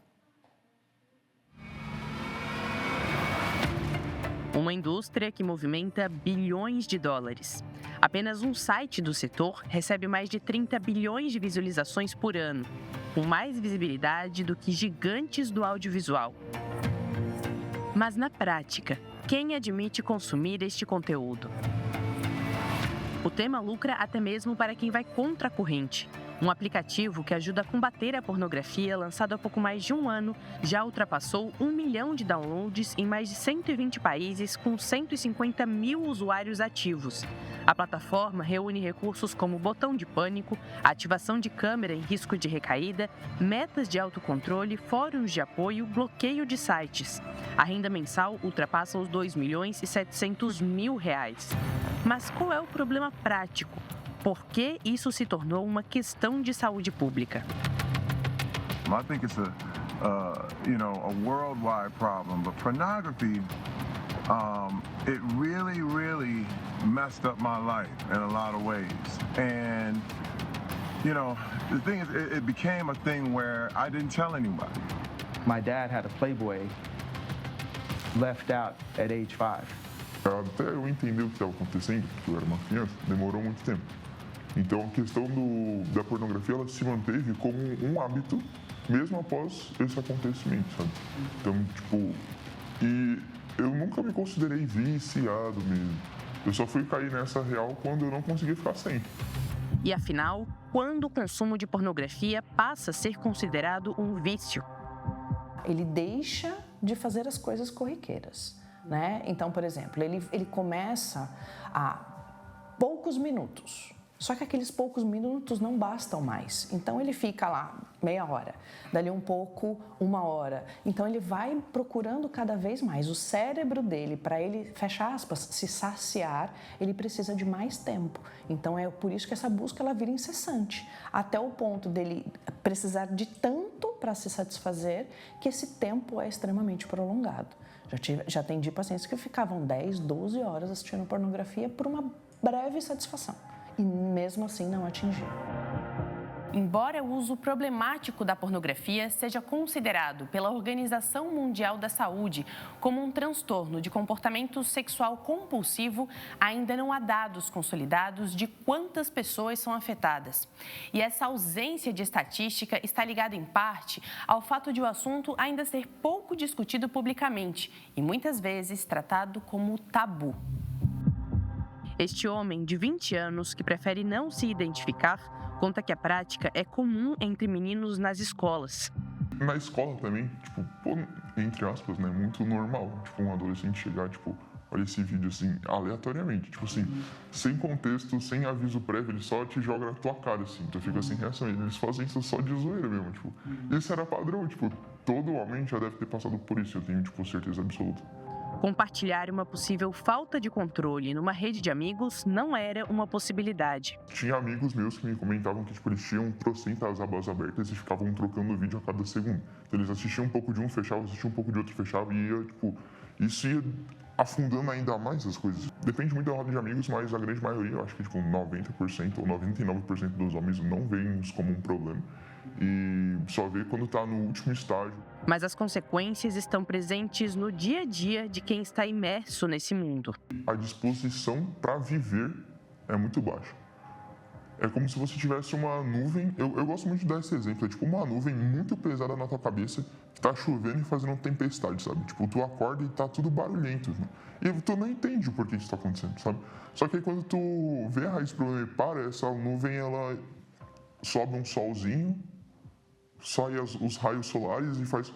Uma indústria que movimenta bilhões de dólares. Apenas um site do setor recebe mais de 30 bilhões de visualizações por ano, com mais visibilidade do que gigantes do audiovisual. Mas na prática, quem admite consumir este conteúdo? O tema lucra até mesmo para quem vai contra a corrente. Um aplicativo que ajuda a combater a pornografia, lançado há pouco mais de um ano, já ultrapassou 1 milhão de downloads em mais de 120 países, com 150 mil usuários ativos. A plataforma reúne recursos como botão de pânico, ativação de câmera em risco de recaída, metas de autocontrole, fóruns de apoio, bloqueio de sites. A renda mensal ultrapassa os R$2.700.000. Mas qual é o problema prático? Por que isso se tornou uma questão de saúde pública? I think it's a worldwide problem, but pornography, it really messed up my life in a lot of ways. And, the thing is, it became a thing where I didn't tell anybody. My dad had a Playboy left out at age 5. Até eu entender o que estava acontecendo, porque eu era uma criança, demorou muito tempo. Então, a questão da pornografia, ela se manteve como um hábito mesmo após esse acontecimento, sabe? Então, tipo, e eu nunca me considerei viciado mesmo. Eu só fui cair nessa real quando eu não conseguia ficar sem. E afinal, quando o consumo de pornografia passa a ser considerado um vício? Ele deixa de fazer as coisas corriqueiras, né? Então, por exemplo, ele começa a poucos minutos. Só que aqueles poucos minutos não bastam mais. Então, ele fica lá meia hora, dali um pouco, 1 hora. Então, ele vai procurando cada vez mais. O cérebro dele, para ele, fecha aspas, se saciar, ele precisa de mais tempo. Então, é por isso que essa busca ela vira incessante, até o ponto dele precisar de tanto para se satisfazer que esse tempo é extremamente prolongado. Já atendi pacientes que ficavam 10, 12 horas assistindo pornografia por uma breve satisfação. E mesmo assim não atingiu. Embora o uso problemático da pornografia seja considerado pela Organização Mundial da Saúde como um transtorno de comportamento sexual compulsivo, ainda não há dados consolidados de quantas pessoas são afetadas. E essa ausência de estatística está ligada em parte ao fato de o assunto ainda ser pouco discutido publicamente e muitas vezes tratado como tabu. Este homem de 20 anos, que prefere não se identificar, conta que a prática é comum entre meninos nas escolas. Na escola também, tipo, pô, entre aspas, né, muito normal, tipo, um adolescente chegar, tipo, olha esse vídeo assim, aleatoriamente, tipo assim, sem contexto, sem aviso prévio, ele só te joga na tua cara, assim, tu fica sem reação, eles fazem isso só de zoeira mesmo, tipo, isso era padrão, tipo, todo homem já deve ter passado por isso, eu tenho, tipo, certeza absoluta. Compartilhar uma possível falta de controle numa rede de amigos não era uma possibilidade. Tinha amigos meus que me comentavam que tipo, eles tinham trocentas abas abertas e ficavam trocando vídeo a cada segundo. Então, eles assistiam um pouco de um, fechavam, assistiam um pouco de outro, fechavam e ia, tipo, isso ia afundando ainda mais as coisas. Depende muito da roda de amigos, mas a grande maioria, eu acho que tipo 90% ou 99% dos homens não veem isso como um problema. E só vê quando está no último estágio. Mas as consequências estão presentes no dia a dia de quem está imerso nesse mundo. A disposição para viver é muito baixa. É como se você tivesse uma nuvem, eu gosto muito de dar esse exemplo, é tipo uma nuvem muito pesada na tua cabeça, que tá chovendo e fazendo tempestade, sabe? Tipo, tu acorda e tá tudo barulhento, né? E tu não entende o porquê isso tá acontecendo, sabe? Só que aí quando tu vê a raiz do problema e para, essa nuvem, ela sobe um solzinho, sai os raios solares e faz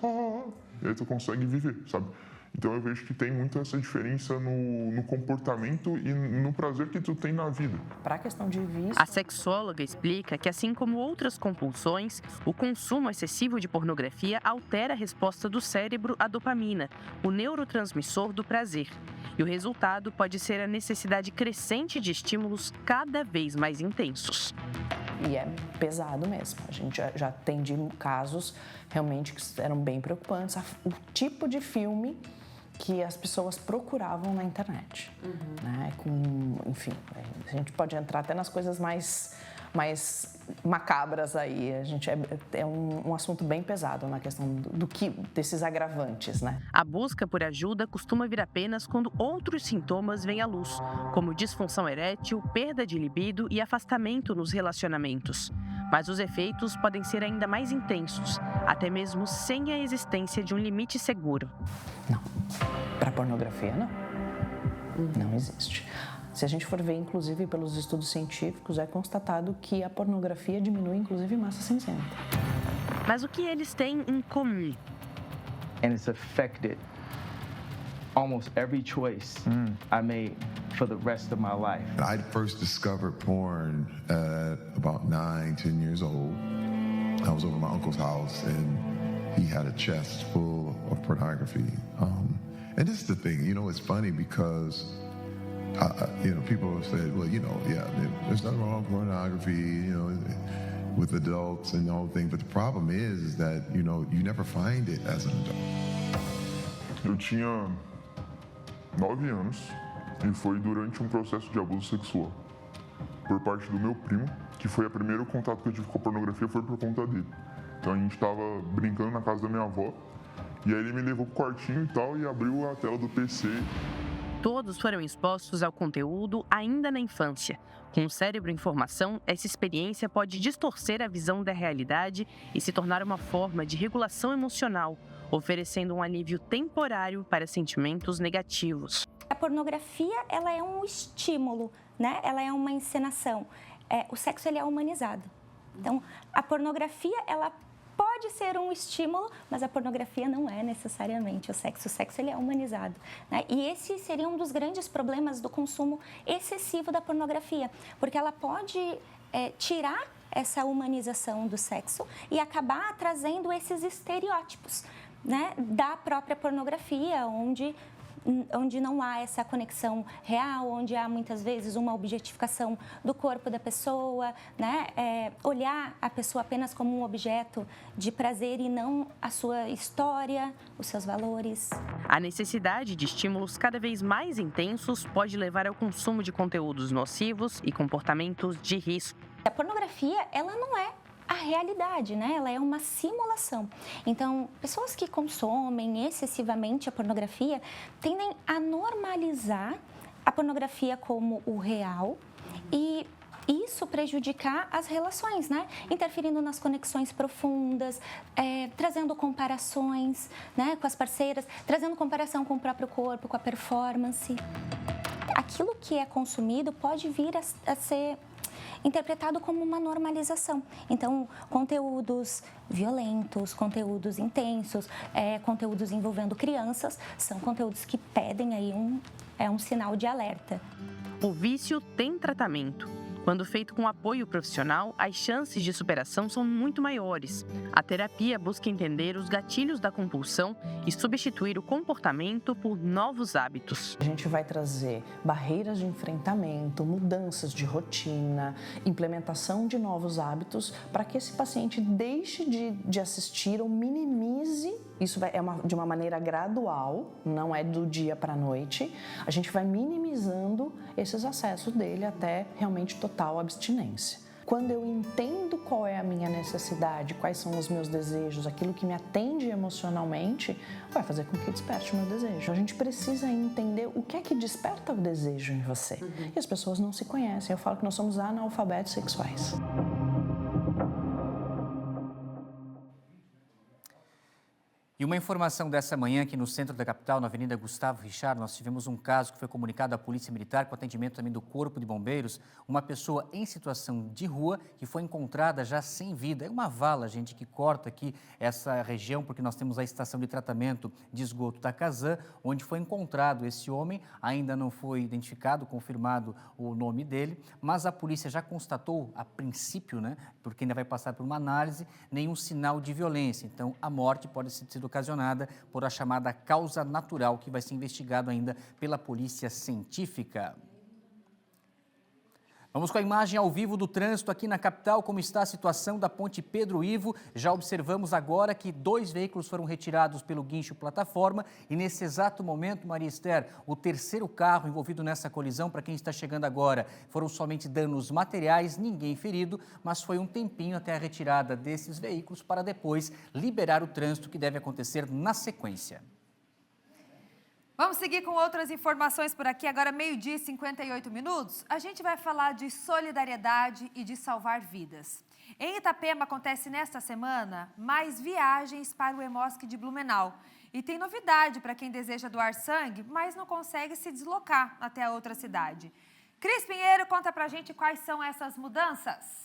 e aí tu consegue viver, sabe? Então eu vejo que tem muito essa diferença no comportamento e no prazer que tu tem na vida. Para a questão de vício... A sexóloga explica que, assim como outras compulsões, o consumo excessivo de pornografia altera a resposta do cérebro à dopamina, o neurotransmissor do prazer. E o resultado pode ser a necessidade crescente de estímulos cada vez mais intensos. E é pesado mesmo. A gente já atendi casos realmente que eram bem preocupantes. O tipo de filme que as pessoas procuravam na internet. Né? Enfim, a gente pode entrar até nas coisas mais macabras aí. É um assunto bem pesado na questão desses agravantes, né? A busca por ajuda costuma vir apenas quando outros sintomas vêm à luz, como disfunção erétil, perda de libido e afastamento nos relacionamentos. Mas os efeitos podem ser ainda mais intensos, até mesmo sem a existência de um limite seguro. Não. Para pornografia, não. Não existe. Se a gente for ver, inclusive, pelos estudos científicos, é constatado que a pornografia diminui, inclusive, massa cinzenta. Mas o que eles têm em comum? And it's affected almost every choice I made for the rest of my life. I first discovered porn at about 9, 10 years old. I was over at my uncle's house and he had a chest full of pornography. And this is the thing, it's funny because, people have said, well, there's nothing wrong with pornography, with adults and all the thing. But the problem is that, you never find it as an adult. Eu tinha 9 anos e foi durante um processo de abuso sexual por parte do meu primo, que foi o primeiro contato que eu tive com a pornografia, foi por conta dele. Então a gente tava brincando na casa da minha avó e aí ele me levou pro quartinho e tal e abriu a tela do PC. todos foram expostos ao conteúdo ainda na infância. Com o cérebro em formação, essa experiência pode distorcer a visão da realidade e se tornar uma forma de regulação emocional, oferecendo um alívio temporário para sentimentos negativos. A pornografia, ela é um estímulo, né? Ela é uma encenação. O sexo, ele é humanizado. Então, a pornografia, ela pode ser um estímulo, mas a pornografia não é necessariamente o sexo. O sexo, ele é humanizado, né? E esse seria um dos grandes problemas do consumo excessivo da pornografia, porque ela pode tirar essa humanização do sexo e acabar trazendo esses estereótipos, né, da própria pornografia, onde não há essa conexão real, onde há muitas vezes uma objetificação do corpo da pessoa, né? Olhar a pessoa apenas como um objeto de prazer e não a sua história, os seus valores. A necessidade de estímulos cada vez mais intensos pode levar ao consumo de conteúdos nocivos e comportamentos de risco. A pornografia, ela não é a realidade, né? Ela é uma simulação. Então, pessoas que consomem excessivamente a pornografia tendem a normalizar a pornografia como o real e isso prejudicar as relações, né? Interferindo nas conexões profundas, trazendo comparações, né, com as parceiras, trazendo comparação com o próprio corpo, com a performance. Aquilo que é consumido pode vir a ser interpretado como uma normalização. Então, conteúdos violentos, conteúdos intensos, conteúdos envolvendo crianças, são conteúdos que pedem aí um sinal de alerta. O vício tem tratamento. Quando feito com apoio profissional, as chances de superação são muito maiores. A terapia busca entender os gatilhos da compulsão e substituir o comportamento por novos hábitos. A gente vai trazer barreiras de enfrentamento, mudanças de rotina, implementação de novos hábitos para que esse paciente deixe de assistir ou minimize. Isso de uma maneira gradual, não é do dia para a noite. A gente vai minimizando esses acessos dele até realmente total abstinência. Quando eu entendo qual é a minha necessidade, quais são os meus desejos, aquilo que me atende emocionalmente, vai fazer com que desperte o meu desejo. A gente precisa entender o que é que desperta o desejo em você. E as pessoas não se conhecem. Eu falo que nós somos analfabetos sexuais. E uma informação dessa manhã aqui no centro da capital, na Avenida Gustavo Richard, nós tivemos um caso que foi comunicado à Polícia Militar com atendimento também do Corpo de Bombeiros, uma pessoa em situação de rua que foi encontrada já sem vida. É uma vala, gente, que corta aqui essa região, porque nós temos a estação de tratamento de esgoto da Casan, onde foi encontrado esse homem, ainda não foi identificado, confirmado o nome dele, mas a polícia já constatou, a princípio, né, porque ainda vai passar por uma análise, nenhum sinal de violência. Então, a morte pode ser ocasionada por a chamada causa natural, que vai ser investigado ainda pela polícia científica. Vamos com a imagem ao vivo do trânsito aqui na capital, como está a situação da ponte Pedro Ivo. Já observamos agora que 2 veículos foram retirados pelo guincho plataforma e nesse exato momento, Maria Esther, o terceiro carro envolvido nessa colisão, para quem está chegando agora, foram somente danos materiais, ninguém ferido, mas foi um tempinho até a retirada desses veículos para depois liberar o trânsito que deve acontecer na sequência. Vamos seguir com outras informações por aqui. Agora, 12h58. A gente vai falar de solidariedade e de salvar vidas. Em Itapema, acontece nesta semana mais viagens para o Hemosc de Blumenau. E tem novidade para quem deseja doar sangue, mas não consegue se deslocar até a outra cidade. Cris Pinheiro, conta pra gente quais são essas mudanças.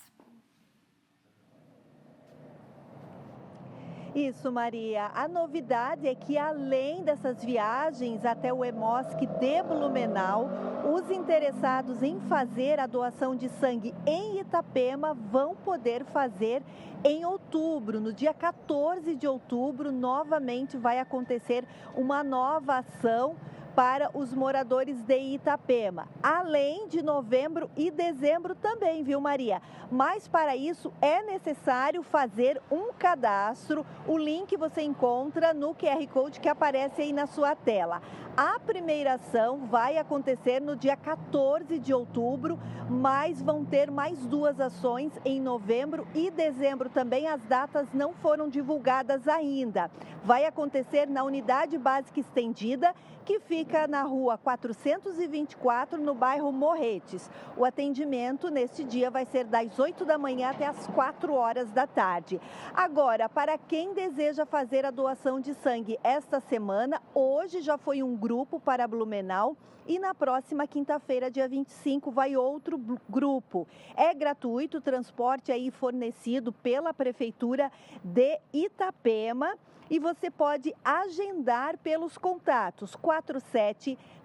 Isso, Maria. A novidade é que, além dessas viagens até o Hemosc de Blumenau, os interessados em fazer a doação de sangue em Itapema vão poder fazer em outubro. No dia 14 de outubro, novamente vai acontecer uma nova ação para os moradores de Itapema, além de novembro e dezembro também, viu, Maria? Mas para isso é necessário fazer um cadastro. O link você encontra no QR Code que aparece aí na sua tela. A primeira ação vai acontecer no dia 14 de outubro, mas vão ter mais 2 ações em novembro e dezembro também. As datas não foram divulgadas ainda. Vai acontecer na Unidade Básica Estendida, que fica fica na rua 424, no bairro Morretes. O atendimento neste dia vai ser das 8 da manhã até as 4 horas da tarde. Agora, para quem deseja fazer a doação de sangue esta semana, hoje já foi um grupo para Blumenau e na próxima quinta-feira, dia 25, vai outro grupo. É gratuito o transporte aí fornecido pela Prefeitura de Itapema. E você pode agendar pelos contatos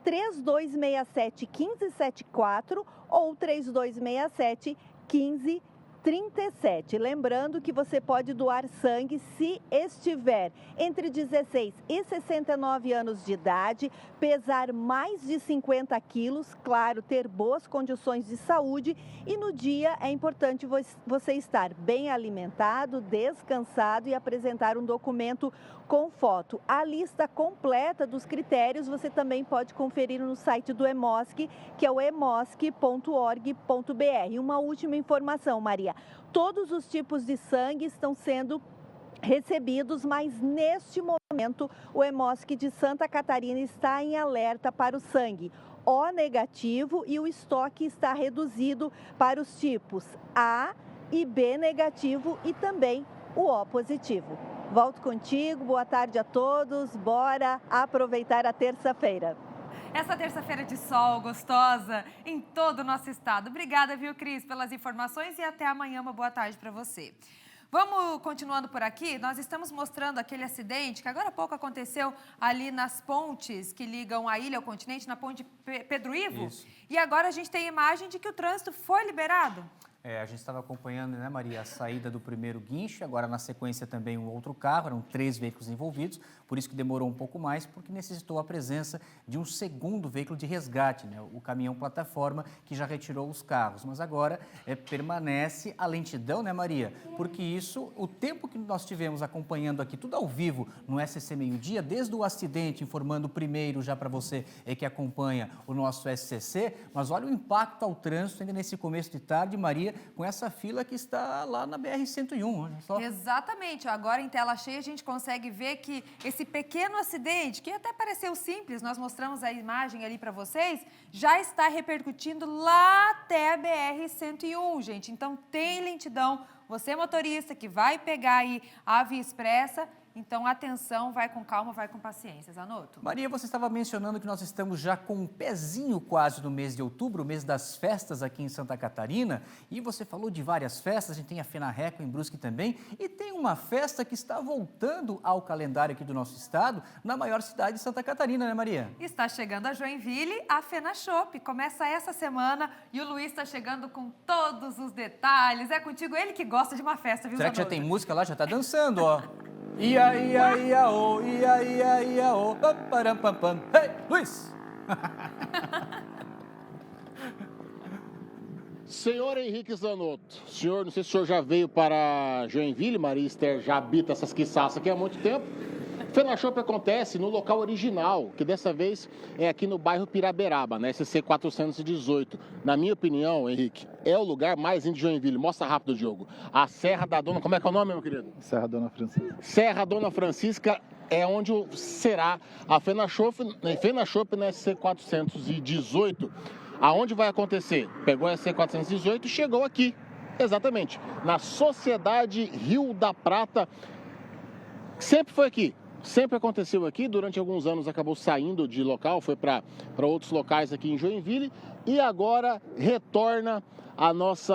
47-3267-1574 ou 3267-1537. Lembrando que você pode doar sangue se estiver entre 16 e 69 anos de idade, pesar mais de 50 quilos, claro, ter boas condições de saúde e no dia é importante você estar bem alimentado, descansado e apresentar um documento com foto. A lista completa dos critérios você também pode conferir no site do EMOSC, que é o emosc.org.br. Uma última informação, Maria. Todos os tipos de sangue estão sendo recebidos, mas neste momento o EMOSC de Santa Catarina está em alerta para o sangue O negativo e o estoque está reduzido para os tipos A e B negativo e também o O positivo. Volto contigo, boa tarde a todos, bora aproveitar a terça-feira. Essa terça-feira de sol gostosa em todo o nosso estado. Obrigada, viu, Cris, pelas informações e até amanhã, uma boa tarde para você. Vamos continuando por aqui, nós estamos mostrando aquele acidente que agora há pouco aconteceu ali nas pontes que ligam a ilha ao continente, na ponte Pedro Ivo. Isso. E agora a gente tem a imagem de que o trânsito foi liberado. A gente estava acompanhando, né, Maria, a saída do primeiro guincho, agora na sequência também um outro carro, eram 3 veículos envolvidos, por isso que demorou um pouco mais, porque necessitou a presença de um segundo veículo de resgate, né, o caminhão plataforma, que já retirou os carros. Mas agora permanece a lentidão, né, Maria? Porque isso, o tempo que nós tivemos acompanhando aqui, tudo ao vivo no SCC Meio-Dia, desde o acidente, informando primeiro já para você que acompanha o nosso SCC, mas olha o impacto ao trânsito ainda nesse começo de tarde, Maria, com essa fila que está lá na BR-101. Olha só. Exatamente. Agora, em tela cheia, a gente consegue ver que esse pequeno acidente, que até pareceu simples, nós mostramos a imagem ali para vocês, já está repercutindo lá até a BR-101, gente. Então, tem lentidão. Você, motorista, que vai pegar aí a Via Expressa, então, atenção, vai com calma, vai com paciência. Zanotto. Maria, você estava mencionando que nós estamos já com um pezinho quase no mês de outubro, o mês das festas aqui em Santa Catarina, e você falou de várias festas, a gente tem a FENARRECO em Brusque também, e tem uma festa que está voltando ao calendário aqui do nosso estado, na maior cidade de Santa Catarina, né, Maria? Está chegando a Joinville, a FENASHOP. Começa essa semana e o Luiz está chegando com todos os detalhes. É contigo, ele que gosta de uma festa, viu, Será que já Zanotto? tem música lá? Já está dançando, ó. Ia, ia, ia, oh, ia, ia, ia, oh, param, pam, pam. Hey, Luiz! Senhor Henrique Zanotto, senhor, não sei se o senhor já veio para Joinville, Maria Esther já habita essas quiçaças aqui há muito tempo. FENASHOP acontece no local original, que dessa vez é aqui no bairro Piraberaba, na SC 418. Na minha opinião, Henrique, é o lugar mais lindo de Joinville. Mostra rápido, Diogo. A Serra da Dona... Como é que é o nome, meu querido? Serra Dona Francisca. Serra Dona Francisca é onde será a FENASHOP na SC 418. Aonde vai acontecer? Pegou a SC 418 e chegou aqui. Exatamente. Na Sociedade Rio da Prata. Sempre foi aqui. Sempre aconteceu aqui, durante alguns anos acabou saindo de local, foi para outros locais aqui em Joinville e agora retorna ao nosso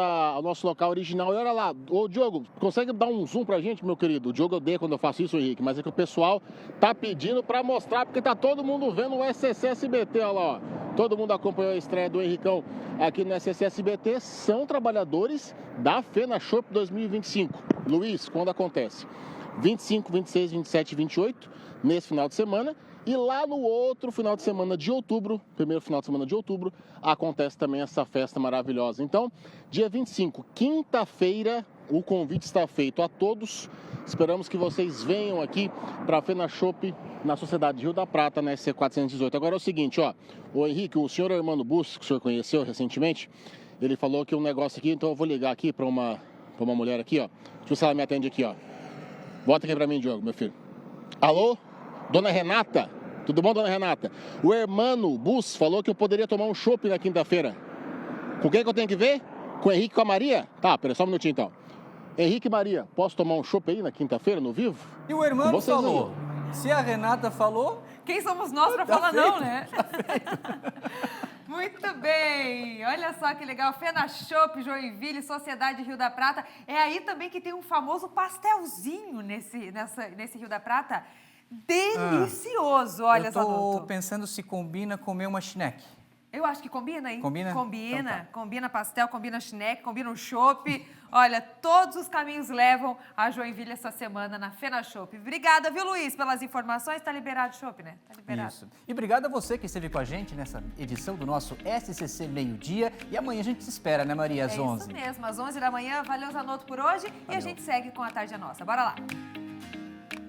local original. E olha lá, ô Diogo, consegue dar um zoom pra gente, meu querido? O Diogo odeia quando eu faço isso, Henrique, mas é que o pessoal tá pedindo para mostrar, porque tá todo mundo vendo o SCC SBT, olha lá, ó. Todo mundo acompanhou a estreia do Henricão aqui no SCC SBT, são trabalhadores da FENASHOP 2025. Luiz, quando acontece? 25, 26, 27 e 28, nesse final de semana. E lá no outro final de semana de outubro, primeiro final de semana de outubro, acontece também essa festa maravilhosa. Então, dia 25, quinta-feira, o convite está feito a todos. Esperamos que vocês venham aqui para a FENASHOP na Sociedade Rio da Prata, na SC 418. Agora é o seguinte, ó, o Henrique, o senhor Armando Bus, que o senhor conheceu recentemente, ele falou que um negócio aqui, então eu vou ligar aqui para uma mulher aqui, ó. Deixa eu ver se ela me atende aqui, ó. Bota aqui pra mim, Diogo, meu filho. Alô? Dona Renata? Tudo bom, dona Renata? O Hermano Bus falou que eu poderia tomar um chopp na quinta-feira. Com quem que eu tenho que ver? Com o Henrique e com a Maria? Tá, pera só um minutinho então. Henrique e Maria, posso tomar um chopp aí na quinta-feira, no Vivo? E o Hermano falou. Se a Renata falou... Quem somos nós para falar não, né? Muito bem, olha só que legal, FenaChopp, Joinville, Sociedade Rio da Prata. É aí também que tem um famoso pastelzinho nesse Rio da Prata. Delicioso, olha só. Eu tô pensando se combina comer uma schneck. Eu acho que combina, hein? Combina? Combina, Então tá. Combina pastel, combina schneck, combina um chopp. Olha, todos os caminhos levam a Joinville essa semana na FenaChopp. Obrigada, viu, Luiz, pelas informações. Tá liberado o chopp, né? Tá liberado. Isso. E obrigado a você que esteve com a gente nessa edição do nosso SCC Meio-Dia. E amanhã a gente se espera, né, Maria, às 11? É isso mesmo, às 11 da manhã. Valeu, Zanotto, por hoje. Valeu. E a gente segue com A Tarde é Nossa. Bora lá.